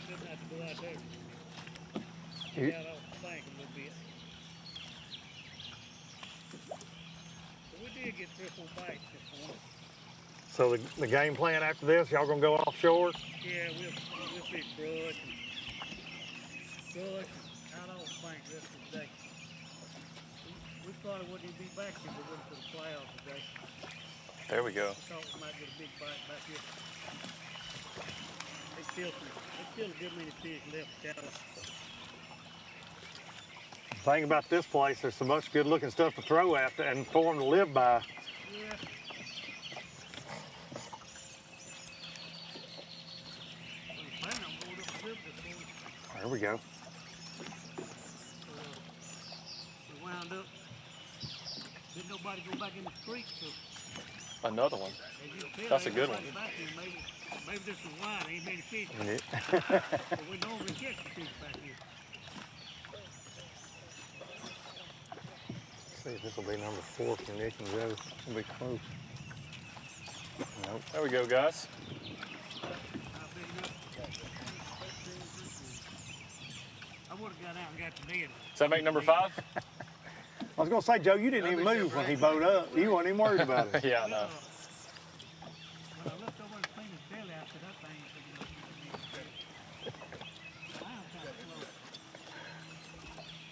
Shouldn't have to go out there. Get out off the bank a little bit. But we did get 3 or 4 bites this morning. So the game plan after this, y'all gonna go offshore? Yeah, we'll fish brush out off the bank the rest of the day. We probably wouldn't even be back here if it wasn't for the clouds today. There we go. Thought we might get a big bite back here. There's still a good many fish left shallow. The thing about this place, there's so much good looking stuff to throw at and for them to live by. Yeah. There we go. We wound up. Didn't nobody go back in the creek, so. Another one. That's a good one. Maybe this is why there ain't many fish. But we normally catch the fish back here. See if this will be number 4 for Nick and Joe. It'll be close. Nope. There we go, guys. I would have got out and got the dead. Does that make number 5? I was gonna say, Joe, you didn't even move when he bowed up. You weren't even worried about it. Yeah, I know. When I looked over and cleaned his belly after that thing,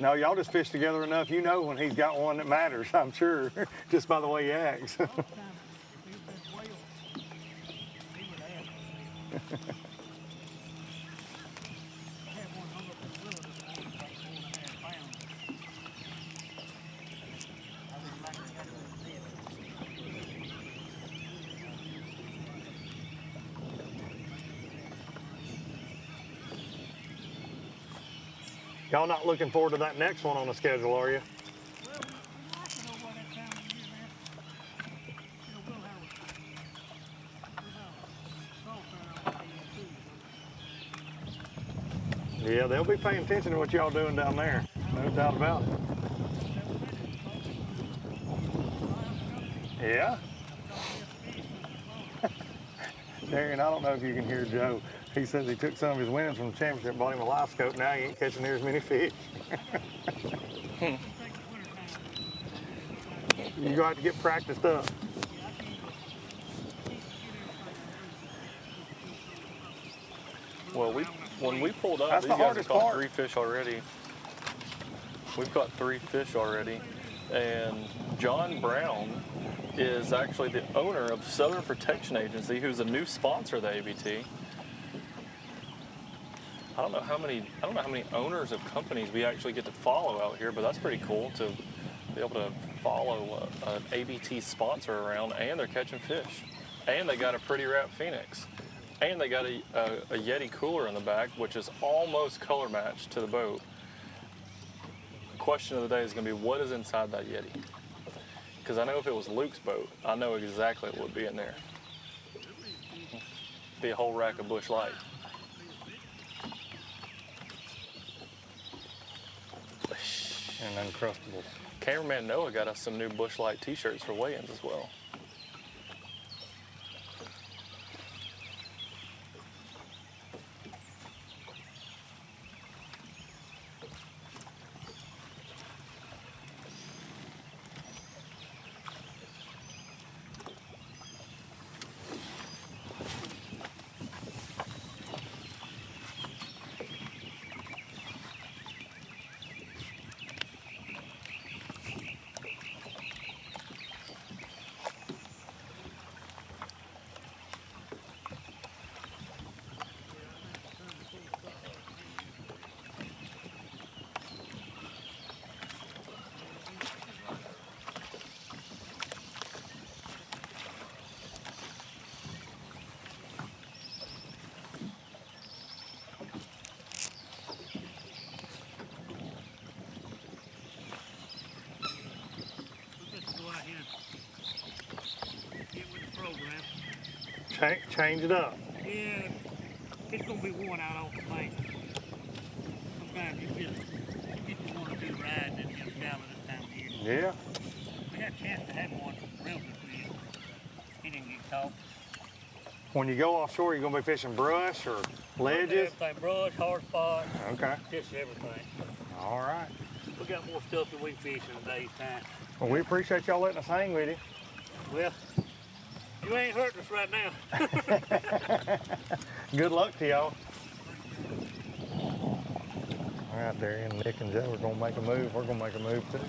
No, y'all just fish together enough. You know when he's got one that matters, I'm sure, just by the way he acts. Y'all not looking forward to that next one on the schedule, are you? Yeah, they'll be paying attention to what y'all doing down there. No doubt about it. Yeah? Darian, I don't know if you can hear Joe. He says he took some of his winnings from the championship, bought him a live scope. Now he ain't catching near as many fish. You got to get practiced up. Well, when we pulled up, That's these the guys have hardest caught part. 3 fish already. We've caught 3 fish already. And John Brown is actually the owner of Southern Protection Agency, who's a new sponsor of the ABT. I don't know how many owners of companies we actually get to follow out here, but that's pretty cool to be able to follow an ABT sponsor around, and they're catching fish. And they got a pretty wrapped Phoenix. And they got a Yeti cooler in the back, which is almost color matched to the boat. Question of the day is going to be, what is inside that Yeti? Because I know if it was Luke's boat, I know exactly what would be in there. Be a whole rack of Busch Light. And Uncrustables. Cameraman Noah got us some new Busch Light t-shirts for weigh-ins as well. Change it up. Yeah, it's gonna be worn out off the bank. Sometimes you just want to do riding and just shallow this time of year. Yeah. We had a chance to have one relatively. He didn't get caught. When you go offshore, you're gonna be fishing brush or ledges? Everything, brush, hard spot. Okay. Just everything. All right. We got more stuff than we fish in a day's time. Well, we appreciate y'all letting us hang with you. Well, you ain't hurting us right now. Good luck to y'all. All right, Darian, Nick, and Joe are gonna make a move. We're gonna make a move too.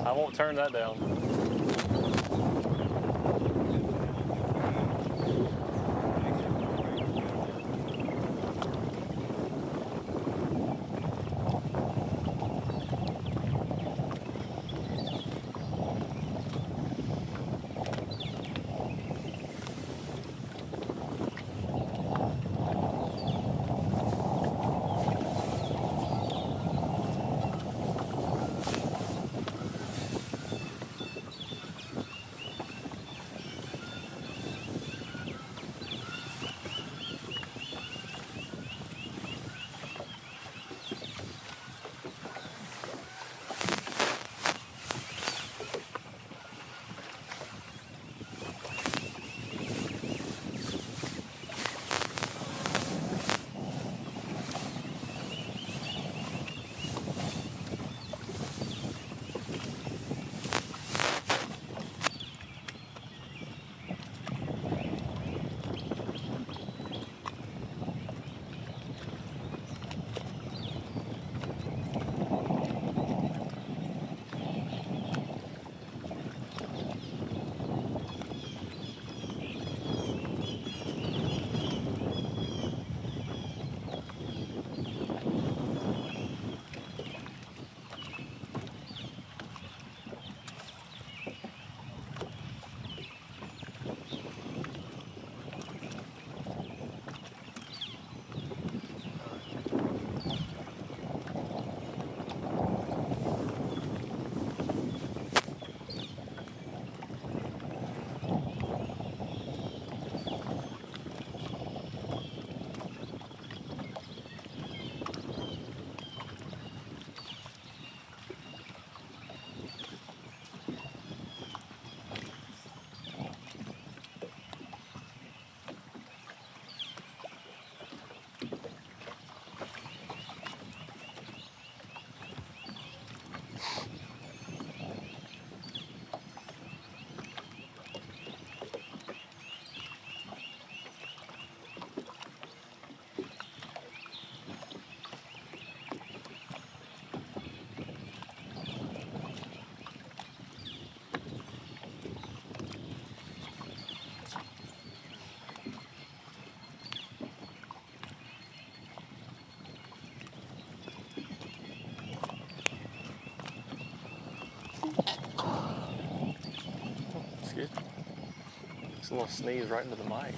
I won't turn that down. Excuse me. It's a little sneeze right into the mic.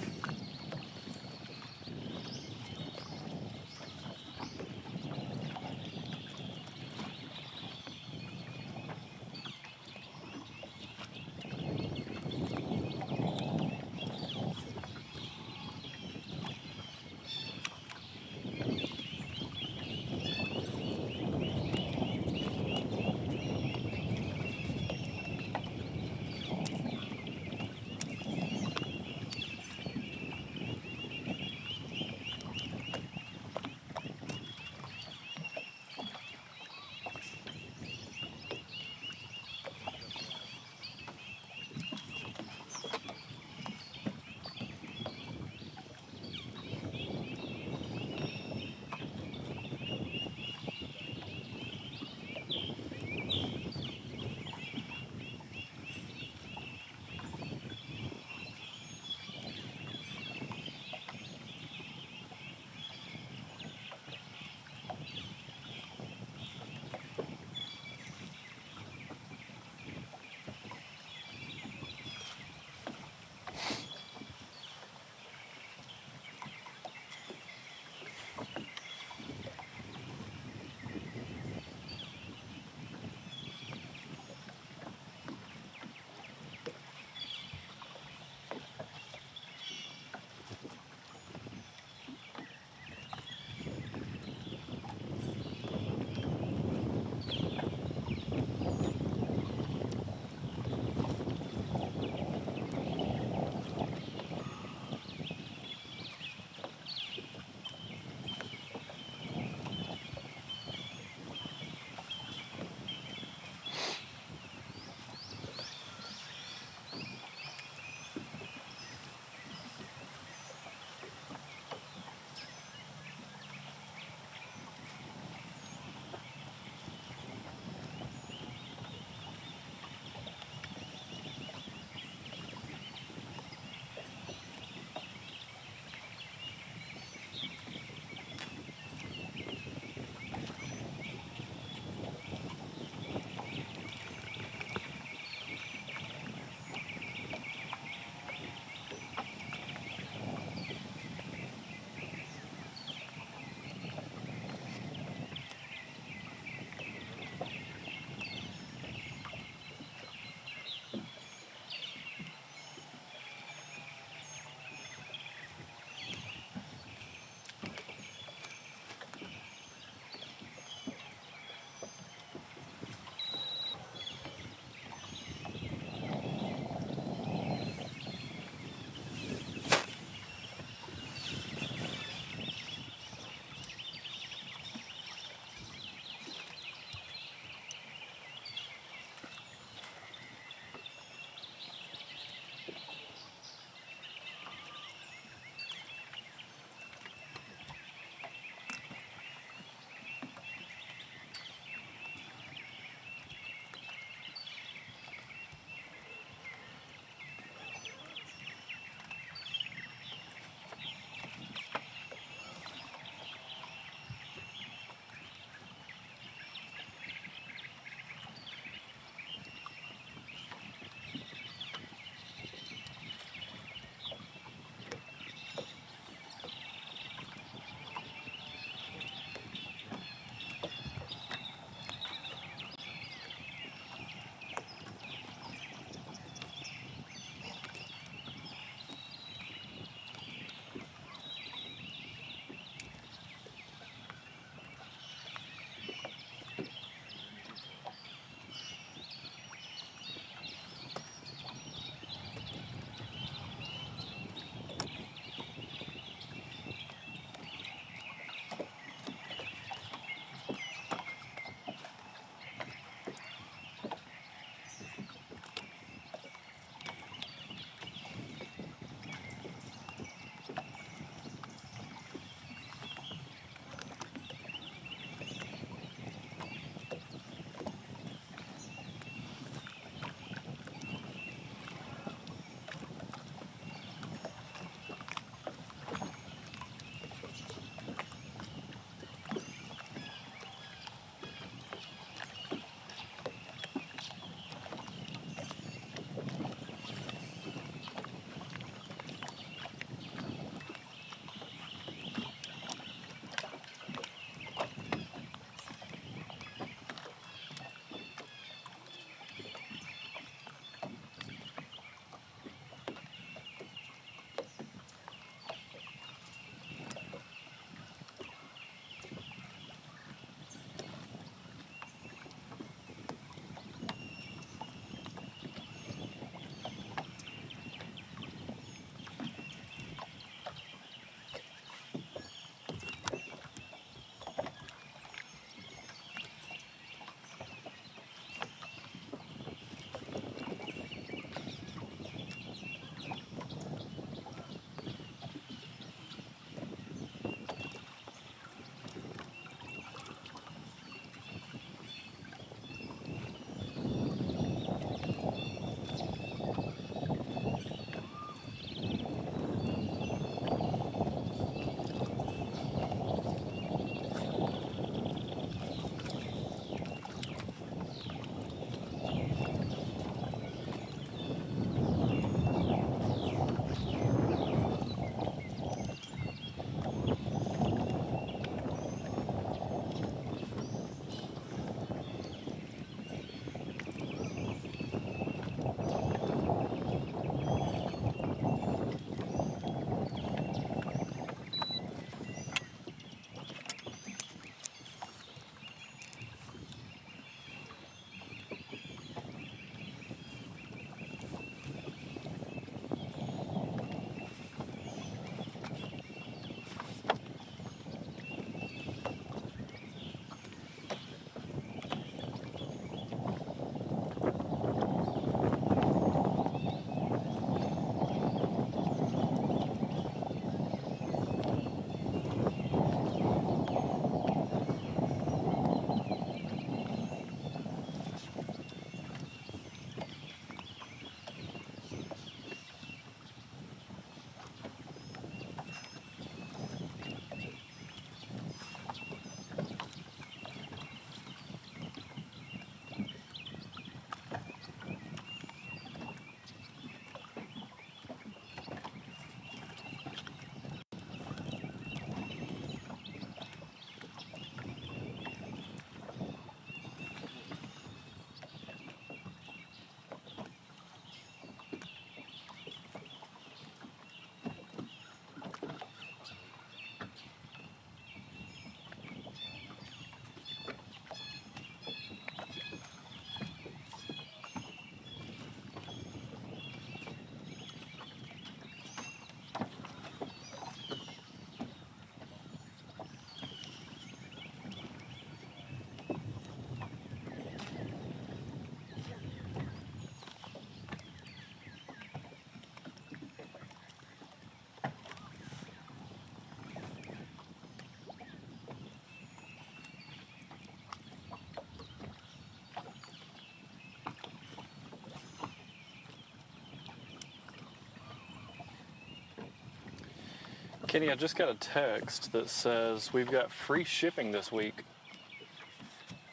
Kenny, I just got a text that says we've got free shipping this week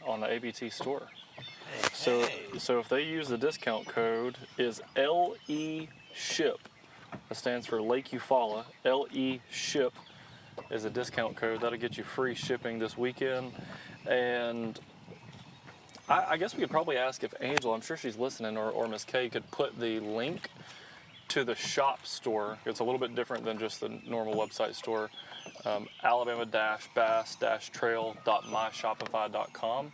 on the ABT store. So if they use the discount code is LE SHIP. That stands for Lake Eufaula. LE SHIP is a discount code. That'll get you free shipping this weekend. And I guess we could probably ask if Angela, I'm sure she's listening, or Miss Kay could put the link to the shop store. It's a little bit different than just the normal website store. Alabama-bass-trail.myshopify.com.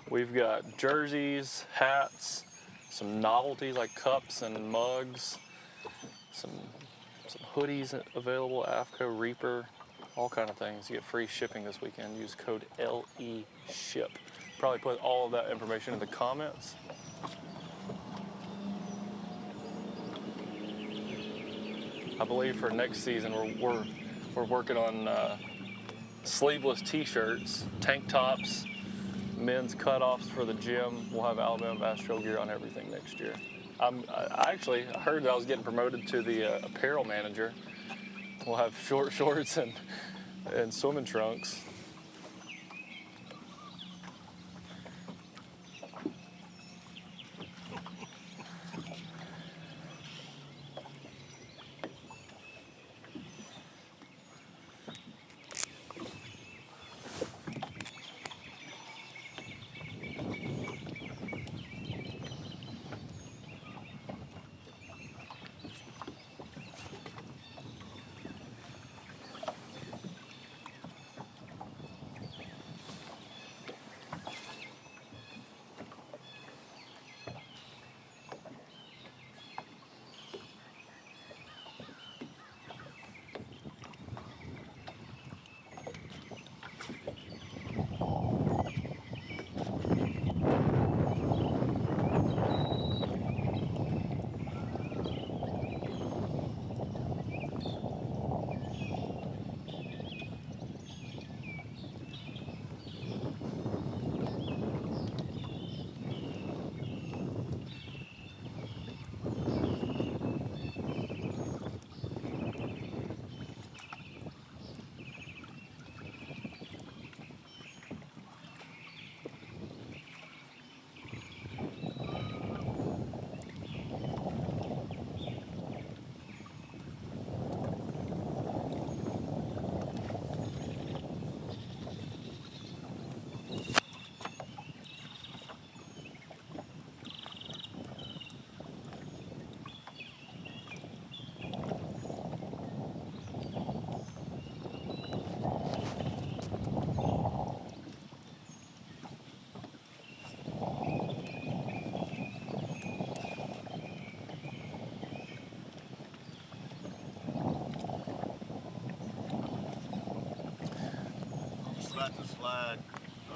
We've got jerseys, hats, some novelties like cups and mugs, some hoodies available, AFCO, Reaper, all kind of things. You get free shipping this weekend. Use code LE SHIP. Probably put all of that information in the comments. I believe for next season we're working on sleeveless t-shirts, tank tops, men's cutoffs for the gym. We'll have Alabama Bass Trail gear on everything next year. I actually heard that I was getting promoted to the apparel manager. We'll have short shorts and swimming trunks.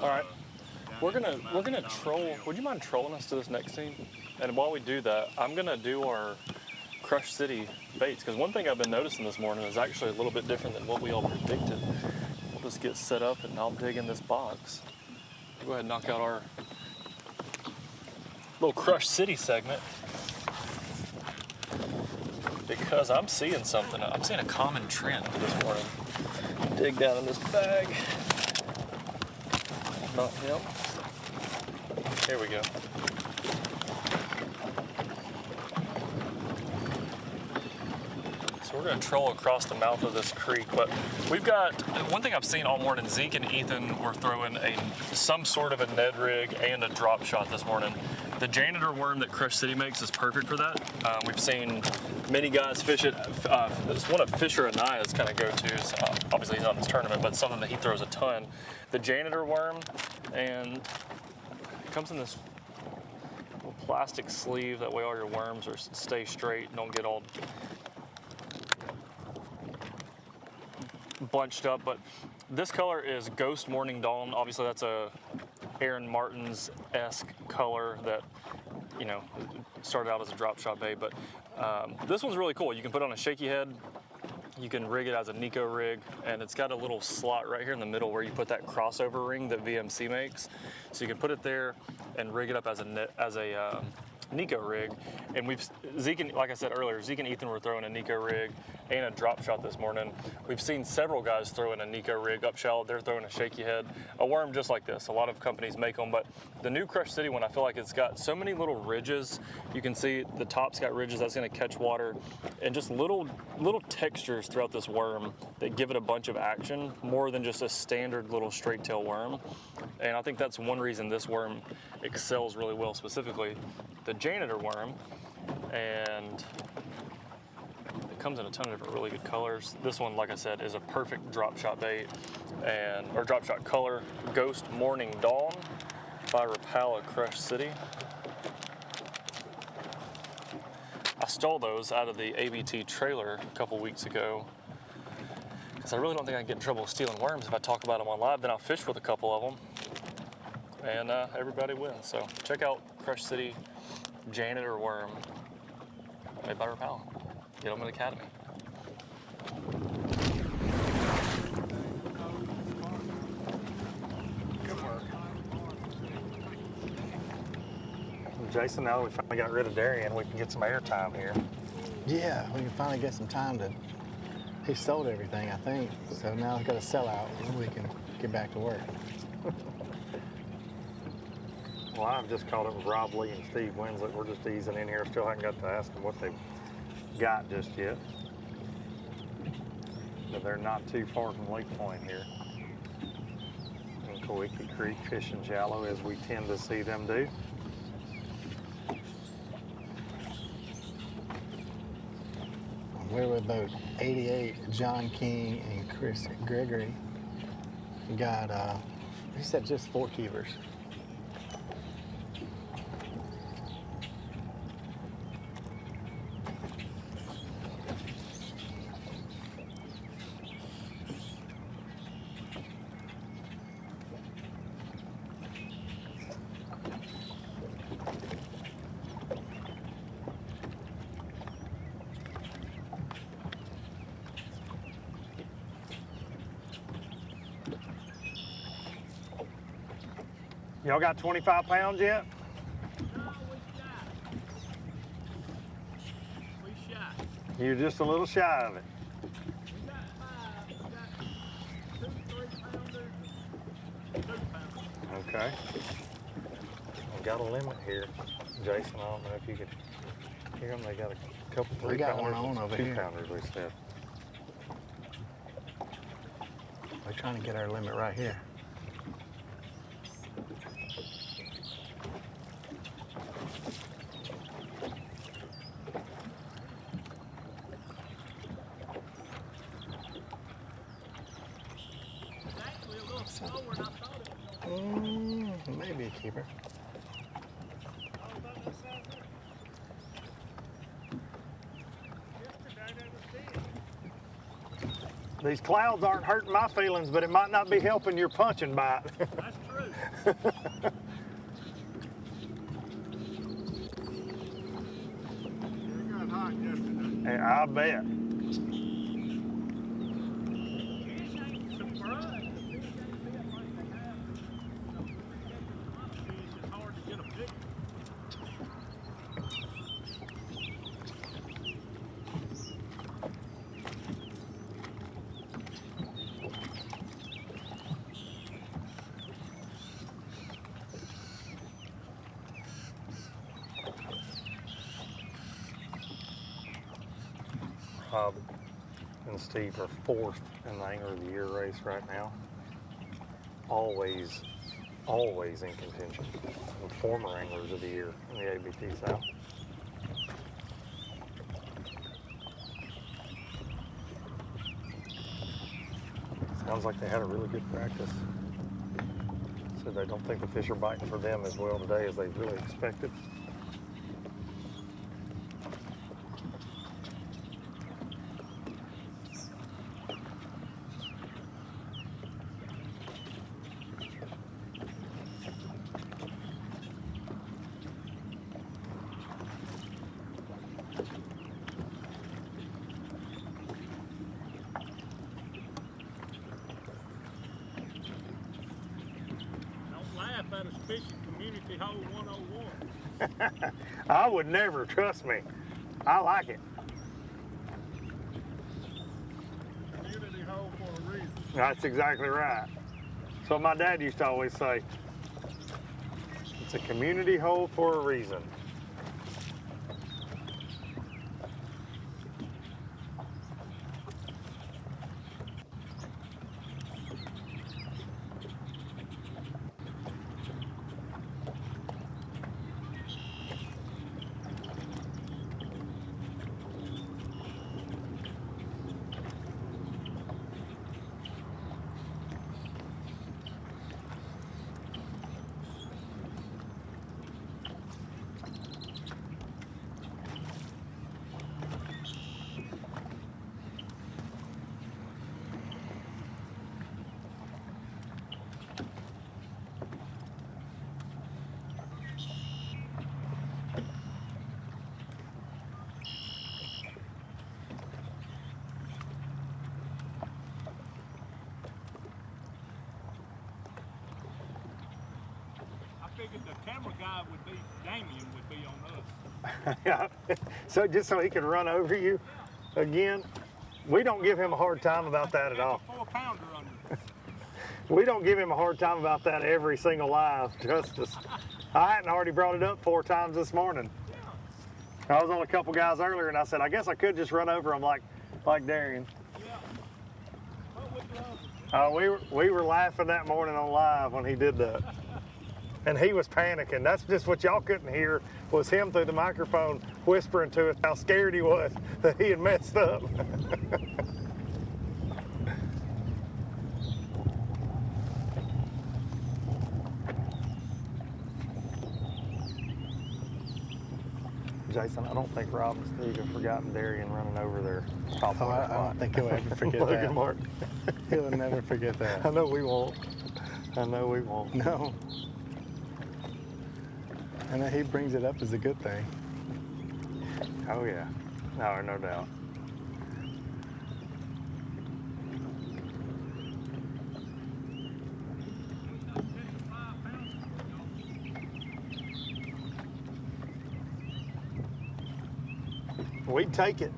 All right, we're gonna troll. Would you mind trolling us to this next scene? And while we do that, I'm gonna do our Crush City baits, because one thing I've been noticing this morning is actually a little bit different than what we all predicted. Let's get set up and I'll dig in this box. Go ahead and knock out our little Crush City segment, because I'm seeing something. I'm seeing a common trend this morning. Dig down in this bag. Not him. Here we go. So we're going to troll across the mouth of this creek, but we've got, one thing I've seen all morning, Zeke and Ethan were throwing some sort of a Ned rig and a drop shot this morning. The janitor worm that Crush City makes is perfect for that. We've seen many guys fish it. It's one of Fisher Anaya's kind of go-tos. Obviously he's not in this tournament, but something that he throws a ton. The janitor worm, and it comes in this little plastic sleeve. That way all your worms stay straight and don't get all bunched up. But this color is Ghost Morning Dawn. Obviously that's a Aaron Martens-esque color that, you know, started out as a drop shot bait, but this one's really cool. You can put on a shaky head, you can rig it as a Nico rig, and it's got a little slot right here in the middle where you put that crossover ring that VMC makes. So you can put it there and rig it up as a Nico rig. And Zeke and, like I said earlier, Zeke and Ethan were throwing a Nico rig, and a drop shot this morning. We've seen several guys throw in a Nico rig up shallow. They're throwing a shaky head, a worm just like this. A lot of companies make them, but the new Crush City one, I feel like it's got so many little ridges. You can see the top's got ridges that's going to catch water, and just little textures throughout this worm that give it a bunch of action more than just a standard little straight tail worm. And I think that's one reason this worm excels really well, specifically the janitor worm. And it comes in a ton of different really good colors. This one, like I said, is a perfect drop shot bait or drop shot color. Ghost Morning Dawn by Rapala Crush City. I stole those out of the ABT trailer a couple weeks ago because I really don't think I can get in trouble with stealing worms. If I talk about them on live, then I'll fish with a couple of them and everybody wins. So check out Crush City Janitor Worm made by Rapala. Get them at Academy. Jason, now that we finally got rid of Darian, we can get some air time here. Yeah, we can finally get some time to. He sold everything, I think. So now he's got to sell out, and we can get back to work. Well, I've just caught up with Rob Lee and Steve Winslet. We're just easing in here. Still haven't got to ask them what they've got just yet. But they're not too far from Lake Point here. In Kawiki Creek, fishing shallow as we tend to see them do. We're with boat 88, John King and Chris Gregory. We got, he said just 4 keepers. Y'all got 25 pounds yet? No, we shot. You're just a little shy of it. We got 5. We got 2 3-pounders, 2-pounders. Okay. We've got a limit here. Jason, I don't know if you could hear them. They got a couple 3-pounders. We got one on over here. 2-pounders, we said. We're trying to get our limit right here. Maybe a keeper. These clouds aren't hurting my feelings, but it might not be helping your punching bite. That's true. It got hot yesterday. I bet. Rob and Steve are 4th in the Angler of the Year race right now. Always in contention. And former Anglers of the Year in the ABT South. Sounds like they had a really good practice. So they don't think the fish are biting for them as well today as they really expected. Out of Fishing Community Hole 101. I would never, trust me. I like it. That's exactly right. So my dad used to always say, it's a community hole for a reason. Figured the camera guy would be, Damien would be on us. Yeah. So just so he can run over you again? We don't give him a hard time about that at all. 4-pounder under. We don't give him a hard time about that every single live, trust us. I hadn't already brought it up 4 times this morning. I was on a couple guys earlier and I said, I guess I could just run over him like Darian. We were laughing that morning on live when he did that. And he was panicking. That's just what y'all couldn't hear, was him through the microphone whispering to us how scared he was that he had messed up. Jason, I don't think Rob and Steve have forgotten Darian running over their top. Oh, I don't think he'll ever forget that. Look at Mark. He'll never forget that. I know we won't. I know we won't. No. And that he brings it up is a good thing. Oh yeah, no doubt. We'd take it.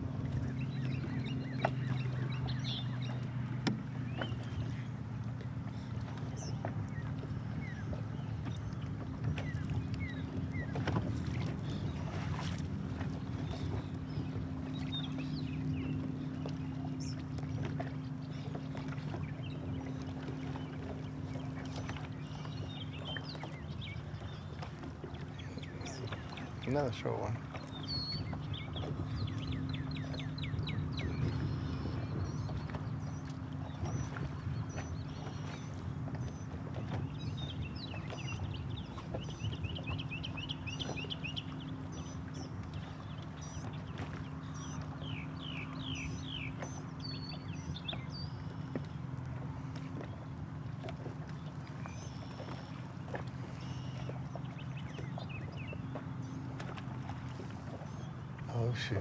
Another short one. Oh, shoot.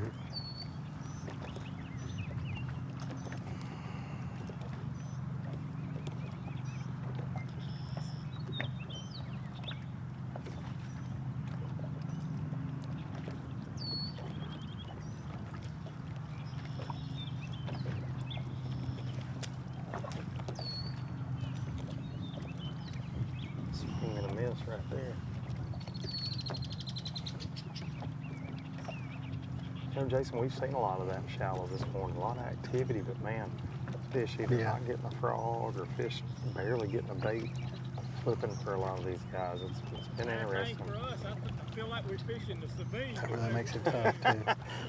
Swing and a miss right there. You know, Jason, we've seen a lot of that in shallow this morning. A lot of activity, but man, fish either not getting a frog or fish barely getting a bait flipping for a lot of these guys. It's been interesting. For us, I feel like we're fishing the Sabine. That really makes it tough, too.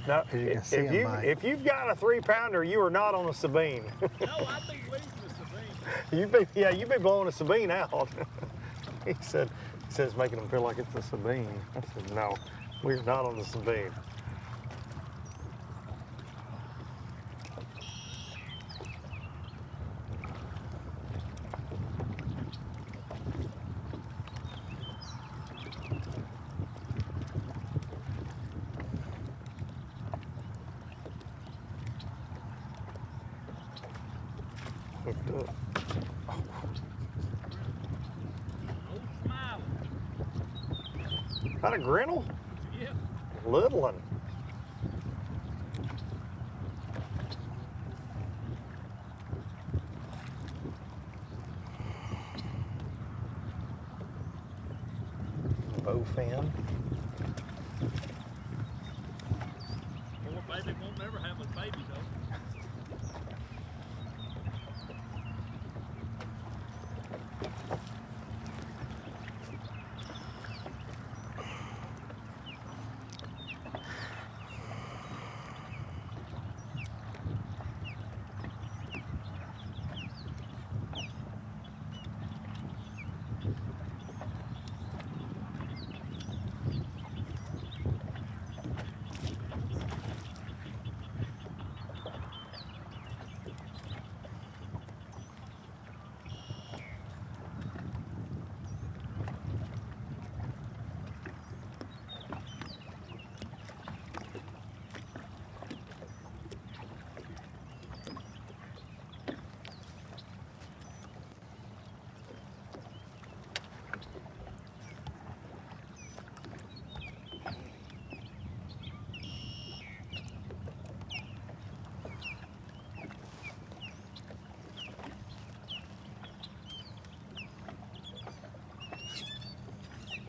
No, You can see 'em bite. if you've got a 3-pounder, you are not on the Sabine. No, I'd be leaving the Sabine. you've been blowing the Sabine out. he says making them feel like it's the Sabine. I said, no, we're not on the Sabine. Hooked up. Got a grinnell? Yeah. Little one. bowfin. Poor baby won't never have a baby though.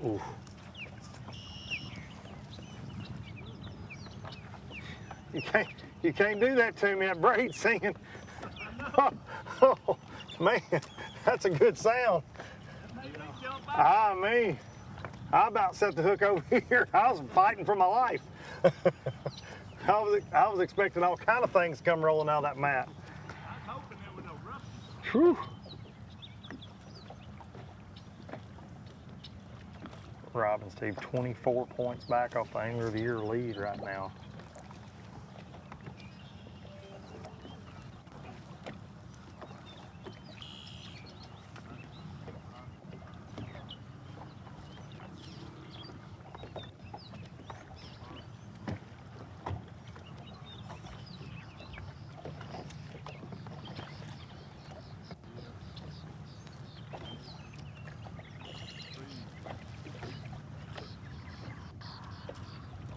Ooh. You can't do that to me. That braid's singing. Oh, man, that's a good sound. I about set the hook over here. I was fighting for my life. I was expecting all kind of things to come rolling out of that mat. I was hoping there was no rough. Whew. Robin Steve 24 points back off the Angler of the Year lead right now.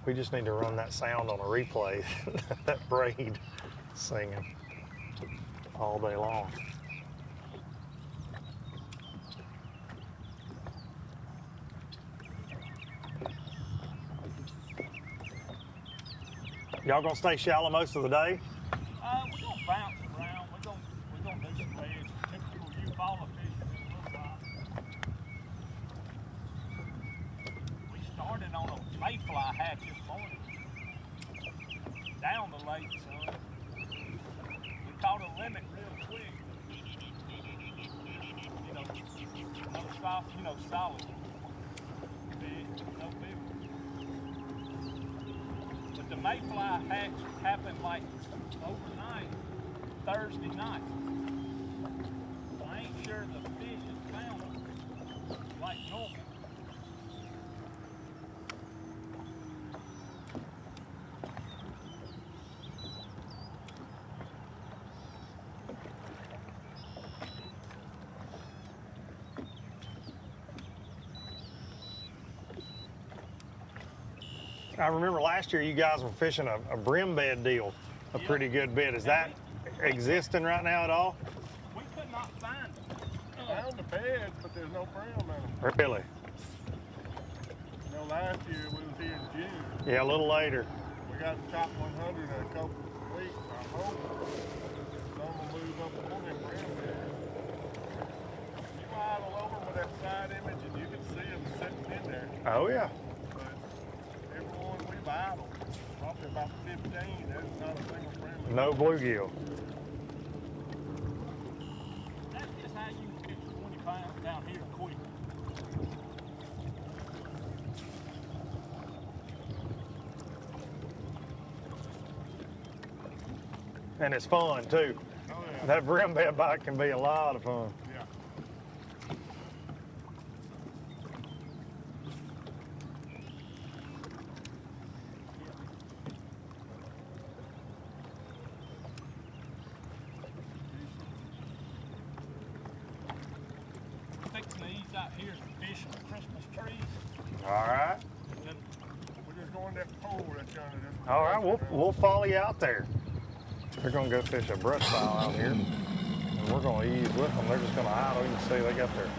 We just need to run that sound on a replay, that braid singing all day long. Y'all gonna stay shallow most of the day? We're gonna bounce around. We're gonna do some legs. Typical Eufaula fishing in a little while. We started on a mayfly hatch this morning. Down the lake, son. We caught a limit real quick. No solid. No big one. But the mayfly hatch happened like overnight, Thursday night. I ain't sure the fish is found like normal. I remember last year you guys were fishing a brim bed deal a pretty good bit. Is that existing right now at all? We could not find them. Found the beds, but there's no brim in them. Really? You know, last year we was here in June. Yeah, a little later. We got the top 100 in a couple of weeks. I hope some will move up on them brim beds. You idle over with that side image and you can see them sitting in there. Oh, yeah. Idle, probably about 15. There's not a single brim. No bluegill. That's just how you fish 20 pounds down here quick. And it's fun too. Oh, yeah. That brim bed bite can be a lot of fun. Yeah. Out here fishing Christmas trees. All right. We're just going that pole that's yonder. All right, we'll follow you out there. They're gonna go fish a brush pile out here, and we're gonna ease with them. They're just gonna idle. You can see they got their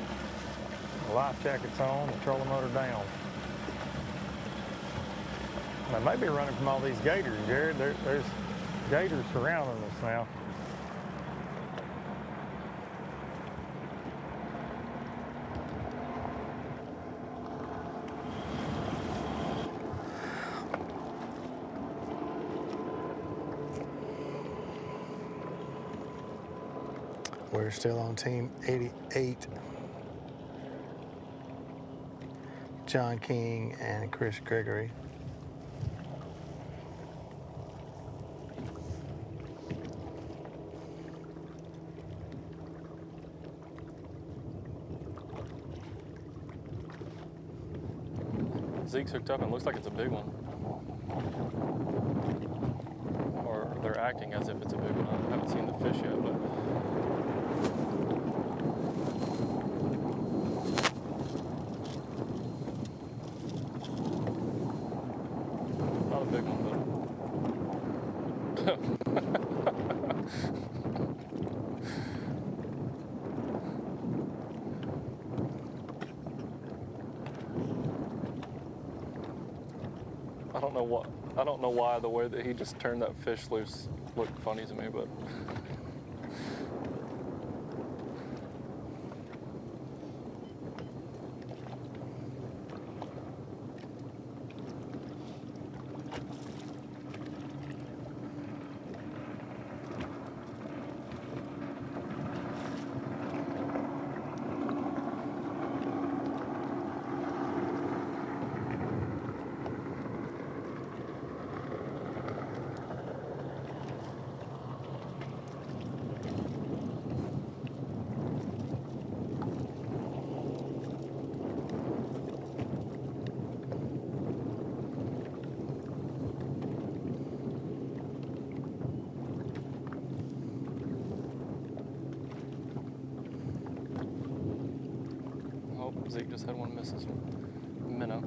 life jackets on, the trolling motor down. They may be running from all these gators, Jared. There's gators surrounding us now. We're still on team 88. John King and Chris Gregory. Zeke's hooked up and it looks like it's a big one. Or they're acting as if it's a big one. I haven't seen the fish yet, but. Not a big one, but. I don't know why the way that he just turned that fish loose looked funny to me, but. Zeke just had one miss his minnow.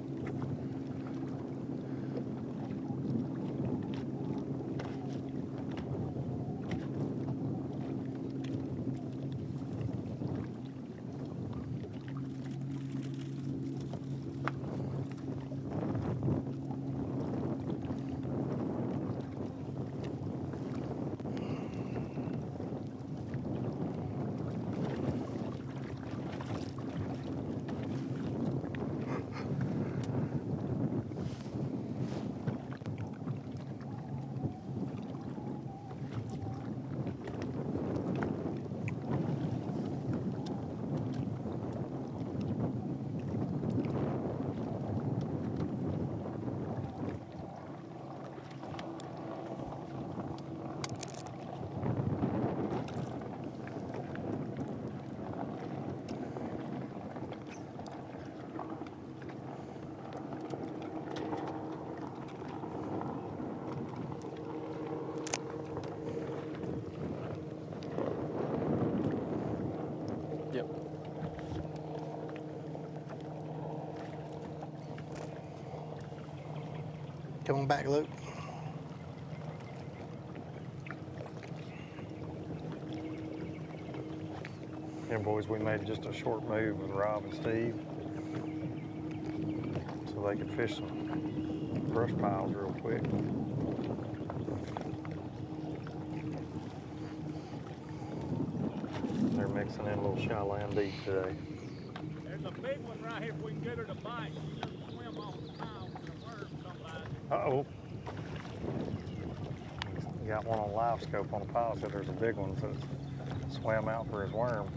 Yep. Come on back, Luke. Yeah, boys, we made just a short move with Rob and Steve so they could fish some brush piles real quick. They're mixing in a little shallow deep today. There's a big one right here. If we can get her to bite, she just swim on the pile when the worm comes by. Uh-oh. He got one on live scope on the pile, so there's a big one, so it swam out for his worm.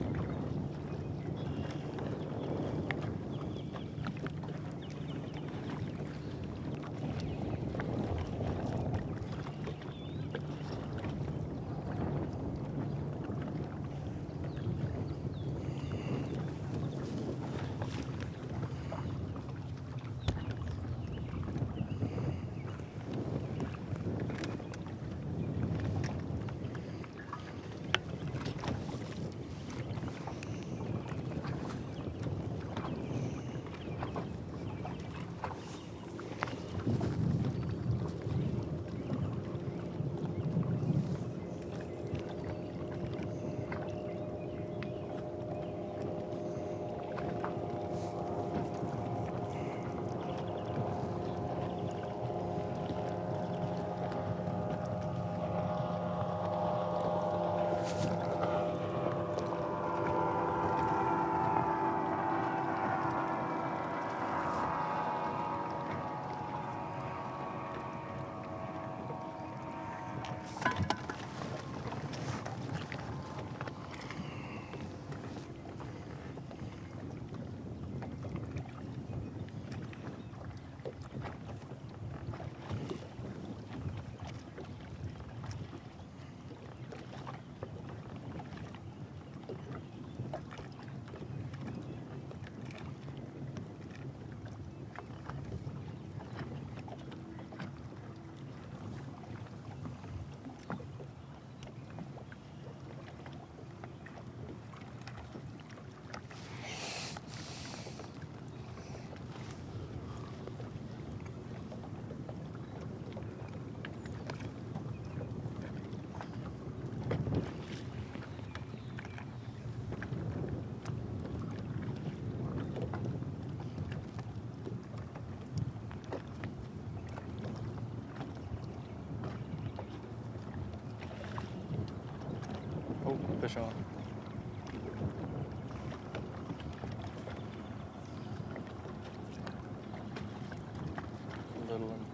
Oh, fish on. Little one.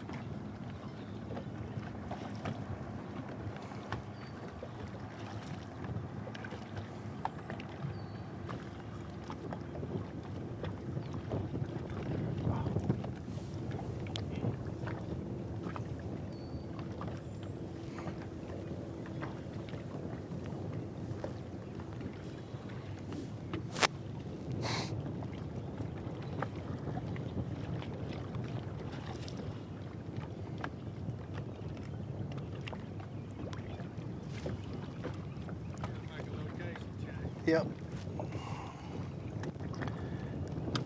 Yep.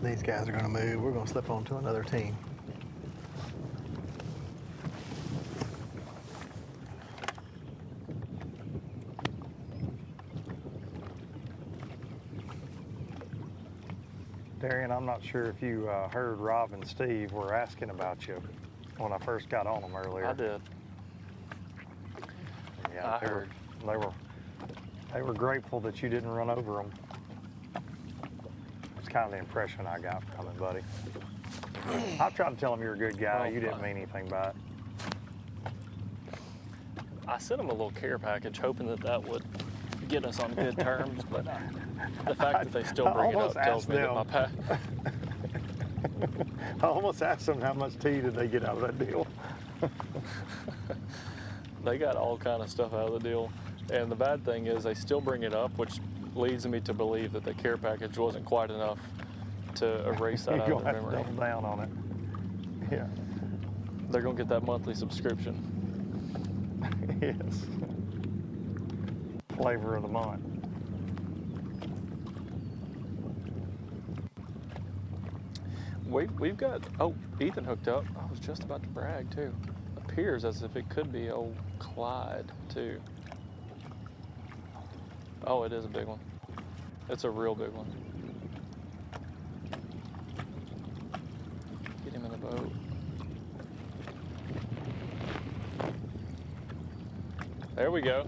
These guys are going to move. We're going to slip on to another team. Darian, I'm not sure if you heard Rob and Steve were asking about you when I first got on them earlier. I did. Yeah, I heard. They were grateful that you didn't run over them. That's kind of the impression I got from it, buddy. I tried to tell them you're a good guy. You didn't mean anything by it. I sent them a little care package, hoping that that would get us on good terms, but the fact that they still bring it up tells me that my pack. I almost asked them how much tea did they get out of that deal. They got all kind of stuff out of the deal. And the bad thing is they still bring it up, which leads me to believe that the care package wasn't quite enough to erase that out of their memory. Double down on it. Yeah. They're going to get that monthly subscription. Yes. Flavor of the month. We've got, oh, Ethan hooked up. I was just about to brag too. Appears as if it could be old Clyde too. Oh, it is a big one. It's a real big one. Get him in the boat. There we go.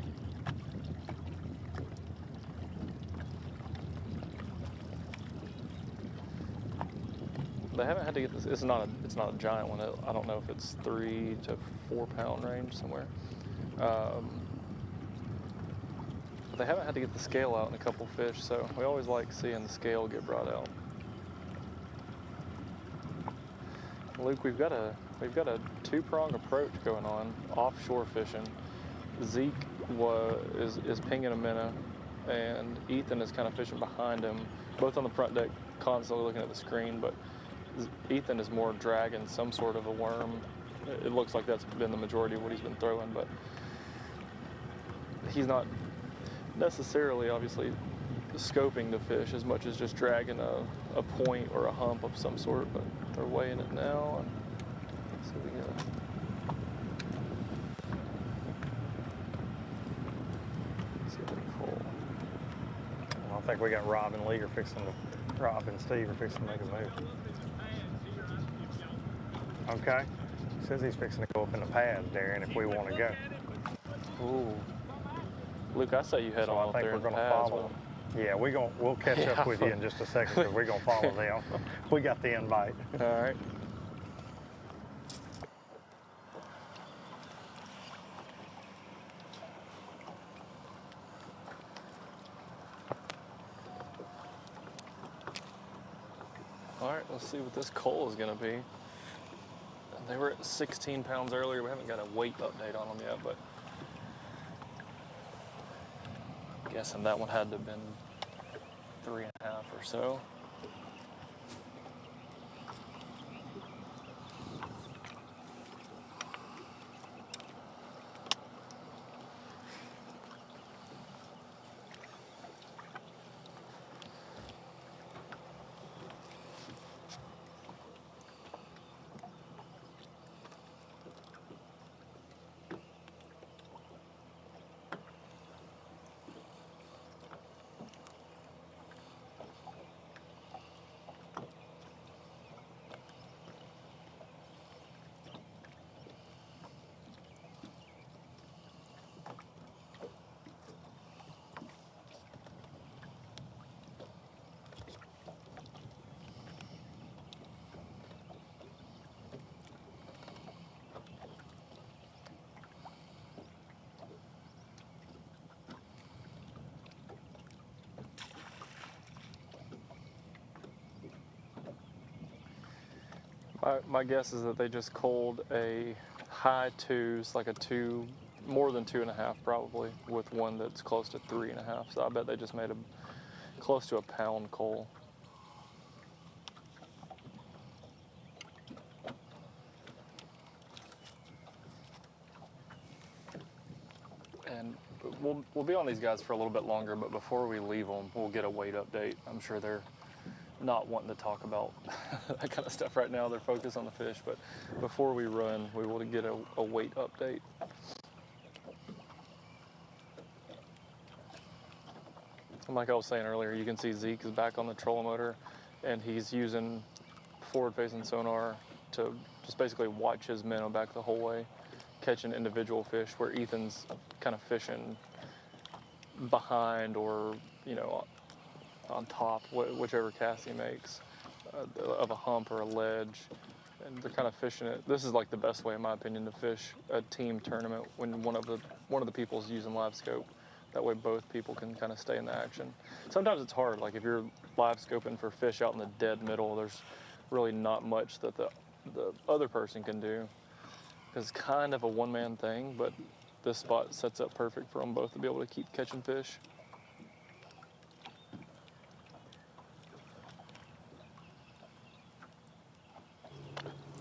They haven't had to get this. It's not a giant one. I don't know if it's 3 to 4 pound range somewhere. They haven't had to get the scale out in a couple fish, so we always like seeing the scale get brought out. Luke, we've got a two-prong approach going on, offshore fishing. Zeke is pinging a minnow, and Ethan is kind of fishing behind him, both on the front deck, constantly looking at the screen, but Ethan is more dragging some sort of a worm. It looks like that's been the majority of what he's been throwing, but he's not necessarily, obviously, scoping the fish as much as just dragging a point or a hump of some sort, but they're weighing it now. And so we got I think we got Rob and Steve are fixing to make a move. Okay. He says he's fixing to go up in the pads, Darren, if we want to go. Ooh. Luke, I say you head on up there in the pads. Follow. Yeah, we'll catch up with you in just a second because we're going to follow them. We got the invite. All right. All right, let's see what this coal is going to be. They were at 16 pounds earlier. We haven't got a weight update on them yet, but I'm guessing that one had to have been 3.5 or so. My guess is that they just culled a high 2s, like a 2, more than 2.5 probably, with one that's close to 3.5. So I bet they just made a close to a pound cull. And we'll be on these guys for a little bit longer, but before we leave them, we'll get a weight update. I'm sure they're not wanting to talk about that kind of stuff right now. They're focused on the fish, but before we run, we will get a weight update. And like I was saying earlier, you can see Zeke is back on the trolling motor, and he's using forward-facing sonar to just basically watch his minnow back the whole way, catching individual fish, where Ethan's kind of fishing behind or, you know, on top, whichever cast he makes, of a hump or a ledge, and they're kind of fishing it. This is like the best way, in my opinion, to fish a team tournament when one of the people's using live scope. That way both people can kind of stay in the action. Sometimes it's hard, like if you're live scoping for fish out in the dead middle, there's really not much that the other person can do, because it's kind of a one-man thing, but this spot sets up perfect for them both to be able to keep catching fish.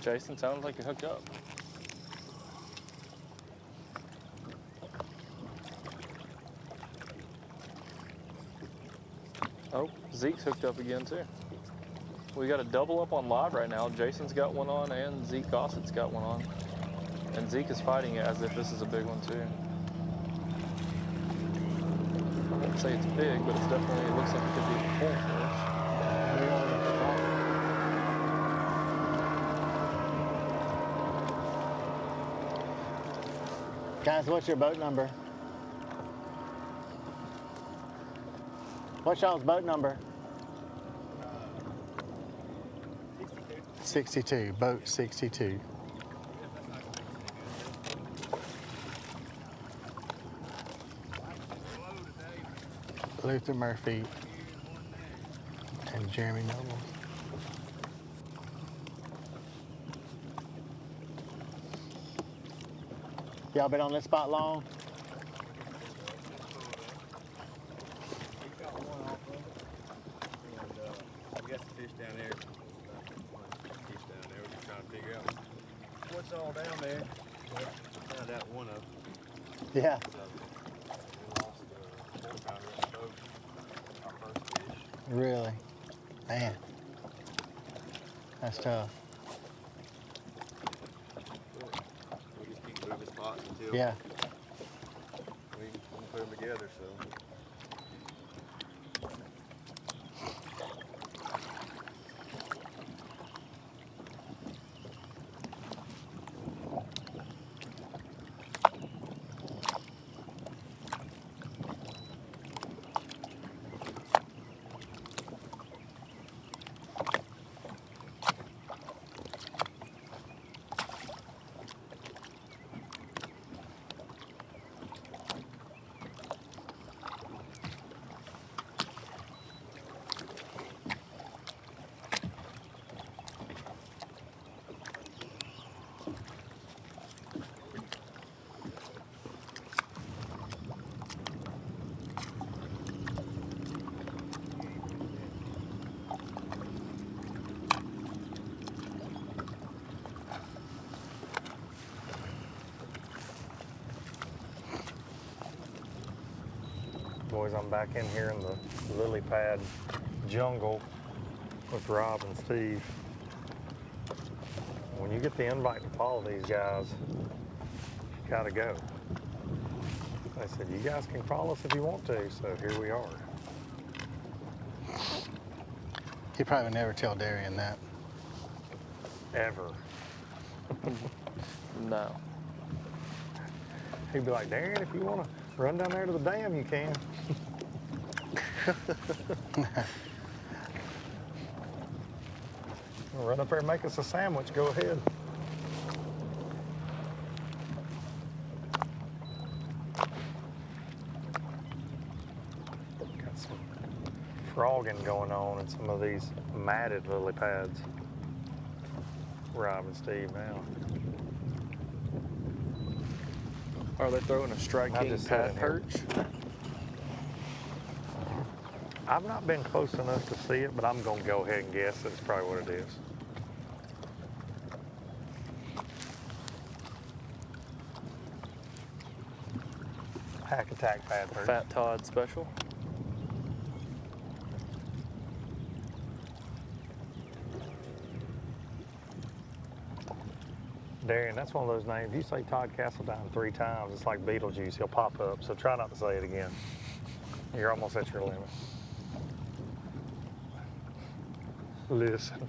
Jason, sounds like you hooked up. Oh, Zeke's hooked up again too. We got a double up on live right now. Jason's got one on and Zeke Gossett's got one on. And Zeke is fighting it as if this is a big one too. I won't say it's big, but it's definitely, it looks like it could be a full fish. Guys, what's your boat number? What's y'all's boat number? 62, boat 62. Luther Murphy and Jeremy Noble. Y'all been on this spot long? We got some fish down there. Fish down there. We're just trying to figure out what's all down there. We found out one of them. Yeah. So we lost the 4-pounder in the boat. Our first fish. Really? Man. That's tough. We just keep moving spots until Yeah. we can put them together. So. Boys, I'm back in here in the lily pad jungle with Rob and Steve. When you get the invite to follow these guys, you gotta go. They said, you guys can follow us if you want to, so here we are. He probably would never tell Darian that. Ever. No. He'd be like, Darian, if you want to run down there to the dam, you can. Run up there and make us a sandwich. Go ahead. Got some frogging going on in some of these matted lily pads. Rob and Steve now. Are they throwing a Strike King Pat perch? I've not been close enough to see it, but I'm going to go ahead and guess that's probably what it is. Hack Attack Pat perch. Fat Todd special. Darian, that's one of those names. If you say Todd Castledine 3 times, it's like Beetlejuice. He'll pop up, so try not to say it again. You're almost at your limit. Listen.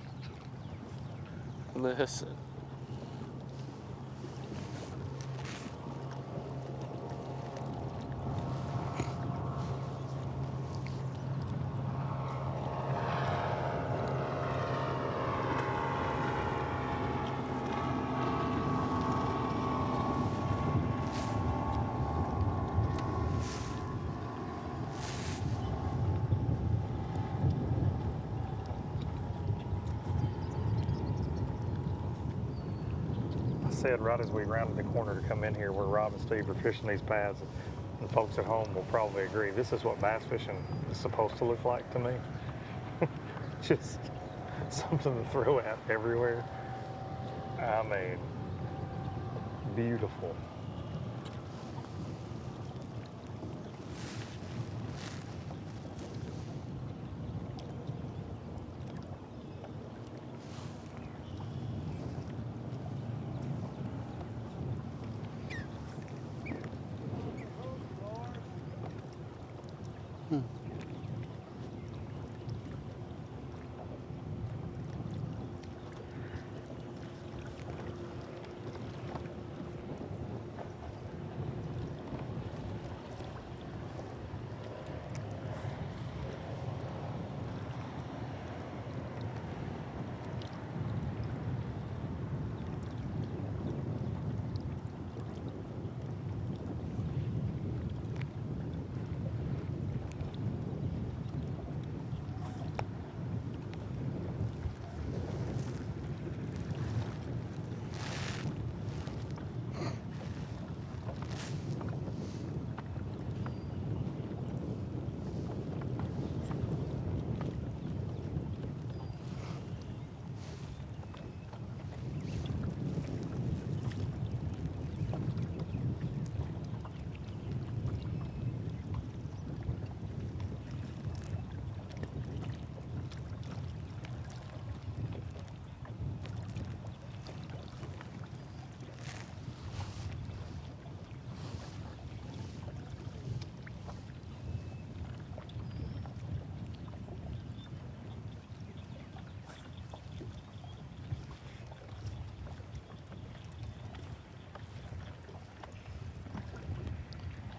Listen. Said right as we rounded the corner to come in here where Rob and Steve are fishing these pads, and folks at home will probably agree, this is what bass fishing is supposed to look like to me. Just something to throw at everywhere. I mean, beautiful.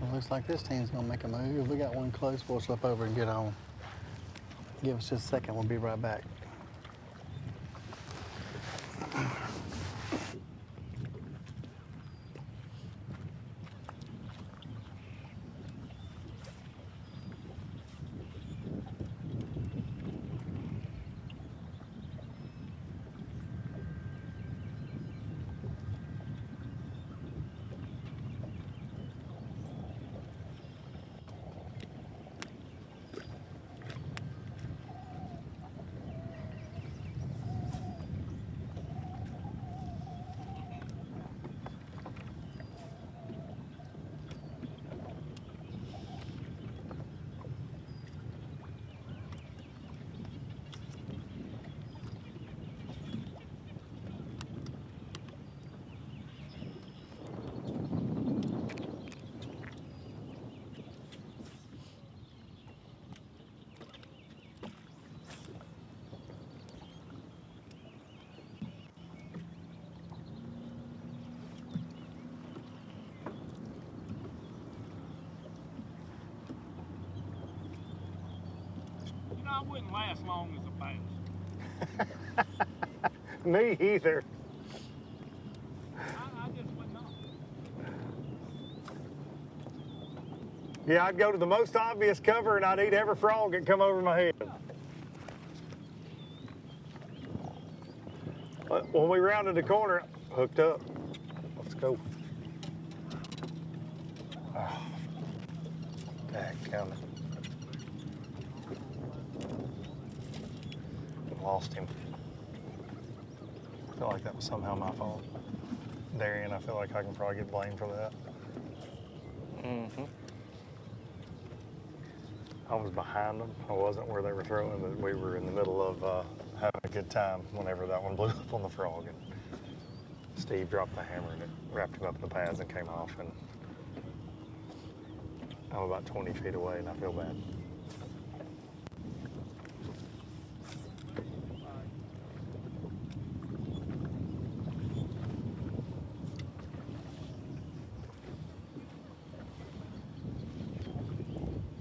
It looks like this team's gonna make a move. We got one close, we'll slip over and get on. Give us just a second, we'll be right back. I wouldn't last long as a bass. Me either. I just would not. Yeah, I'd go to the most obvious cover and I'd eat every frog that come over my head. when we rounded the corner, hooked up. Let's go. Oh, dadgummit. Lost him. I feel like that was somehow my fault. Darian, I feel like I can probably get blamed for that. Mm-hmm. I was behind them. I wasn't where they were throwing, but we were in the middle of having a good time whenever that one blew up on the frog. And Steve dropped the hammer and it wrapped him up in the pads and came off. And I'm about 20 feet away and I feel bad.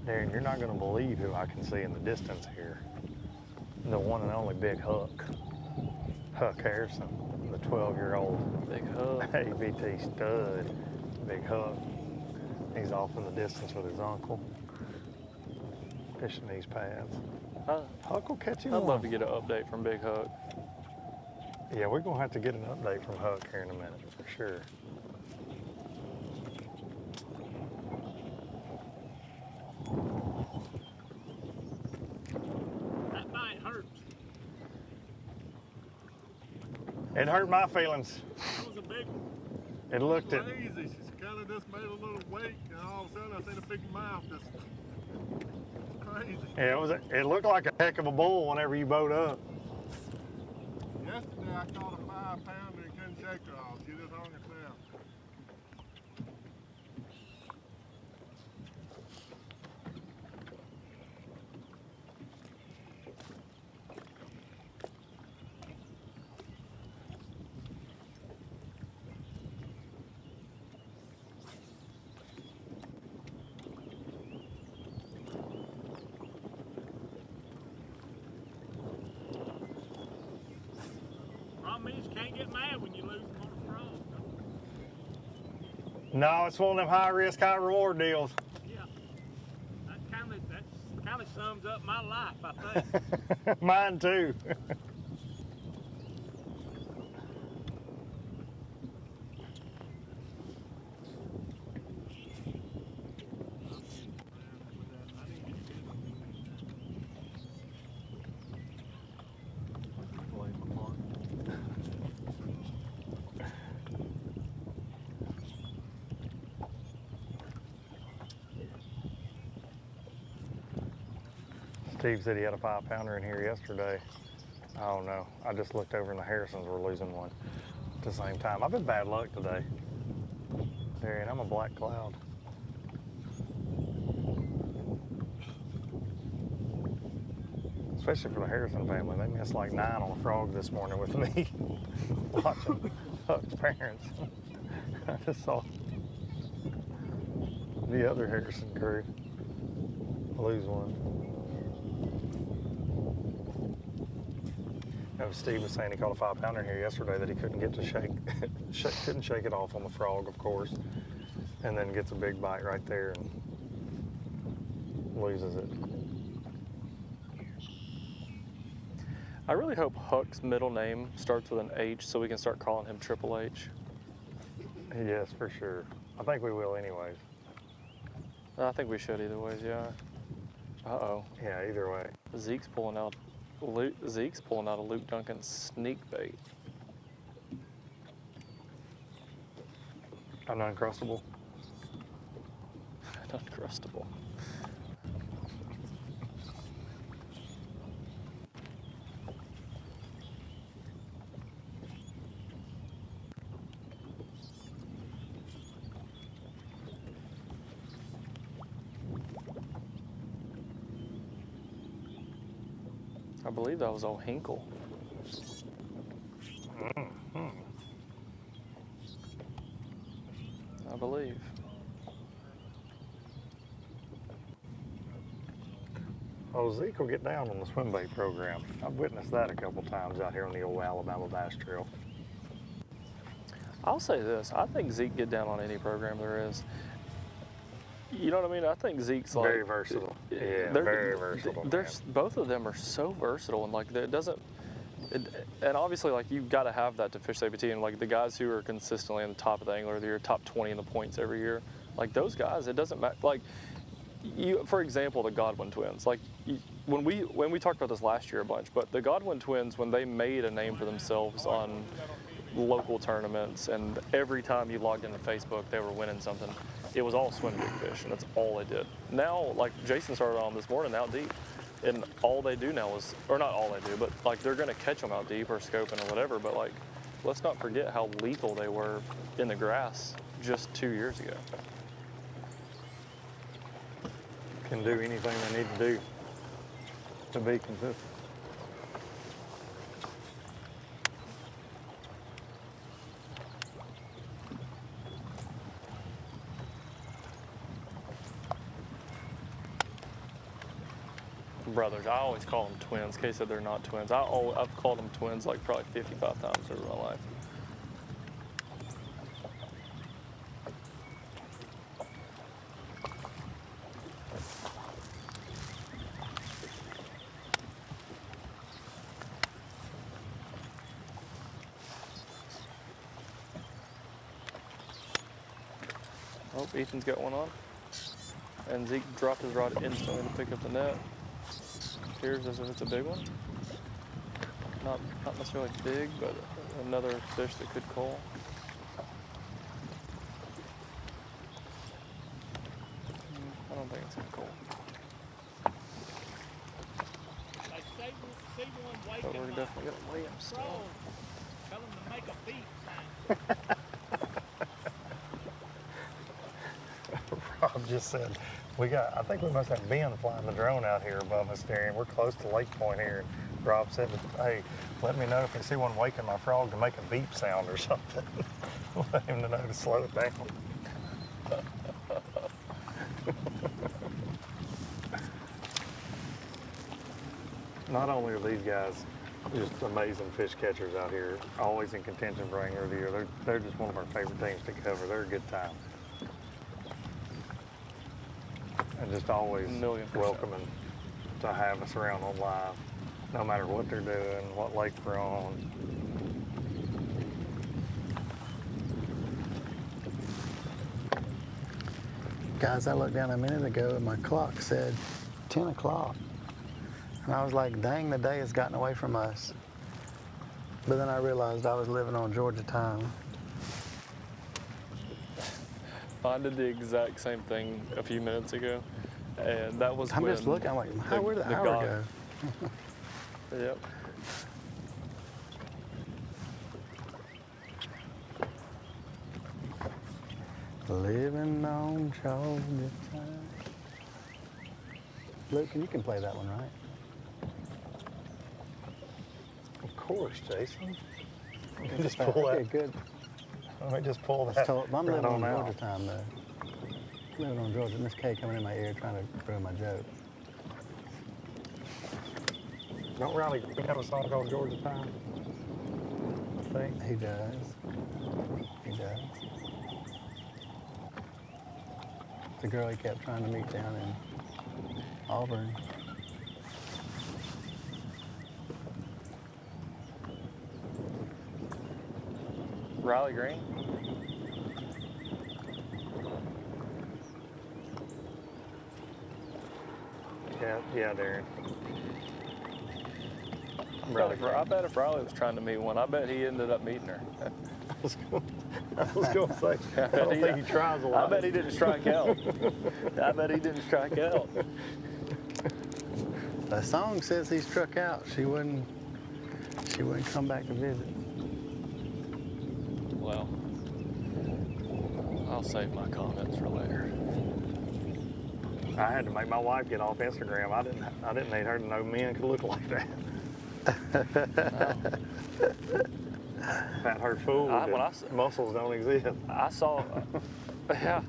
Darren, you're not going to believe who I can see in the distance here. The one and only Big Huck. Huck Harrison, the 12-year-old Big Huck. ABT stud. Big Huck. He's off in the distance with his uncle, fishing these pads. Huck will catch him. I'd love to get an update from Big Huck. Yeah, we're going to have to get an update from Huck here in a minute, for sure. It hurt my feelings. That was a big one. It looked it. Crazy. She kind of just made a little wake, and all of a sudden I seen a big mouth. Just crazy. Yeah, it looked like a heck of a bull whenever you boat up. Yesterday I caught a 5-pounder and couldn't shake her off. She just hung herself. You can't get mad when you lose them on a frog. No, it's one of them high risk, high reward deals. Yeah, that kind of sums up my life, I think. Mine too. Steve said he had a 5-pounder in here yesterday. I don't know. I just looked over and the Harrisons were losing one at the same time. I've been bad luck today. Darian, I'm a black cloud. Especially for the Harrison family. They missed like 9 on a frog this morning with me watching Huck's parents. I just saw the other Harrison crew lose one. Steve was saying he caught a 5-pounder here yesterday that he couldn't get to couldn't shake it off on the frog, of course, and then gets a big bite right there and loses it. I really hope Huck's middle name starts with an H so we can start calling him Triple H. Yes, for sure. I think we will anyways. I think we should either ways, yeah. Uh-oh. Yeah, either way. Zeke's pulling out a Luke Duncan sneak bait. An uncrustable. An uncrustable. I believe that was old Hinkle. I believe. Oh, Zeke will get down on the swim bait program. I've witnessed that a couple times out here on the old Alabama Bass Trail. I'll say this, I think Zeke get down on any program there is. You know what I mean? I think Zeke's like very versatile. Yeah, very versatile. Both of them are so versatile, and like it doesn't. And obviously, like, you've got to have that to fish the ABT. And like the guys who are consistently on the top of the angler of the year, top 20 in the points every year, like those guys, it doesn't matter. Like, for example, the Godwin twins. Like, when we talked about this last year a bunch, but the Godwin twins, when they made a name for themselves on local tournaments, and every time you logged into Facebook, they were winning something. It was all swim big fish, and that's all they did. Now, like Jason started on this morning, out deep. And all they do now is, or not all they do, but like they're going to catch them out deep or scoping or whatever. But like, let's not forget how lethal they were in the grass just 2 years ago. Can do anything they need to do to be consistent. Brothers. I always call them twins. Kay said they're not twins. I've called them twins like probably 55 times over my life. Oh, Ethan's got one on. And Zeke dropped his rod instantly to pick up the net. Appears as if it's a big one. Not necessarily big, but another fish that could call. I don't think it's gonna call. But we're definitely gonna weigh him still. Tell him to make a beat sign. Rob just said, I think we must have Ben flying the drone out here above us there, and we're close to Lake Point here. Rob said, hey, let me know if you see one waking my frog to make a beep sound or something. Let him know to slow it down. Not only are these guys just amazing fish catchers out here, always in contention for Angler of the Year, they're just one of our favorite teams to cover. They're a good time. And just always welcoming to have us around on live, no matter what they're doing, what lake we're on. Guys, I looked down a minute ago and my clock said 10 o'clock. And I was like, dang, the day has gotten away from us. But then I realized I was living on Georgia time. I did the exact same thing a few minutes ago, and that was I'm just looking, I'm like, where'd the hour go? Yep. Living on Georgia time. Luke, you can play that one, right? Of course, Jason. Okay, Just pull that. Okay, good. Let me just pull that. I'm living on out. Georgia time, though. Living on Georgia. Miss Kay coming in my ear trying to ruin my joke. Don't Riley have a song called Georgia Time? I think. He does. He does. The girl he kept trying to meet down in Auburn. Riley Green. Yeah, Darren. I bet if Riley was trying to meet one, I bet he ended up meeting her. I was going to say, I don't think he tries a lot. I bet he didn't strike out. I bet he didn't strike out. The song says he struck out. She wouldn't come back to visit. Well, I'll save my comments for later. I had to make my wife get off Instagram. I didn't need her to know men could look like that. Had her fooled. Muscles don't exist. I saw, yeah,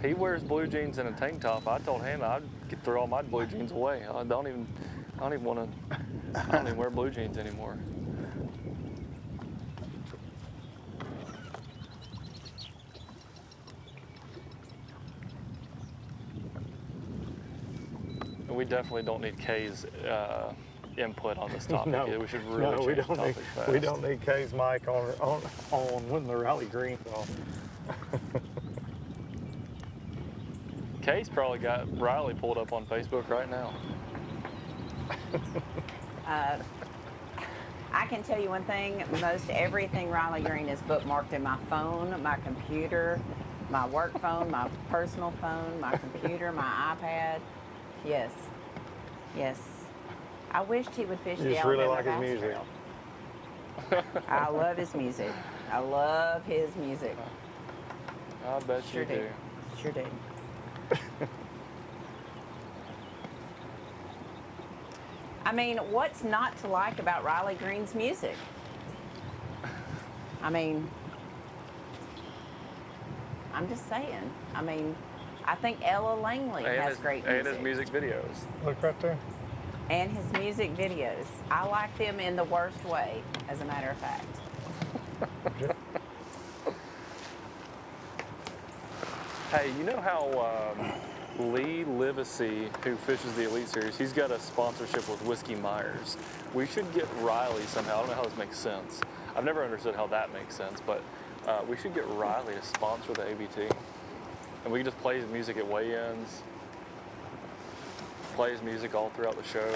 he wears blue jeans and a tank top. I told Hannah I'd throw all my blue jeans away. I don't even wear blue jeans anymore. We definitely don't need Kay's input on this topic. No, We should really change we the don't topic need fast. we don't need Kay's mic on when the rally green's on. Kay's probably got Riley pulled up on Facebook right now. I can tell you one thing, most everything Riley Green is bookmarked in my phone, my computer, my work phone, my personal phone, my computer, my iPad. Yes. Yes. I wished he would fish You the just really Alabama like his Bass music. Trail. I love his music. I love his music. I bet Sure you do. Sure do. I mean, what's not to like about Riley Green's music? I mean, I'm just saying. I mean, I think Ella Langley has great music. And his music videos. Look right there. And his music videos. I like them in the worst way, as a matter of fact. Hey, you know how Lee Livesey, who fishes the Elite Series, he's got a sponsorship with Whiskey Myers. We should get Riley somehow. I don't know how this makes sense. I've never understood how that makes sense, but we should get Riley to sponsor the ABT. And we can just play his music at weigh-ins, play his music all throughout the show.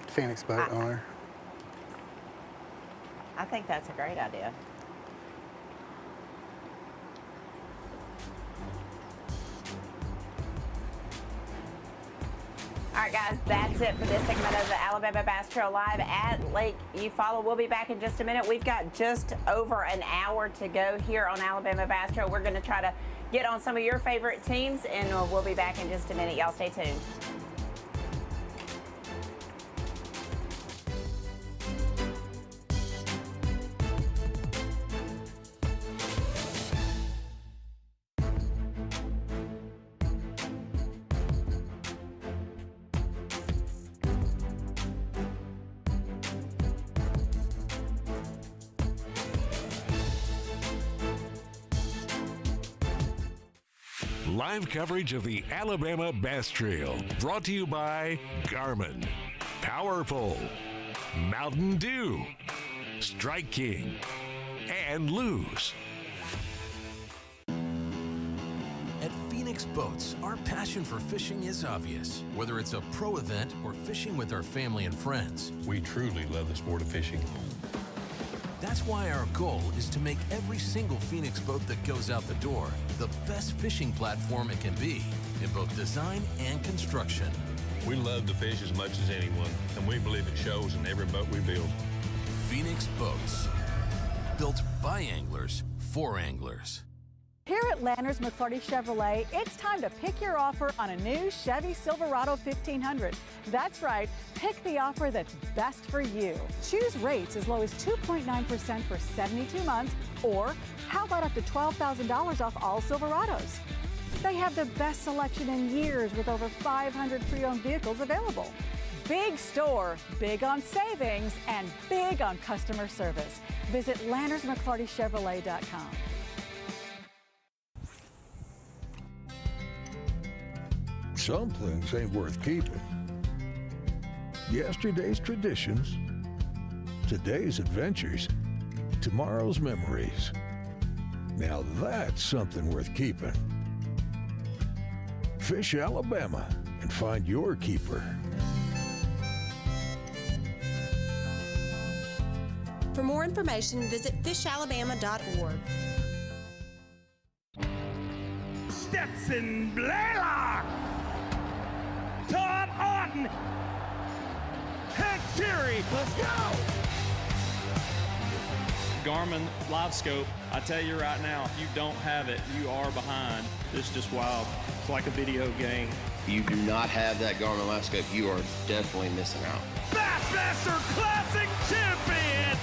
Phoenix boat owner. I think that's a great idea. All right, guys, that's it for this segment of the Alabama Bass Trail Live at Lake Eufaula. We'll be back in just a minute. We've got just over an hour to go here on Alabama Bass Trail. We're going to try to get on some of your favorite teams, and we'll be back in just a minute. Y'all stay tuned. Live coverage of the Alabama Bass Trail, brought to you by Garmin, Powerful, Mountain Dew, Strike King, and Lose. At Phoenix Boats, our passion for fishing is obvious. Whether it's a pro event or fishing with our family and friends, We truly love the sport of fishing. that's why our goal is to make every single Phoenix boat that goes out the door the best fishing platform it can be in both design and construction. We love to fish as much as anyone, and we believe it shows in every boat we build. Phoenix Boats, built by anglers for anglers. Here at Lanners McClarty Chevrolet, it's time to pick your offer on a new Chevy Silverado 1500. That's right, pick the offer that's best for you. Choose rates as low as 2.9% for 72 months, or how about up to $12,000 off all Silverados? They have the best selection in years with over 500 pre-owned vehicles available. Big store, big on savings, and big on customer service. Visit LannersMcClartyChevrolet.com. Some things ain't worth keeping. Yesterday's traditions, today's adventures, tomorrow's memories. Now that's something worth keeping. Fish Alabama and find your keeper. For more information, visit fishalabama.org. Stetson Blaylock, Todd Otten, Hank Terry. Let's go! Garmin Live Scope, I tell you right now, if you don't have it, you are behind. It's just wild. It's like a video game. If you do not have that Garmin Live Scope, you are definitely missing out. Bassmaster Classic Champion!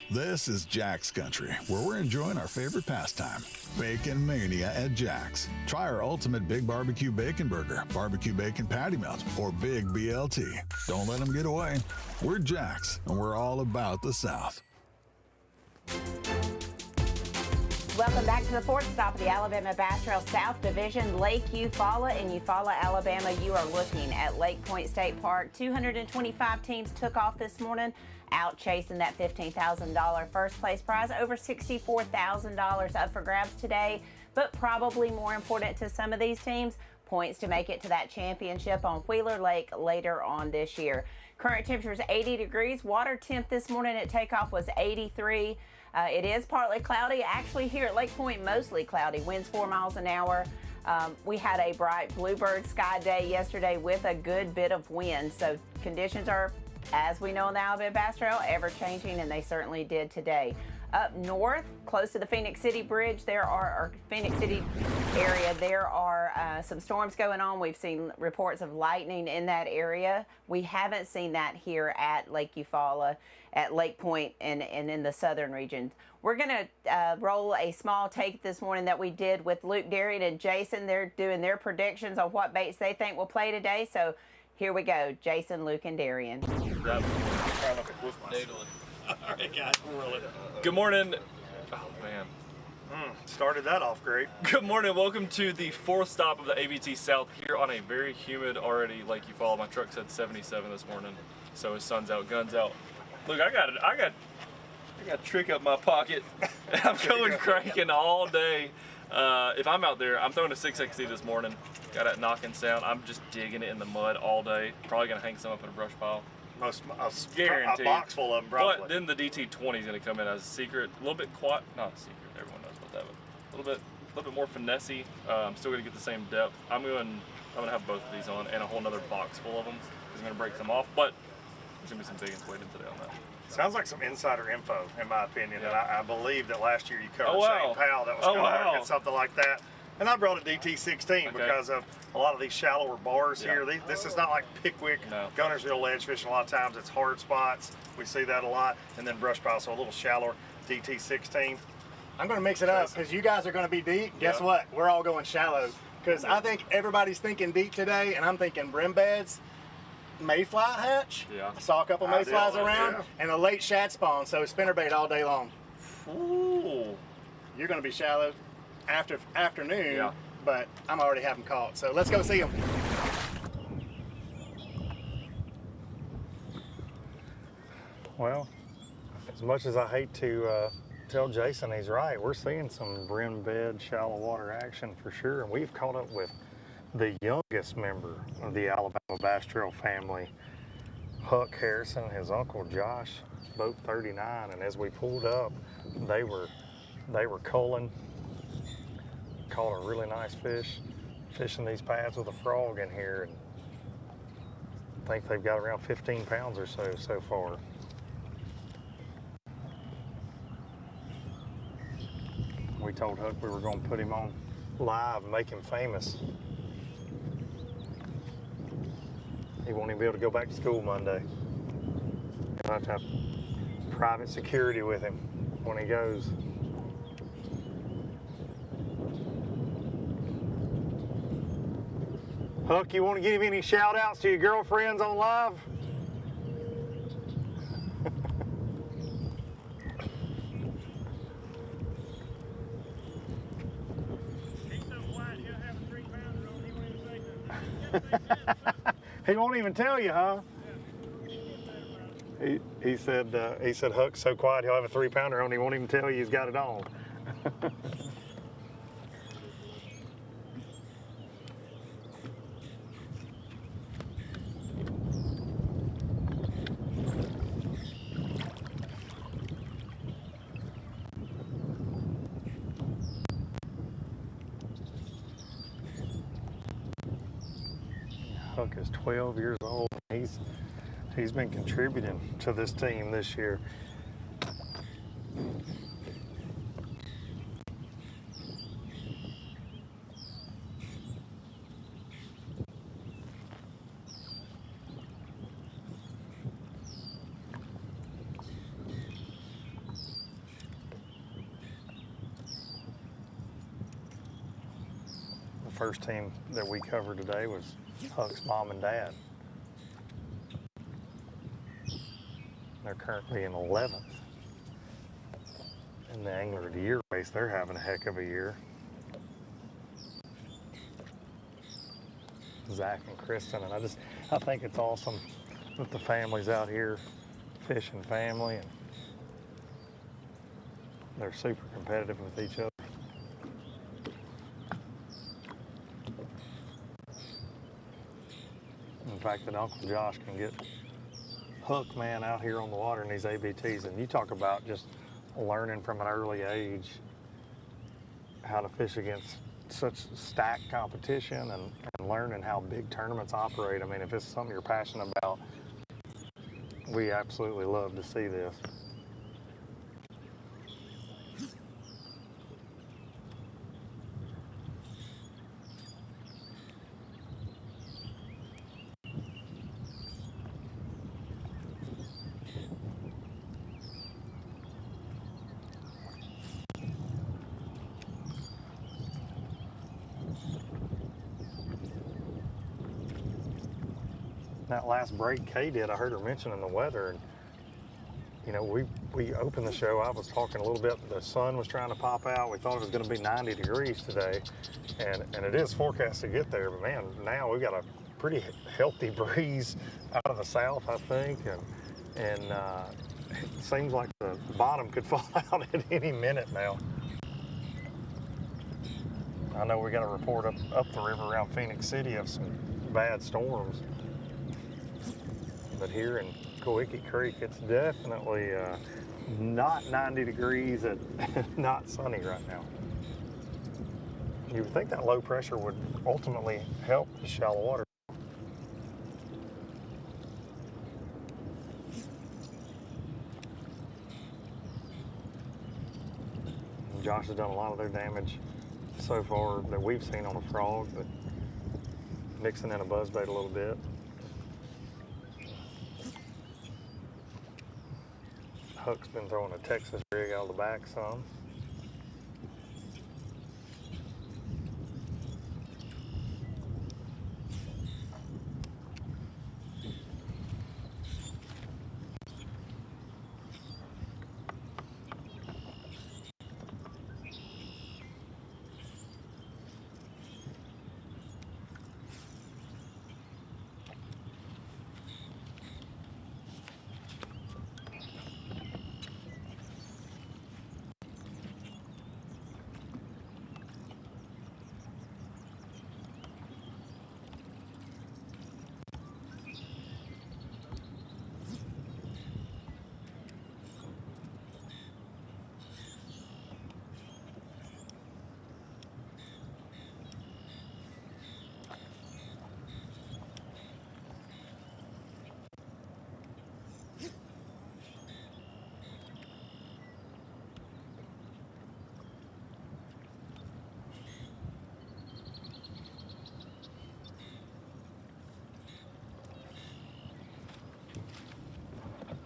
This is Jack's Country, where we're enjoying our favorite pastime, Bacon Mania at Jack's. Try our ultimate Big Barbecue Bacon Burger, Barbecue Bacon Patty Melt, or Big BLT. Don't let them get away. We're Jack's, and we're all about the South. Welcome back to the fourth stop of the Alabama Bass Trail South Division, Lake Eufaula. In Eufaula, Alabama, you are looking at Lake Point State Park. 225 teams took off this morning, out chasing that $15,000 first place prize. Over $64,000 up for grabs today, but probably more important to some of these teams, points to make it to that championship on Wheeler Lake later on this year. Current temperature is 80 degrees. Water temp this morning at takeoff was 83. It is partly cloudy. Actually, here at Lake Point, mostly cloudy. Winds 4 miles an hour. We had a bright bluebird sky day yesterday with a good bit of wind. So conditions are, as we know on the Alabama Bass Trail, ever changing, and they certainly did today. Up north, close to the Phoenix City Bridge, Phoenix City area, there are some storms going on. We've seen reports of lightning in that area. We haven't seen that here at Lake Eufaula, at Lake Point, and in the southern region. We're going to roll a small take this morning that we did with Luke Darian and Jason. They're doing their predictions on what baits they think will play today. So here we go, Jason, Luke, and Darian. All right, guys, we're rolling. Good morning. Oh, man. Started that off great. Good morning. Welcome to the fourth stop of the ABT South here on a very humid already Lake Eufaula. My truck said 77 this morning, so his sun's out, guns out. Look, I got a trick up my pocket. I'm going cranking all day. If I'm out there, I'm throwing a 6XD this morning. Got that knocking sound. I'm just digging it in the mud all day. Probably gonna hang some up in a brush pile. A box full of them, probably. But then the DT20 is going to come in as a secret, a little bit quiet, not a secret, everyone knows about that, but a little bit more finessey. I'm still going to get the same depth. I'm going to have both of these on and a whole nother box full of them. I'm going to break some off, but there's going to be some big ones waiting today on that. Sounds like some insider info, in my opinion, and I believe that last year you covered wow. Shane Powell that was going to work at something like that. And I brought a DT16 because of a lot of these shallower bars here. This is not like Pickwick, Gunnersville ledge fishing. A lot of times it's hard spots. We see that a lot. And then brush pile, so a little shallower DT16. I'm going to mix it up because you guys are going to be deep. Guess what? We're all going shallow because I think everybody's thinking deep today, and I'm thinking brim beds, mayfly hatch. Yeah. I saw a couple mayflies around and a late shad spawn, so spinnerbait all day long. Ooh. You're going to be shallow afternoon, but I'm already having caught. So let's go see them. Well, as much as I hate to tell Jason he's right, we're seeing some brim bed, shallow water action for sure. And we've caught up with the youngest member of the Alabama Bass Trail family, Huck Harrison, and his uncle Josh, both 39. And as we pulled up, they were culling. Caught a really nice fish, fishing these pads with a frog in here, and I think they've got around 15 pounds or so far. We told Huck we were going to put him on live and make him famous. He won't even be able to go back to school Monday. I'll have to have private security with him when he goes. Huck, you want to give any shout outs to your girlfriends on live? He won't even tell you, huh? He said Huck's so quiet he'll have a 3-pounder on. He won't even tell you he's got it on. Huck is 12 years old. He's been contributing to this team this year. first team that we covered today was Huck's mom and dad. They're currently in 11th. In the Angler of the Year race, they're having a heck of a year. Zach and Kristen, and I think it's awesome that the families out here, fishing family, and they're super competitive with each other. In fact, that Uncle Josh can get hooked, man, out here on the water in these ABTs, and you talk about just learning from an early age how to fish against such stacked competition and learning how big tournaments operate. I mean, if it's something you're passionate about, we absolutely love to see this. That last break Kay did, I heard her mentioning the weather, and you know, we opened the show, I was talking a little bit, the sun was trying to pop out. We thought it was going to be 90 degrees today, and it is forecast to get there, but man, now we've got a pretty healthy breeze out of the south, I think, and it seems like the bottom could fall out at any minute now. I know we got a report up the river around Phoenix City of some bad storms. But here in Cowicket Creek, it's definitely not 90 degrees and not sunny right now. You would think that low pressure would ultimately help the shallow water. And Josh has done a lot of their damage so far that we've seen on a frog, but mixing in a buzzbait a little bit. Huck's been throwing a Texas rig out of the back some.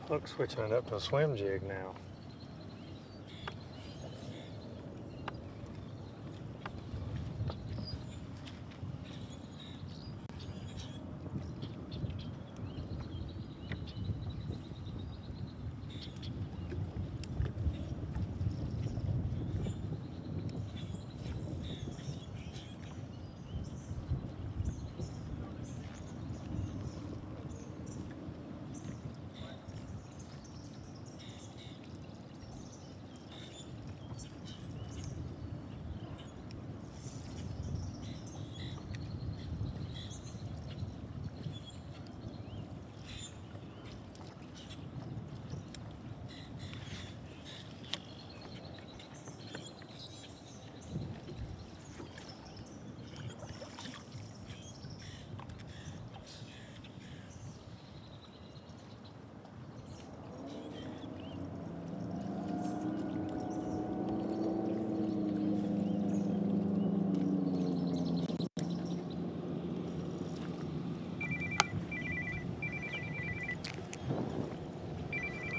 Huck's switching it up to a swim jig now.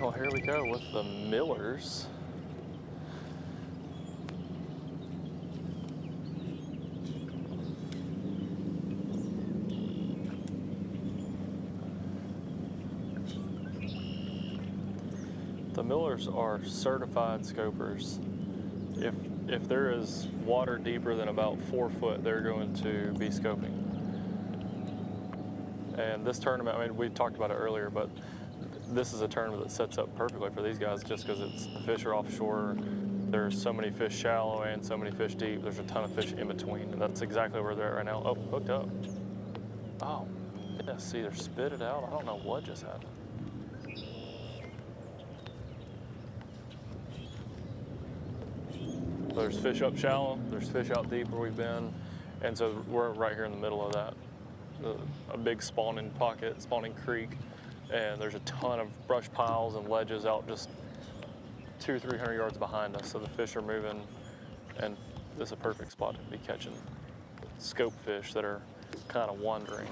Well, here we go with the Millers. The Millers are certified scopers. If there is water deeper than about 4 foot, they're going to be scoping. And this tournament, I mean, we talked about it earlier, but this is a tournament that sets up perfectly for these guys just because the fish are offshore. There's so many fish shallow and so many fish deep. There's a ton of fish in between, and that's exactly where they're at right now. Oh, hooked up. Oh, yeah, see, they're spit it out. I don't know what just happened. There's fish up shallow, there's fish out deep where we've been, and so we're right here in the middle of that. A big spawning pocket, spawning creek, and there's a ton of brush piles and ledges out just 200-300 yards behind us, so the fish are moving, and this is a perfect spot to be catching scope fish that are kind of wandering.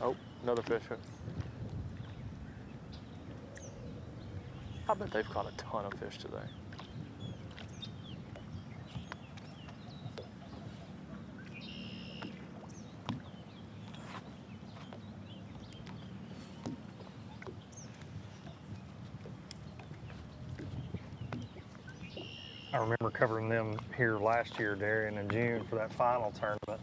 Oh, another fish. I bet they've caught a ton of fish today. I remember covering them here last year, Darian, in June for that final tournament,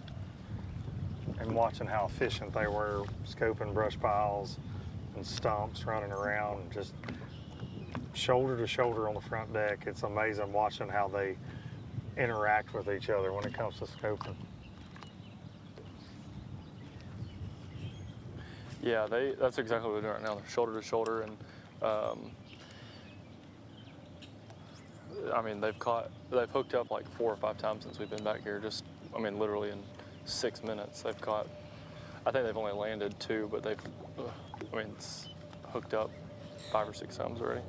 and watching how efficient they were scoping brush piles and stumps, running around, just shoulder to shoulder on the front deck. It's amazing watching how they interact with each other when it comes to scoping. Yeah, that's exactly what they're doing right now. They're shoulder to shoulder, and I mean, they've hooked up like 4 or 5 times since we've been back here. Just, I mean, literally in 6 minutes, they've caught. I think they've only landed 2, but they've, I mean, it's hooked up 5 or 6 times already.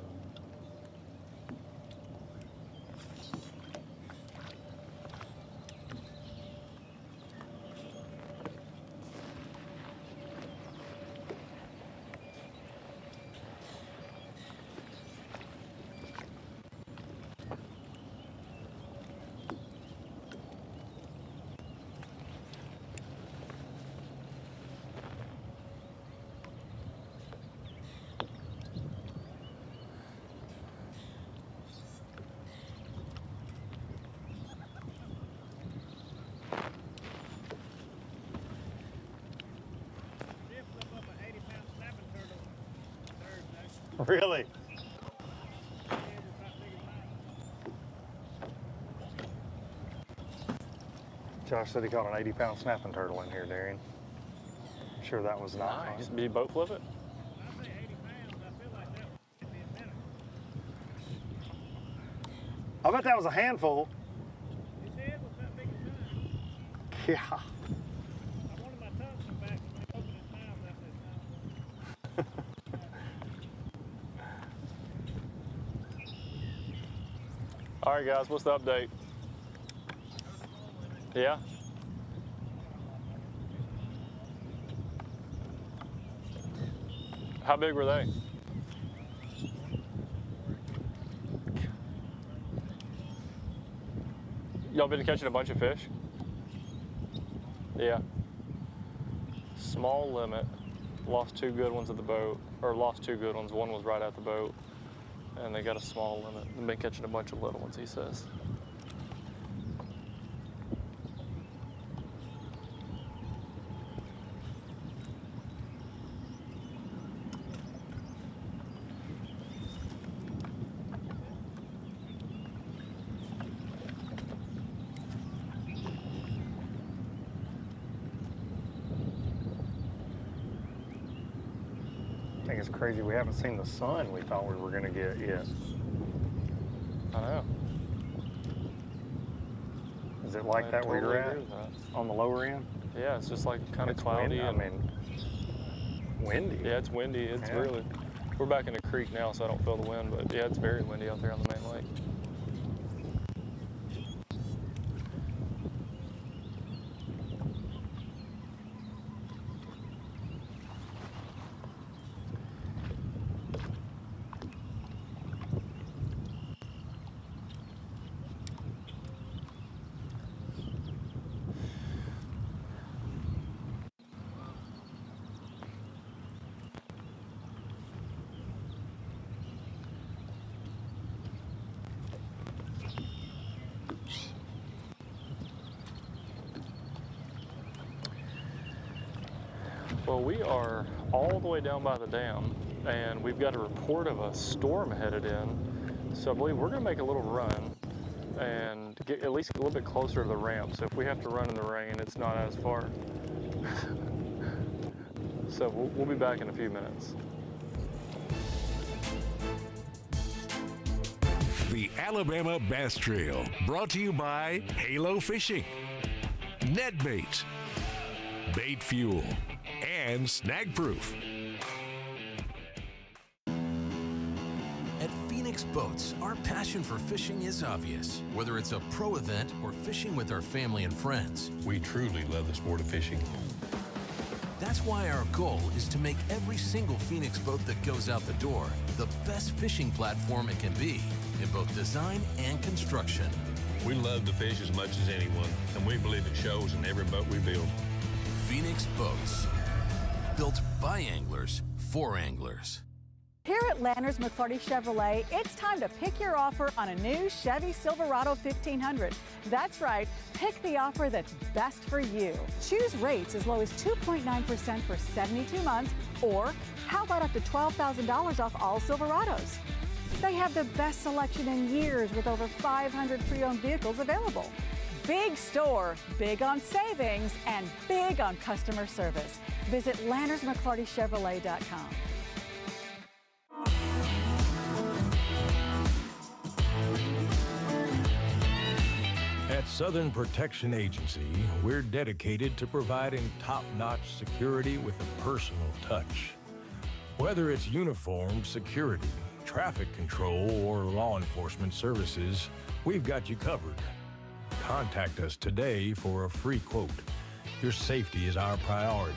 Really? Josh said he caught an 80-pound snapping turtle in here, Darian. I'm sure that was not Nice. fun. Did you boat flip it? I bet that was a handful. Yeah. All right, guys, what's the update? Yeah? How big were they? Y'all been catching a bunch of fish? Yeah. Small limit. Lost 2 good ones at the boat, or lost 2 good ones. One was right at the boat. And they got a small limit. They've been catching a bunch of little ones, he says. I think it's crazy we haven't seen the sun we thought we were going to get yet. I know. Is it like that where you're at? On the lower end? Yeah, it's just like kind of cloudy. Windy. I mean, windy. Yeah, it's windy. It's really. We're back in the creek now, so I don't feel the wind, but yeah, it's very windy out there on the main lake. Well, we are all the way down by the dam, and we've got a report of a storm headed in. So I believe we're going to make a little run and get at least a little bit closer to the ramp. So if we have to run in the rain, it's not as far. So we'll be back in a few minutes. The Alabama Bass Trail, brought to you by Halo Fishing, Net Bait, Bait Fuel, and Snag Proof. At Phoenix Boats, our passion for fishing is obvious. Whether it's a pro event or fishing with our family and friends, we truly love the sport of fishing. That's why our goal is to make every single Phoenix boat that goes out the door the best fishing platform it can be in both design and construction. We love to fish as much as anyone, and we believe it shows in every boat we build. Phoenix Boats, built by anglers for anglers. Here at Lanners McClarty Chevrolet, it's time to pick your offer on a new Chevy Silverado 1500. That's right, pick the offer that's best for you. Choose rates as low as 2.9% for 72 months, or how about up to $12,000 off all Silverados? They have the best selection in years with over 500 pre-owned vehicles available. Big store, big on savings, and big on customer service. Visit LannersMcClartyChevrolet.com. At Southern Protection Agency, we're dedicated to providing top-notch security with a personal touch. Whether it's uniformed security, traffic control, or law enforcement services, we've got you covered. Contact us today for a free quote. Your safety is our priority.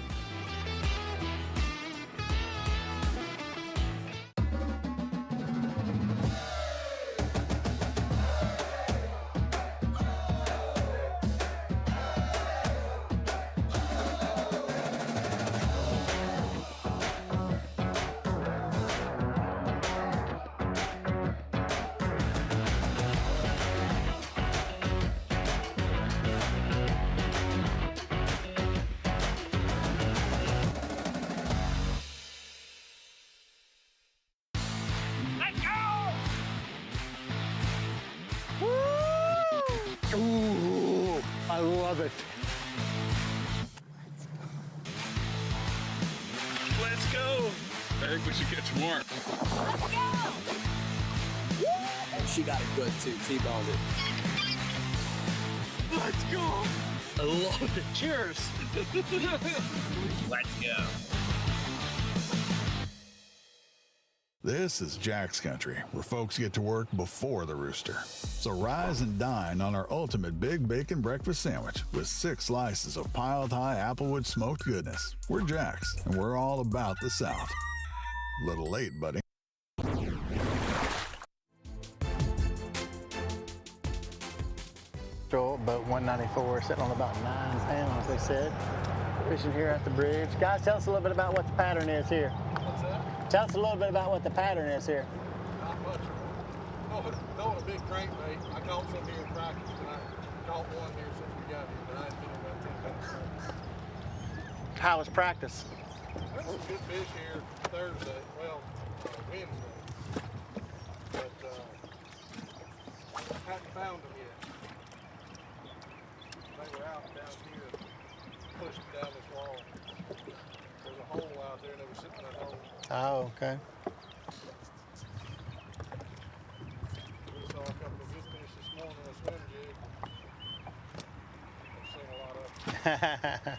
Ooh, I love it. Let's go. I think we should get some more. Let's go. She got it good too. T-boned it. Let's go. I love it. Cheers. Let's go. This is Jack's Country, where folks get to work before the rooster. So rise and dine on our ultimate Big Bacon Breakfast Sandwich with 6 slices of piled high applewood smoked goodness. We're Jack's, and we're all about the South. Little late, buddy. Boat 194 sitting on about 9 pounds, they said. Fishing here at the bridge. Guys, tell us a little bit about what the pattern is here. What's that? Tell us a little bit about what the pattern is here. Not much. Throwing a big crankbait. I caught some here in practice, but I caught one here since we got here, but I ain't been about 10 pounds. How was practice? There was some good fish here Thursday, well, Wednesday, but hadn't found them yet. They were out down here, pushed down this wall. There's a hole out there, and they were sitting in that hole. Oh, okay. We saw a couple of good fish this morning on a swim jig. I've seen a lot of them.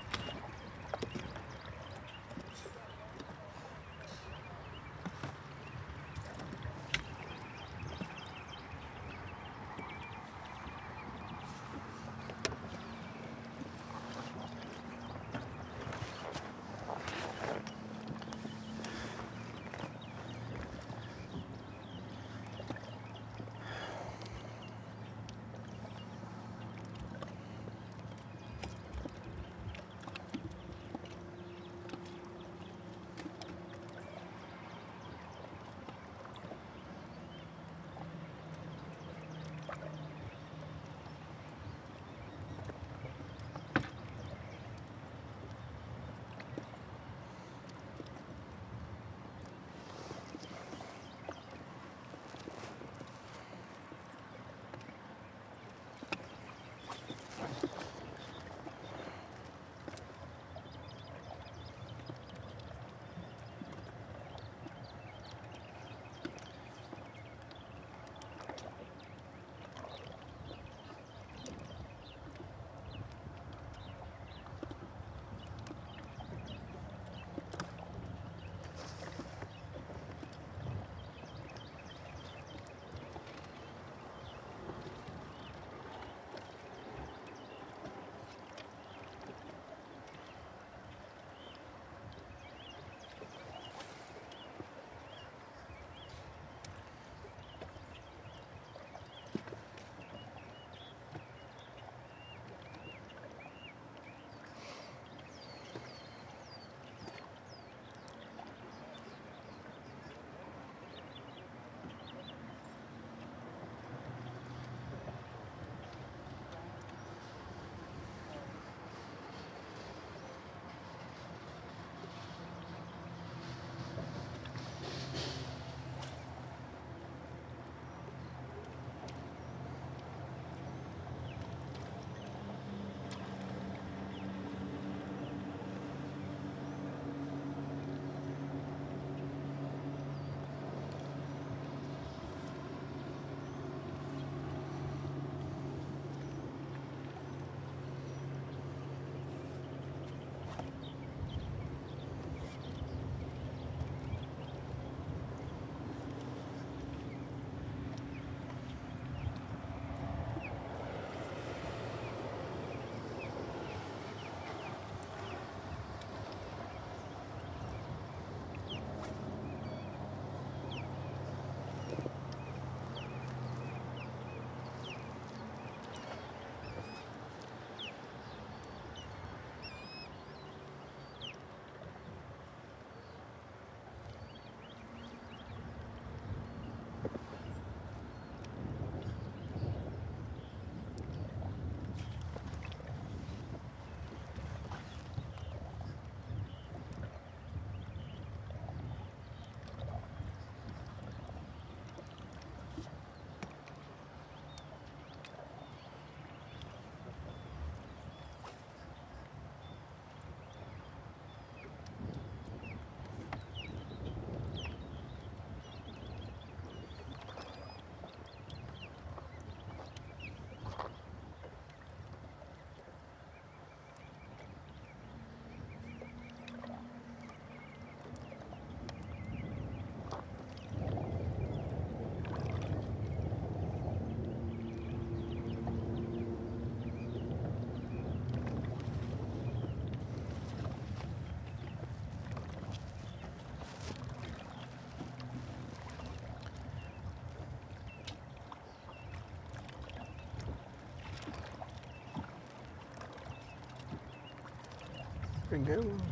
Pretty good one.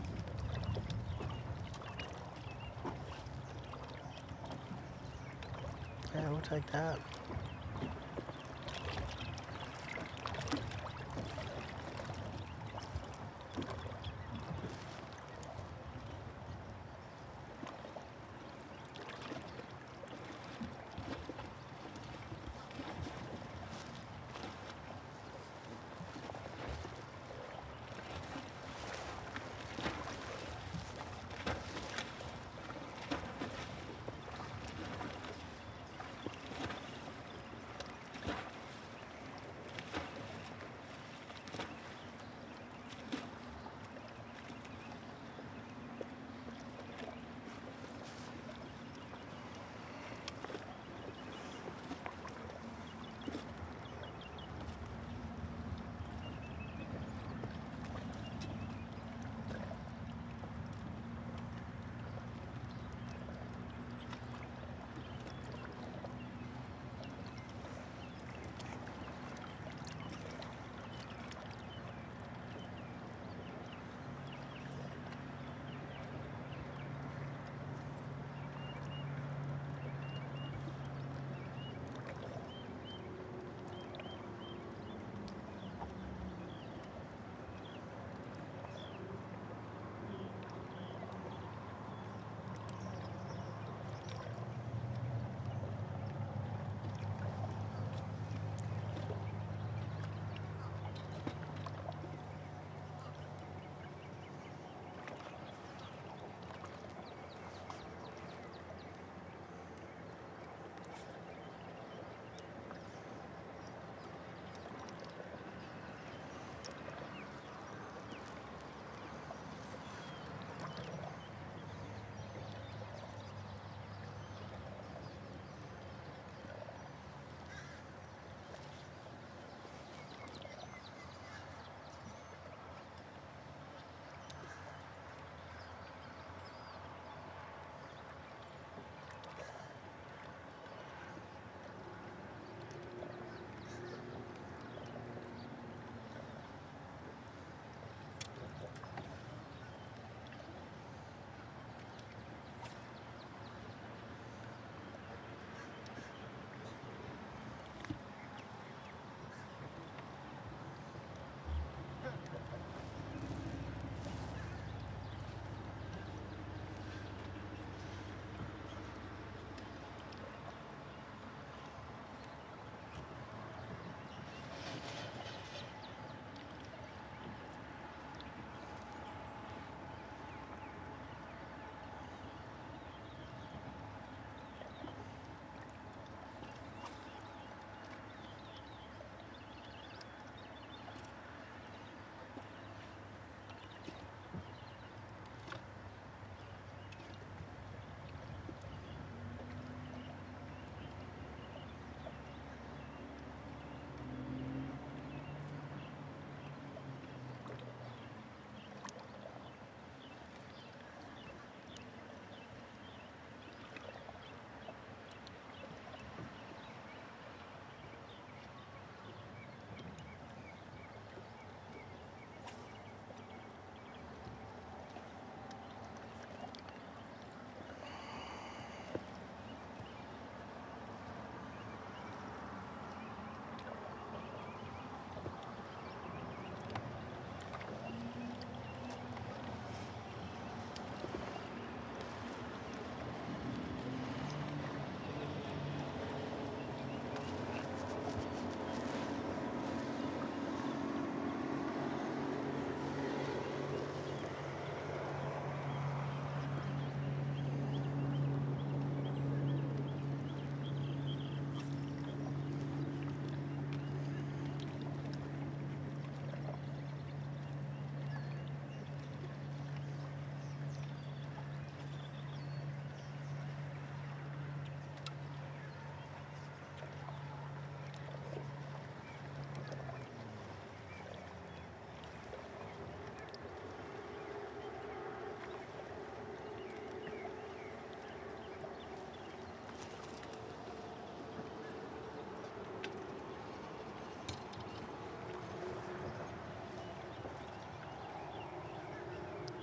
Yeah, we'll take that.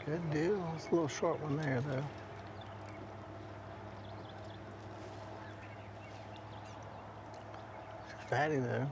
Good deal. It's a little short one there, though. She's fatty, though.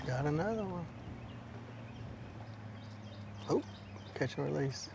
Got another one. Oh, catch and release.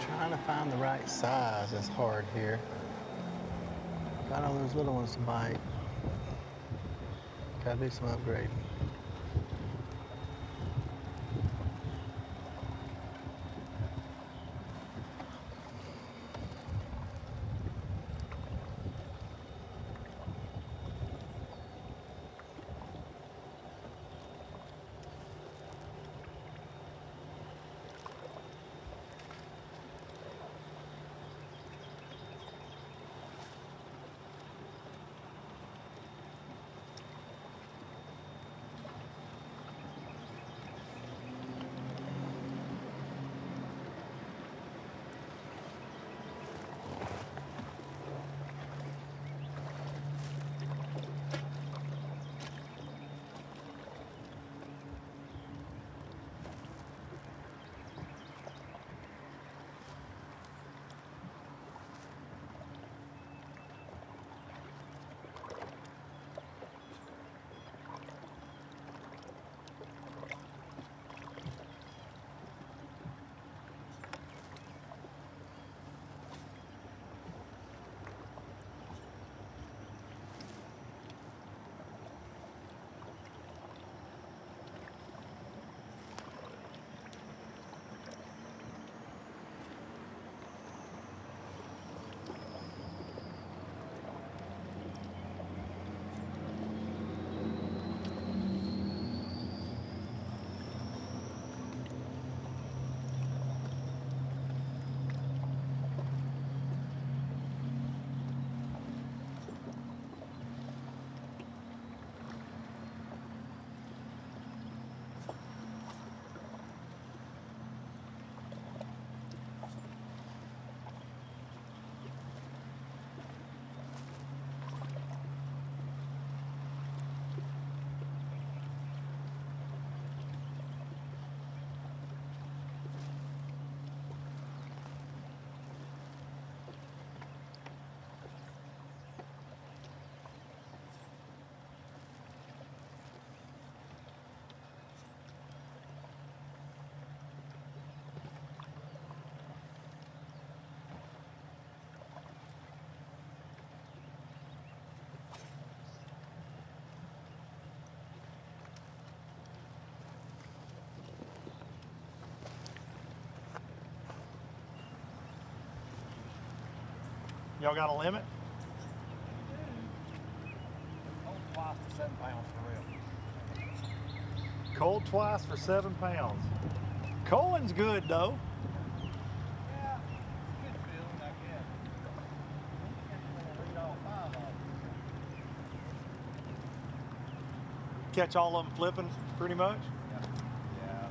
Trying to find the right size is hard here. Got all those little ones to bite. Gotta do some upgrading. Y'all got a limit? Cold twice to 7 pounds for real. Cold twice for 7 pounds. Colin's good though. Yeah, it's a good feeling, I guess. Read all 5 of them. Catch all of them flipping pretty much? Yeah.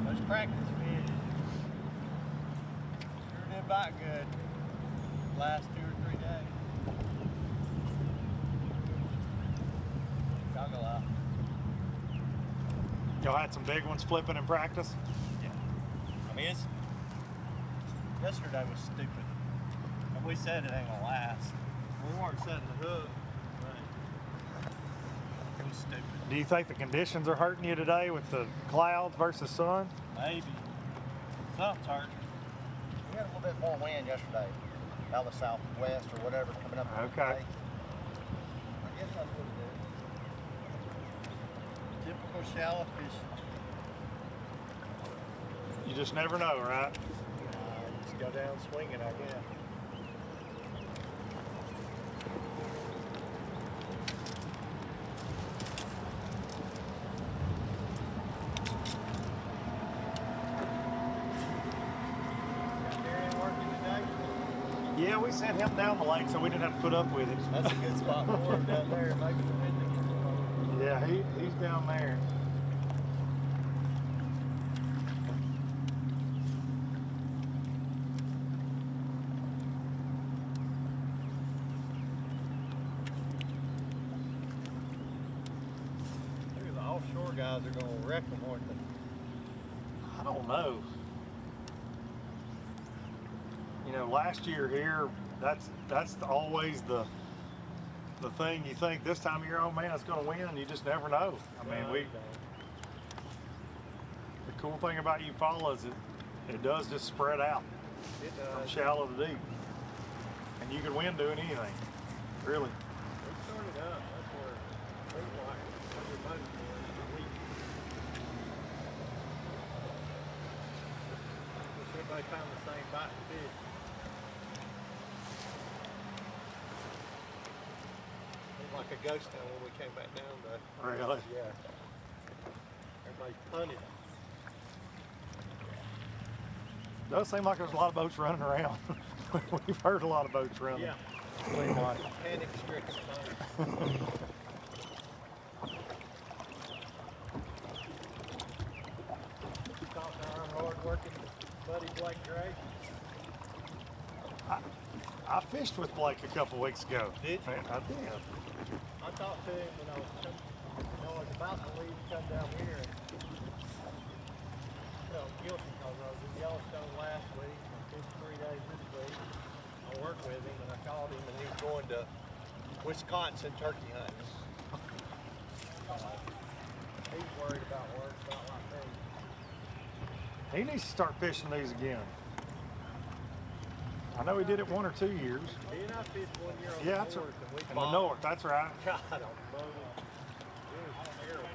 Those practice fish sure did bite good last 2 or 3 days. Not gonna lie. Y'all had some big ones flipping in practice? Yeah. I mean, yesterday was stupid. And we said it ain't gonna last. We weren't setting the hook, but it was stupid. Do you think the conditions are hurting you today with the clouds versus sun? Maybe. Something's hurting. We had a little bit more wind yesterday, out of the southwest or whatever coming up. Okay. I guess that's what it is. Typical shallow fishing. You just never know, right? You just go down swinging, I guess. Yeah, we sent him down the lake so we didn't have to put up with it. That's a good spot for him down there. Maybe the wind. Yeah, he's down there. Maybe the offshore guys are going to wreck them, aren't they? I don't know. You know, last year here, that's always the thing. You think this time of year, oh man, it's going to win. You just never know. I mean, the cool thing about Eufaula is It does just spread out It from does. shallow to deep. And you could win doing anything, really. We started up. That's where we like under money for it. Everybody found the same bite of fish. It was like a ghost town when we came back down though. Really? Yeah. Everybody punted. Does seem like there's a lot of boats running around. We've heard a lot of boats running. Yeah. Seem like. Panic stricken punted. Talking to our hard-working buddy Blake Gray. I fished with Blake a couple weeks ago. Did you? I did. I talked to him when I was about to leave to come down here and felt guilty because I was in Yellowstone last week and fished 3 days this week. I worked with him and I called him and he was going to Wisconsin turkey hunting. He's worried about work, about like me. He needs to start fishing these again. I know he did it 1 or 2 years. He and I fished 1 year on Yeah, the that's north and we in the bombed. north, that's right. God, I'm bumming. It was terrible.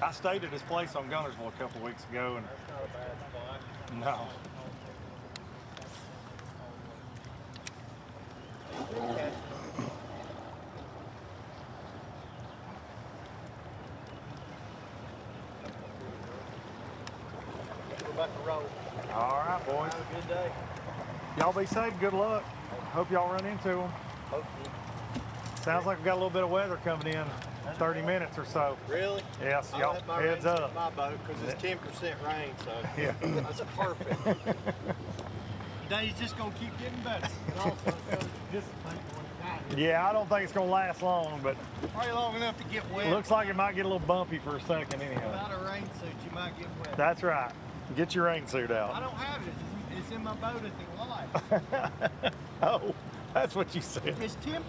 I stayed at his place on Gunnersville a couple weeks ago, and That's not a bad spot. no. We're about to roll. All right, boys. Have a good day. Y'all be safe. Good luck. Hope y'all run into them. Hopefully. Sounds like we got a little bit of weather coming in 30 minutes or so. Really? Yes, I'll y'all let my heads rain up. set my boat because it's 10% rain, so Yeah. that's perfect. Today's just gonna keep getting better. And also, it's gonna dissipate when it got here. Yeah, I don't think it's gonna last long, but Probably long enough to get wet. looks like it might get a little bumpy for a second anyhow. Without a rain suit, you might get wet. That's right. Get your rain suit I out. don't have it. It's in my boat at the light. Oh, that's what you said. It's 10%.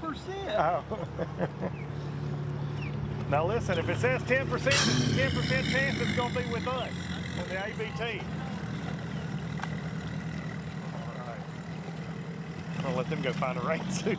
Oh. Now listen, if it says 10%, it's a 10% chance it's gonna be with us on the ABT. All right. I'm gonna let them go find a rain suit.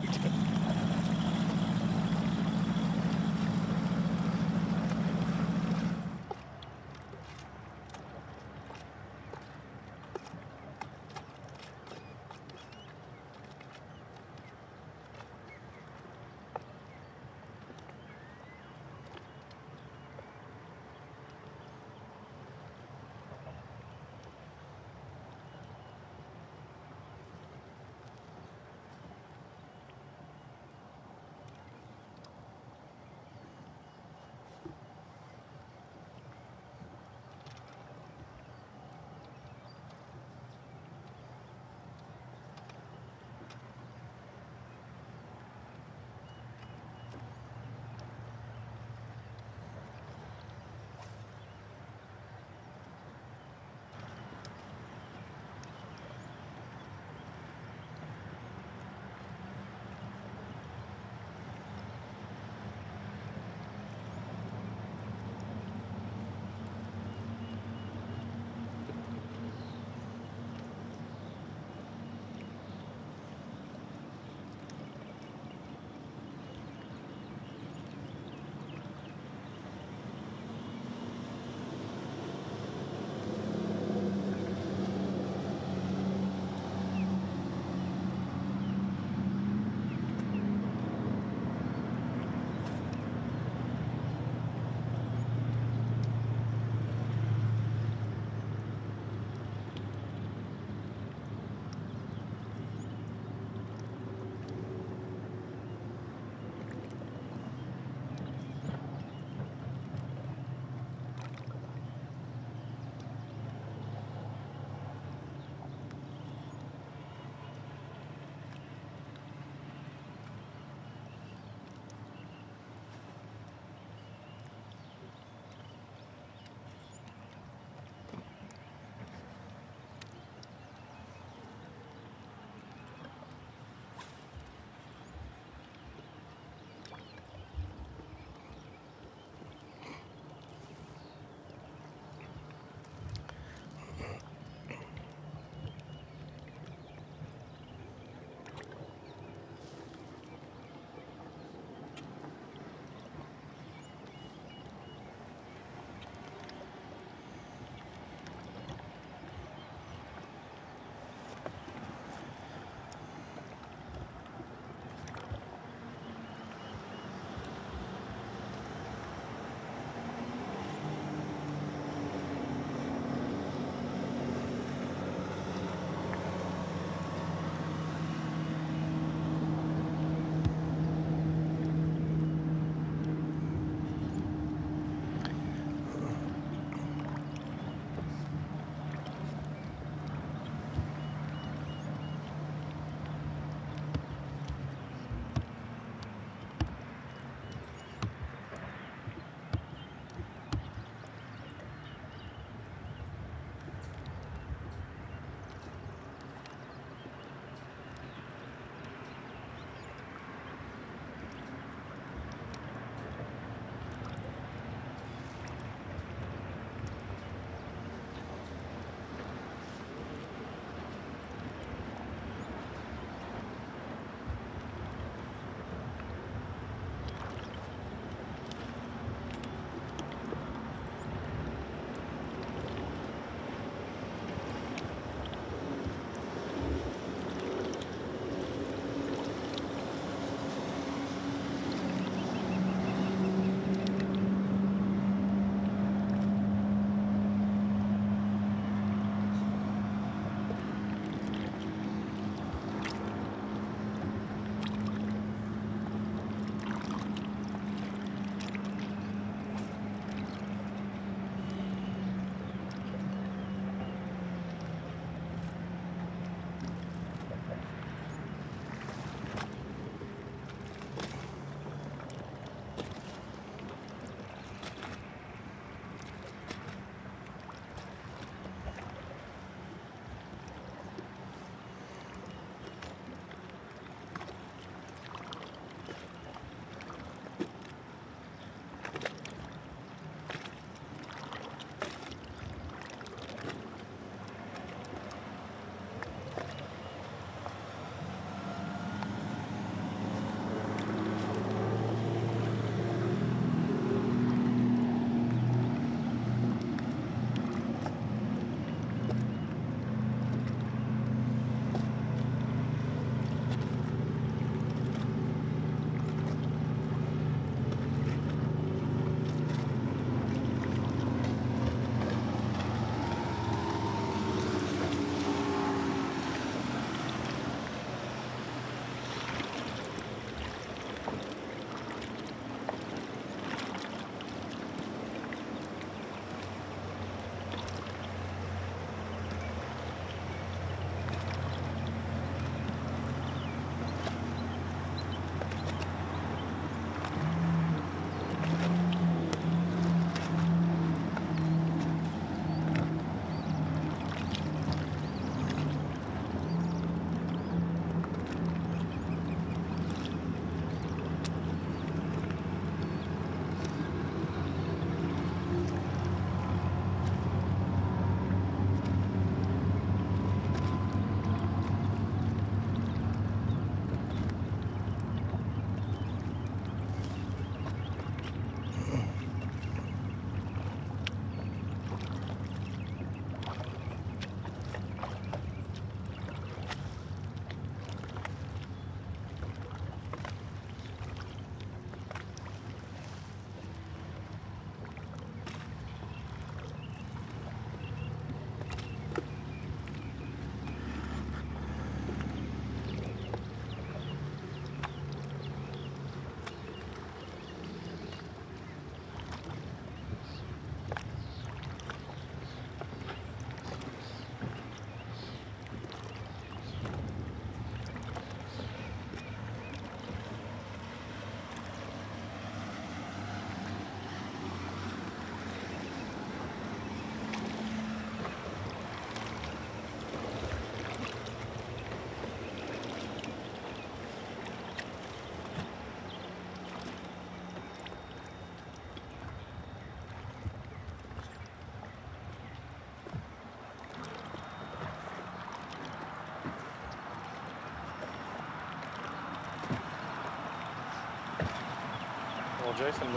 Jason,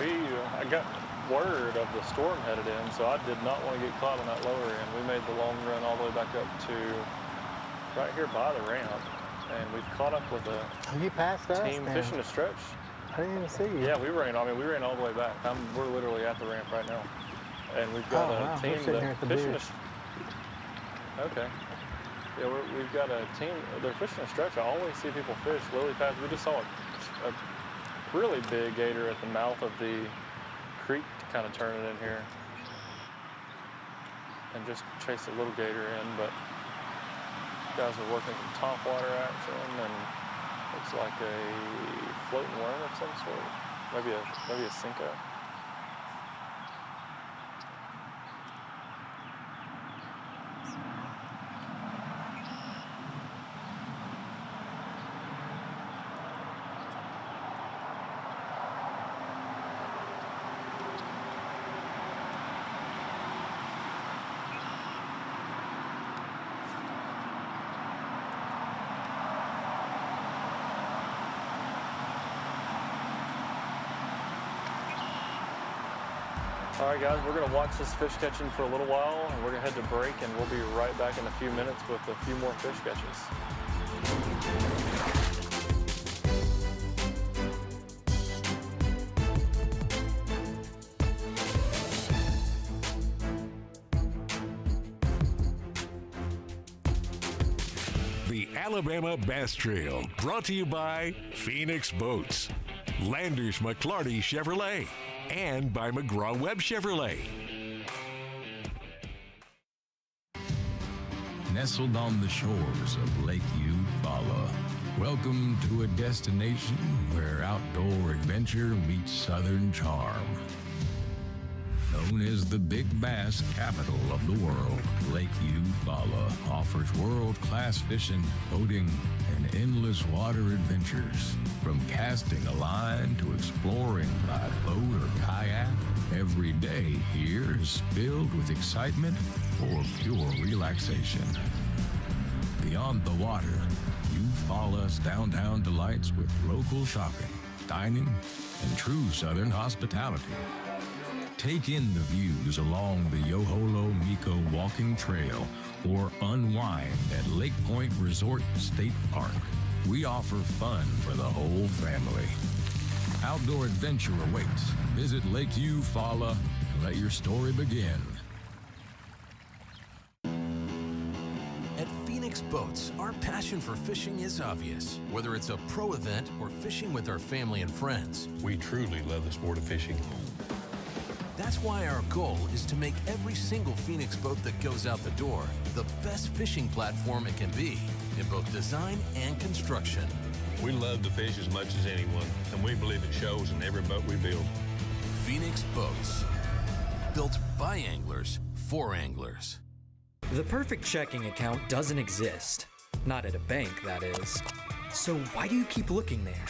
I got word of the storm headed in, so I did not want to get caught on that lower end. We made the long run all the way back up to right here by the ramp, and we've caught up with a You passed us team then. fishing a stretch. I didn't even see you. Yeah, we ran all the way back. We're literally at the ramp right now, and we've got a team that fishing Okay. Yeah, we've got a team. They're fishing a stretch. I always see people fish lily pads. We just saw a really big gator at the mouth of the creek kind of turning in here, and just chased a little gator in. But guys are working some topwater action, and looks like a floating worm of some sort. Maybe a Cinco. All right, guys, we're going to watch this fish catching for a little while, and we're going to head to break, and we'll be right back in a few minutes with a few more fish catches. The Alabama Bass Trail, brought to you by Phoenix Boats, Landers McClarty Chevrolet, and by McGraw-Webb Chevrolet. Nestled on the shores of Lake Eufaula, welcome to a destination where outdoor adventure meets southern charm. Known as the Big Bass Capital of the world, Lake Eufaula offers world-class fishing, boating, and endless water adventures. From casting a line to exploring by boat or kayak, every day here is filled with excitement or pure relaxation. Beyond the water, Eufaula's downtown delights with local shopping, dining, and true southern hospitality. Take in the views along the Yoholo Miko Walking Trail or unwind at Lake Point Resort State Park. We offer fun for the whole family. Outdoor adventure awaits. Visit Lake Eufaula and let your story begin. At Phoenix Boats, our passion for fishing is obvious. Whether it's a pro event or fishing with our family and friends, We truly love the sport of fishing. that's why our goal is to make every single Phoenix boat that goes out the door the best fishing platform it can be in both design and construction. We love to fish as much as anyone, and we believe it shows in every boat we build. Phoenix Boats, built by anglers for anglers. The perfect checking account doesn't exist. Not at a bank, that is. So why do you keep looking there?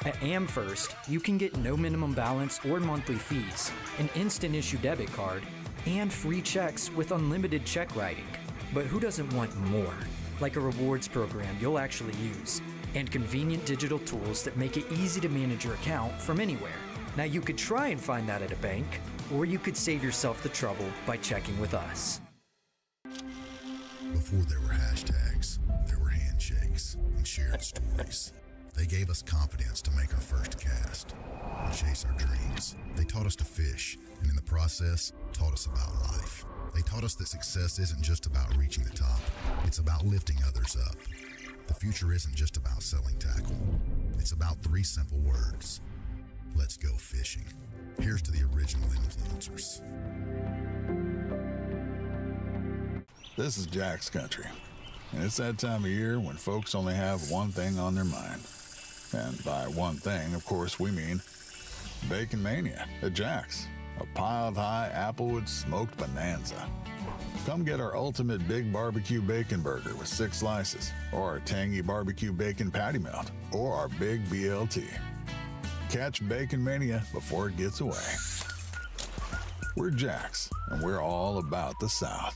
At AmFirst, you can get no minimum balance or monthly fees, an instant issue debit card, and free checks with unlimited check writing. But who doesn't want more? Like a rewards program you'll actually use, and convenient digital tools that make it easy to manage your account from anywhere. Now you could try and find that at a bank, or you could save yourself the trouble by checking with us. Before there were hashtags, there were handshakes and shared stories. They gave us confidence to make our first cast and chase our dreams. They taught us to fish, and in the process, taught us about life. They taught us that success isn't just about reaching the top. It's about lifting others up. The future isn't just about selling tackle. It's about 3 simple words. Let's go fishing. Here's to the original influencers. This is Jack's country, and it's that time of year when folks only have one thing on their mind. And by one thing, of course, we mean Bacon Mania at Jack's, a piled-high Applewood smoked bonanza. Come get our ultimate big barbecue bacon burger with 6 slices, or our tangy barbecue bacon patty melt, or our big BLT. Catch Bacon Mania before it gets away. We're Jack's, and we're all about the South.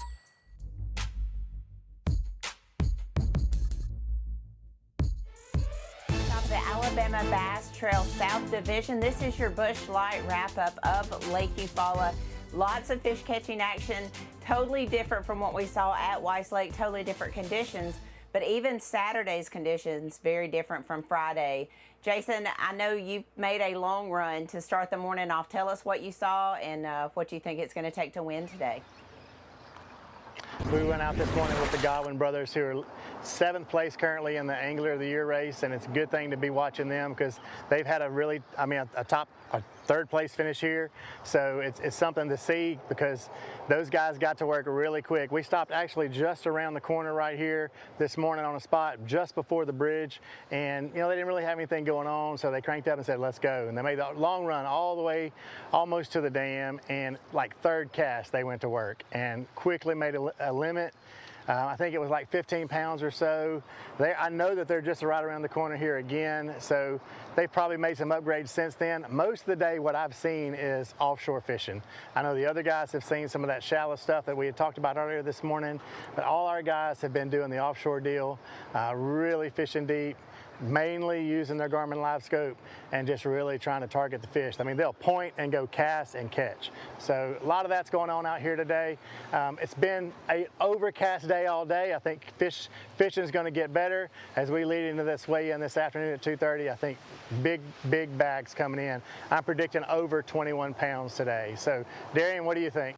Top of the Alabama Bass Trail South Division. This is your Bush Light wrap-up of Lake Eufaula. Lots of fish catching action, totally different from what we saw at Weiss Lake, totally different conditions, but even Saturday's conditions, very different from Friday. Jason, I know you made a long run to start the morning off. Tell us what you saw and what you think it's going to take to win today. We went out this morning with the Godwin brothers, who are 7th place currently in the Angler of the Year race, and it's a good thing to be watching them because they've had a really, a 3rd place finish here. So it's something to see because those guys got to work really quick. We stopped actually just around the corner right here this morning on a spot just before the bridge, and they didn't really have anything going on, so they cranked up and said, let's go. And they made the long run all the way almost to the dam, and like 3rd cast they went to work and quickly made a limit. I think it was like 15 pounds or so. I know that they're just right around the corner here again, so they've probably made some upgrades since then. Most of the day what I've seen is offshore fishing. I know the other guys have seen some of that shallow stuff that we had talked about earlier this morning, but all our guys have been doing the offshore deal, really fishing deep, mainly using their Garmin Live Scope and just really trying to target the fish. I mean, they'll point and go cast and catch. So a lot of that's going on out here today. It's been an overcast day all day. I think fishing is going to get better as we lead into this weigh-in this afternoon at 2:30. I think big bags coming in. I'm predicting over 21 pounds today. So Darian, what do you think?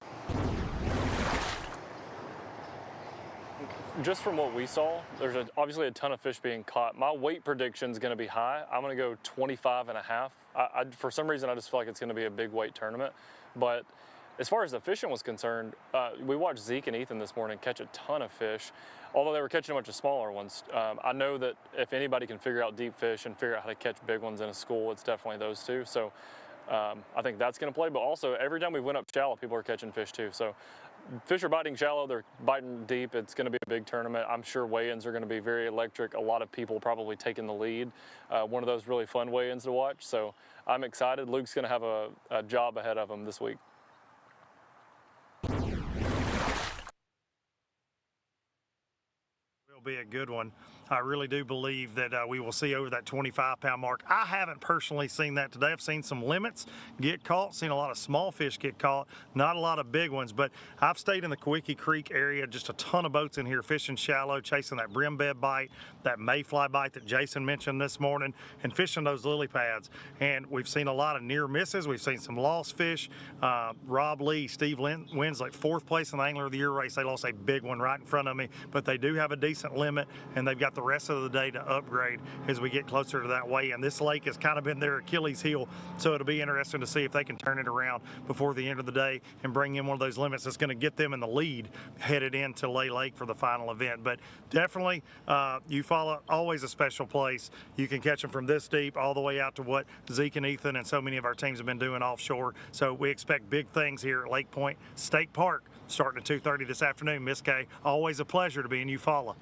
Just from what we saw, there's obviously a ton of fish being caught. My weight prediction is going to be high. I'm going to go 25.5. For some reason, I just feel like it's going to be a big weight tournament. But as far as the fishing was concerned, we watched Zeke and Ethan this morning catch a ton of fish, although they were catching a bunch of smaller ones. I know that if anybody can figure out deep fish and figure out how to catch big ones in a school, it's definitely those two. So I think that's going to play. But also, every time we went up shallow, people are catching fish too. So fish are biting shallow, they're biting deep. It's going to be a big tournament. I'm sure weigh-ins are going to be very electric. A lot of people probably taking the lead. One of those really fun weigh-ins to watch. So I'm excited. Luke's going to have a job ahead of him this week. Will be a good one. I really do believe that we will see over that 25-pound mark. I haven't personally seen that today. I've seen some limits get caught, seen a lot of small fish get caught, not a lot of big ones, but I've stayed in the Kawiki Creek area, just a ton of boats in here fishing shallow, chasing that brim bed bite, that mayfly bite that Jason mentioned this morning, and fishing those lily pads. And we've seen a lot of near misses. We've seen some lost fish. Rob Lee, Steve wins like 4th place in the Angler of the Year race. They lost a big one right in front of me, but they do have a decent limit, and they've got the rest of the day to upgrade as we get closer to that weigh-in. This lake has kind of been their Achilles heel, so it'll be interesting to see if they can turn it around before the end of the day and bring in one of those limits that's going to get them in the lead headed into Lay Lake for the final event. But definitely, Eufaula, always a special place. You can catch them from this deep all the way out to what Zeke and Ethan and so many of our teams have been doing offshore. So we expect big things here at Lake Point State Park starting at 2:30 this afternoon. Miss Kay, always a pleasure to be in Eufaula.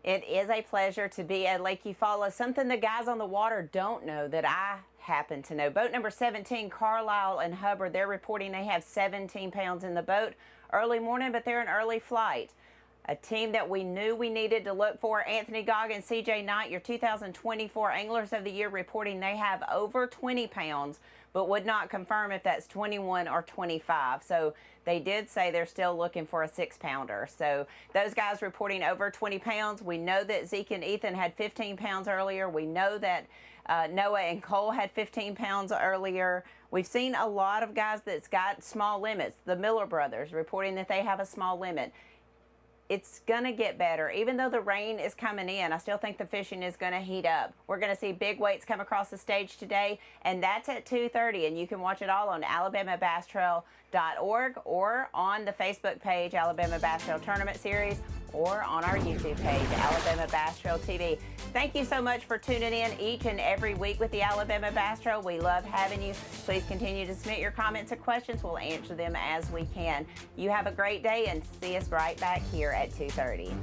It is a pleasure to be at Lake Eufaula, something the guys on the water don't know that I happen to know. Boat number 17, Carlisle and Hubbard, they're reporting they have 17 pounds in the boat. Early morning, but they're an early flight. A team that we knew we needed to look for, Anthony Goggins, CJ Knight, your 2024 Anglers of the Year, reporting they have over 20 pounds, but would not confirm if that's 21 or 25. So they did say they're still looking for a 6-pounder. So those guys reporting over 20 pounds. We know that Zeke and Ethan had 15 pounds earlier. We know that Noah and Cole had 15 pounds earlier. We've seen a lot of guys that's got small limits. The Miller brothers reporting that they have a small limit. It's going to get better. Even though the rain is coming in, I still think the fishing is going to heat up. We're going to see big weights come across the stage today, and that's at 2:30, and you can watch it all on alabamabasstrail.org or on the Facebook page, Alabama Bass Trail Tournament Series, or on our YouTube page, Alabama Bass Trail TV. Thank you so much for tuning in each and every week with the Alabama Bass Trail. We love having you. Please continue to submit your comments and questions. We'll answer them as we can. You have a great day, and see us right back here at 2:30.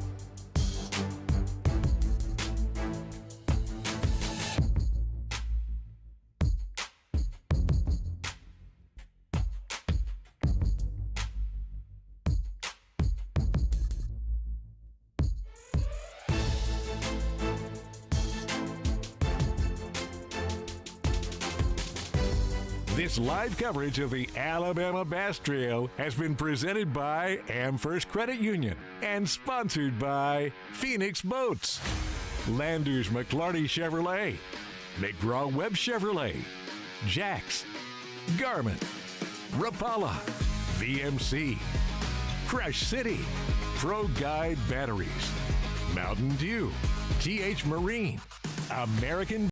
This live coverage of the Alabama Bass Trail has been presented by AmFirst Credit Union and sponsored by Phoenix Boats, Landers McClarty Chevrolet, McGraw-Webb Chevrolet, Jax, Garmin, Rapala, VMC, Crush City, Pro Guide Batteries, Mountain Dew, TH Marine, American